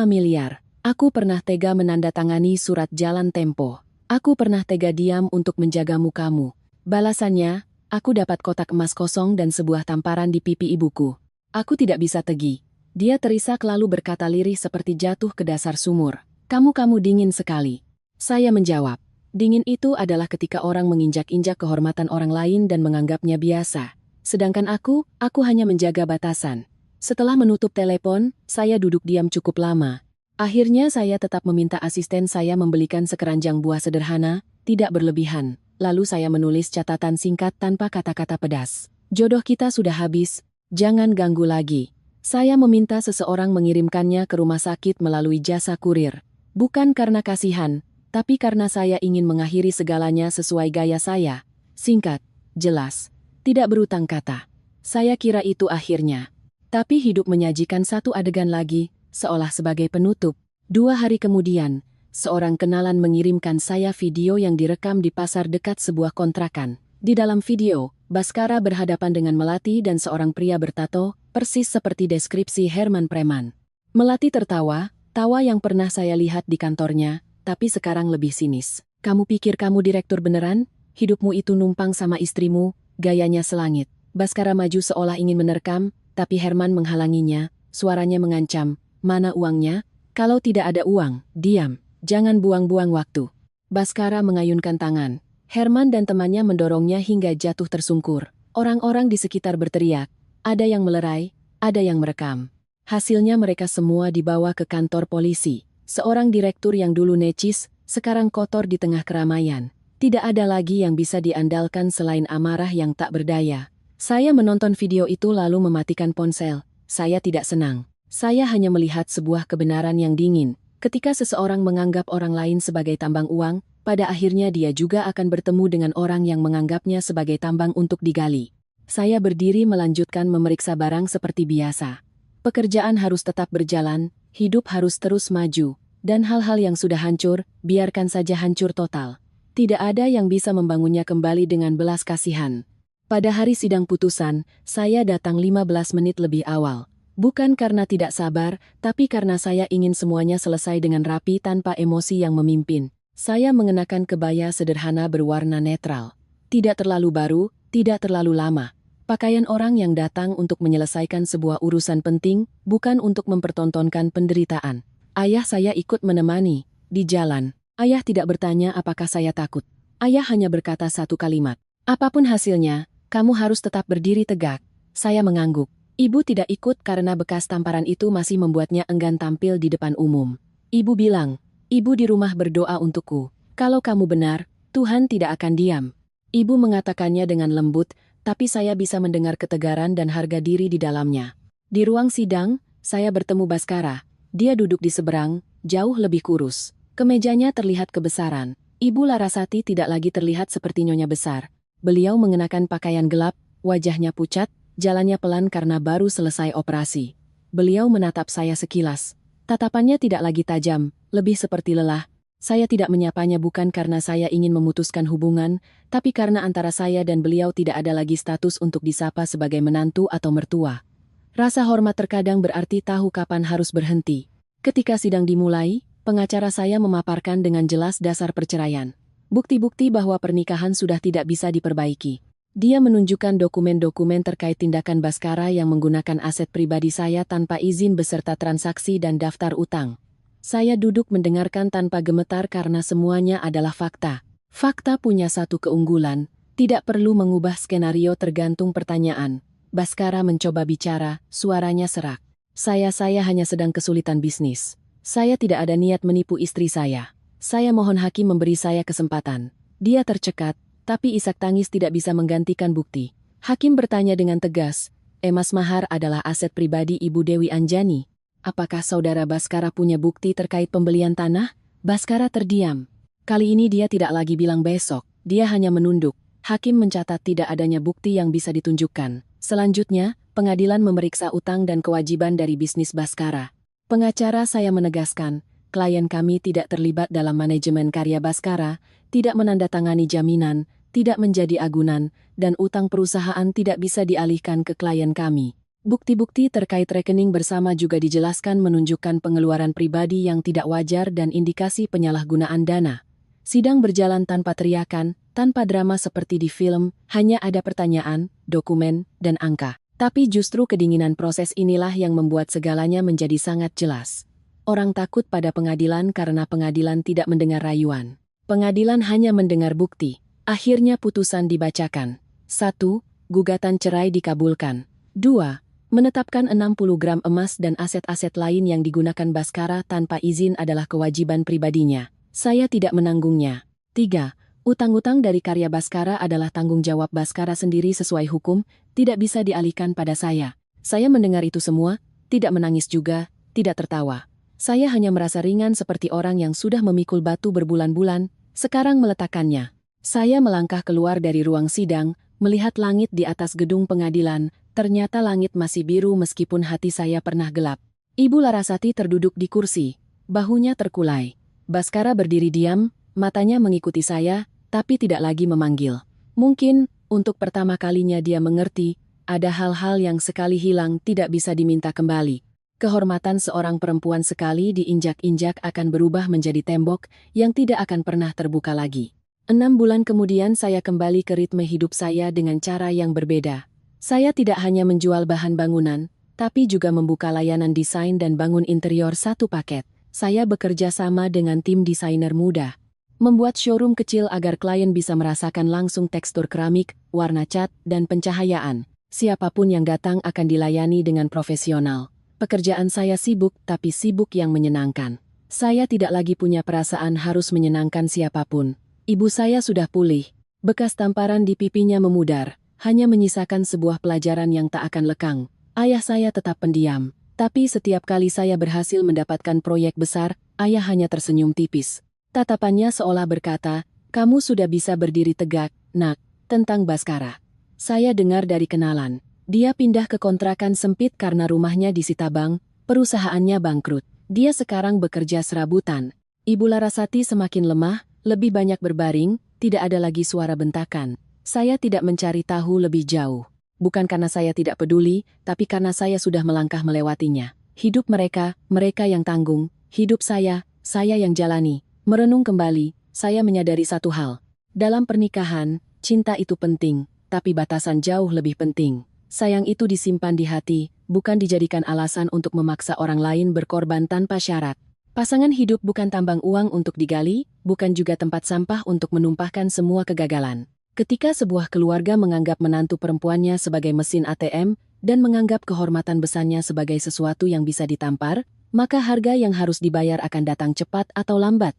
S1: miliar. Aku pernah tega menandatangani surat jalan tempo. Aku pernah tega diam untuk menjaga mukamu. Balasannya, aku dapat kotak emas kosong dan sebuah tamparan di pipi ibuku. Aku tidak bisa tegi. Dia terisak lalu berkata lirih seperti jatuh ke dasar sumur. Kamu dingin sekali. Saya menjawab. Dingin itu adalah ketika orang menginjak-injak kehormatan orang lain dan menganggapnya biasa. Sedangkan aku hanya menjaga batasan. Setelah menutup telepon, saya duduk diam cukup lama. Akhirnya saya tetap meminta asisten saya membelikan sekeranjang buah sederhana, tidak berlebihan. Lalu saya menulis catatan singkat tanpa kata-kata pedas. Jodoh kita sudah habis, jangan ganggu lagi. Saya meminta seseorang mengirimkannya ke rumah sakit melalui jasa kurir. Bukan karena kasihan, tapi karena saya ingin mengakhiri segalanya sesuai gaya saya. Singkat, jelas, tidak berutang kata. Saya kira itu akhirnya. Tapi hidup menyajikan satu adegan lagi, seolah sebagai penutup. 2 hari kemudian, seorang kenalan mengirimkan saya video yang direkam di pasar dekat sebuah kontrakan. Di dalam video, Baskara berhadapan dengan Melati dan seorang pria bertato, persis seperti deskripsi Herman Preman. Melati tertawa, tawa yang pernah saya lihat di kantornya, tapi sekarang lebih sinis. Kamu pikir kamu direktur beneran? Hidupmu itu numpang sama istrimu, gayanya selangit. Baskara maju seolah ingin menerkam, tapi Herman menghalanginya, suaranya mengancam. Mana uangnya? Kalau tidak ada uang, diam. Jangan buang-buang waktu. Baskara mengayunkan tangan. Herman dan temannya mendorongnya hingga jatuh tersungkur. Orang-orang di sekitar berteriak. Ada yang melerai, ada yang merekam. Hasilnya mereka semua dibawa ke kantor polisi. Seorang direktur yang dulu necis, sekarang kotor di tengah keramaian. Tidak ada lagi yang bisa diandalkan selain amarah yang tak berdaya. Saya menonton video itu lalu mematikan ponsel. Saya tidak senang. Saya hanya melihat sebuah kebenaran yang dingin. Ketika seseorang menganggap orang lain sebagai tambang uang, pada akhirnya dia juga akan bertemu dengan orang yang menganggapnya sebagai tambang untuk digali. Saya berdiri melanjutkan memeriksa barang seperti biasa. Pekerjaan harus tetap berjalan, hidup harus terus maju, dan hal-hal yang sudah hancur, biarkan saja hancur total. Tidak ada yang bisa membangunnya kembali dengan belas kasihan. Pada hari sidang putusan, saya datang 15 menit lebih awal. Bukan karena tidak sabar, tapi karena saya ingin semuanya selesai dengan rapi tanpa emosi yang memimpin. Saya mengenakan kebaya sederhana berwarna netral. Tidak terlalu baru, tidak terlalu lama. Pakaian orang yang datang untuk menyelesaikan sebuah urusan penting, bukan untuk mempertontonkan penderitaan. Ayah saya ikut menemani. Di jalan, ayah tidak bertanya apakah saya takut. Ayah hanya berkata satu kalimat. Apapun hasilnya, kamu harus tetap berdiri tegak. Saya mengangguk. Ibu tidak ikut karena bekas tamparan itu masih membuatnya enggan tampil di depan umum. Ibu bilang, ibu di rumah berdoa untukku. Kalau kamu benar, Tuhan tidak akan diam. Ibu mengatakannya dengan lembut, tapi saya bisa mendengar ketegaran dan harga diri di dalamnya. Di ruang sidang, saya bertemu Baskara. Dia duduk di seberang, jauh lebih kurus. Kemejanya terlihat kebesaran. Ibu Larasati tidak lagi terlihat seperti nyonya besar. Beliau mengenakan pakaian gelap, wajahnya pucat, jalannya pelan karena baru selesai operasi. Beliau menatap saya sekilas. Tatapannya tidak lagi tajam, lebih seperti lelah. Saya tidak menyapanya bukan karena saya ingin memutuskan hubungan, tapi karena antara saya dan beliau tidak ada lagi status untuk disapa sebagai menantu atau mertua. Rasa hormat terkadang berarti tahu kapan harus berhenti. Ketika sidang dimulai, pengacara saya memaparkan dengan jelas dasar perceraian. Bukti-bukti bahwa pernikahan sudah tidak bisa diperbaiki. Dia menunjukkan dokumen-dokumen terkait tindakan Baskara yang menggunakan aset pribadi saya tanpa izin beserta transaksi dan daftar utang. Saya duduk mendengarkan tanpa gemetar karena semuanya adalah fakta. Fakta punya satu keunggulan, tidak perlu mengubah skenario tergantung pertanyaan. Baskara mencoba bicara, suaranya serak. Saya hanya sedang kesulitan bisnis. Saya tidak ada niat menipu istri saya. Saya mohon hakim memberi saya kesempatan. Dia tercekat, tapi isak tangis tidak bisa menggantikan bukti. Hakim bertanya dengan tegas, Emas Mahar adalah aset pribadi Ibu Dewi Anjani. Apakah saudara Baskara punya bukti terkait pembelian tanah? Baskara terdiam. Kali ini dia tidak lagi bilang besok, dia hanya menunduk. Hakim mencatat tidak adanya bukti yang bisa ditunjukkan. Selanjutnya, pengadilan memeriksa utang dan kewajiban dari bisnis Baskara. Pengacara saya menegaskan, klien kami tidak terlibat dalam manajemen karya Baskara, tidak menandatangani jaminan, tidak menjadi agunan, dan utang perusahaan tidak bisa dialihkan ke klien kami. Bukti-bukti terkait rekening bersama juga dijelaskan menunjukkan pengeluaran pribadi yang tidak wajar dan indikasi penyalahgunaan dana. Sidang berjalan tanpa teriakan, tanpa drama seperti di film, hanya ada pertanyaan, dokumen, dan angka. Tapi justru kedinginan proses inilah yang membuat segalanya menjadi sangat jelas. Orang takut pada pengadilan karena pengadilan tidak mendengar rayuan. Pengadilan hanya mendengar bukti. Akhirnya putusan dibacakan. 1. Gugatan cerai dikabulkan. 2. Menetapkan 60 gram emas dan aset-aset lain yang digunakan Baskara tanpa izin adalah kewajiban pribadinya. Saya tidak menanggungnya. 3. Utang-utang dari karya Baskara adalah tanggung jawab Baskara sendiri sesuai hukum, tidak bisa dialihkan pada saya. Saya mendengar itu semua, tidak menangis juga, tidak tertawa. Saya hanya merasa ringan seperti orang yang sudah memikul batu berbulan-bulan, sekarang meletakkannya. Saya melangkah keluar dari ruang sidang, melihat langit di atas gedung pengadilan. Ternyata langit masih biru meskipun hati saya pernah gelap. Ibu Larasati terduduk di kursi, bahunya terkulai. Baskara berdiri diam, matanya mengikuti saya, tapi tidak lagi memanggil. Mungkin, untuk pertama kalinya dia mengerti, ada hal-hal yang sekali hilang tidak bisa diminta kembali. Kehormatan seorang perempuan sekali diinjak-injak akan berubah menjadi tembok yang tidak akan pernah terbuka lagi. 6 bulan kemudian saya kembali ke ritme hidup saya dengan cara yang berbeda. Saya tidak hanya menjual bahan bangunan, tapi juga membuka layanan desain dan bangun interior satu paket. Saya bekerja sama dengan tim desainer muda. Membuat showroom kecil agar klien bisa merasakan langsung tekstur keramik, warna cat, dan pencahayaan. Siapapun yang datang akan dilayani dengan profesional. Pekerjaan saya sibuk, tapi sibuk yang menyenangkan. Saya tidak lagi punya perasaan harus menyenangkan siapapun. Ibu saya sudah pulih. Bekas tamparan di pipinya memudar. Hanya menyisakan sebuah pelajaran yang tak akan lekang. Ayah saya tetap pendiam. Tapi setiap kali saya berhasil mendapatkan proyek besar, ayah hanya tersenyum tipis. Tatapannya seolah berkata, kamu sudah bisa berdiri tegak, nak, tentang Baskara. Saya dengar dari kenalan. Dia pindah ke kontrakan sempit karena rumahnya disita bank, perusahaannya bangkrut. Dia sekarang bekerja serabutan. Ibu Larasati semakin lemah, lebih banyak berbaring, tidak ada lagi suara bentakan. Saya tidak mencari tahu lebih jauh. Bukan karena saya tidak peduli, tapi karena saya sudah melangkah melewatinya. Hidup mereka, mereka yang tanggung. Hidup saya yang jalani. Merenung kembali, saya menyadari satu hal. Dalam pernikahan, cinta itu penting, tapi batasan jauh lebih penting. Sayang itu disimpan di hati, bukan dijadikan alasan untuk memaksa orang lain berkorban tanpa syarat. Pasangan hidup bukan tambang uang untuk digali, bukan juga tempat sampah untuk menumpahkan semua kegagalan. Ketika sebuah keluarga menganggap menantu perempuannya sebagai mesin ATM dan menganggap kehormatan besarnya sebagai sesuatu yang bisa ditampar, maka harga yang harus dibayar akan datang cepat atau lambat.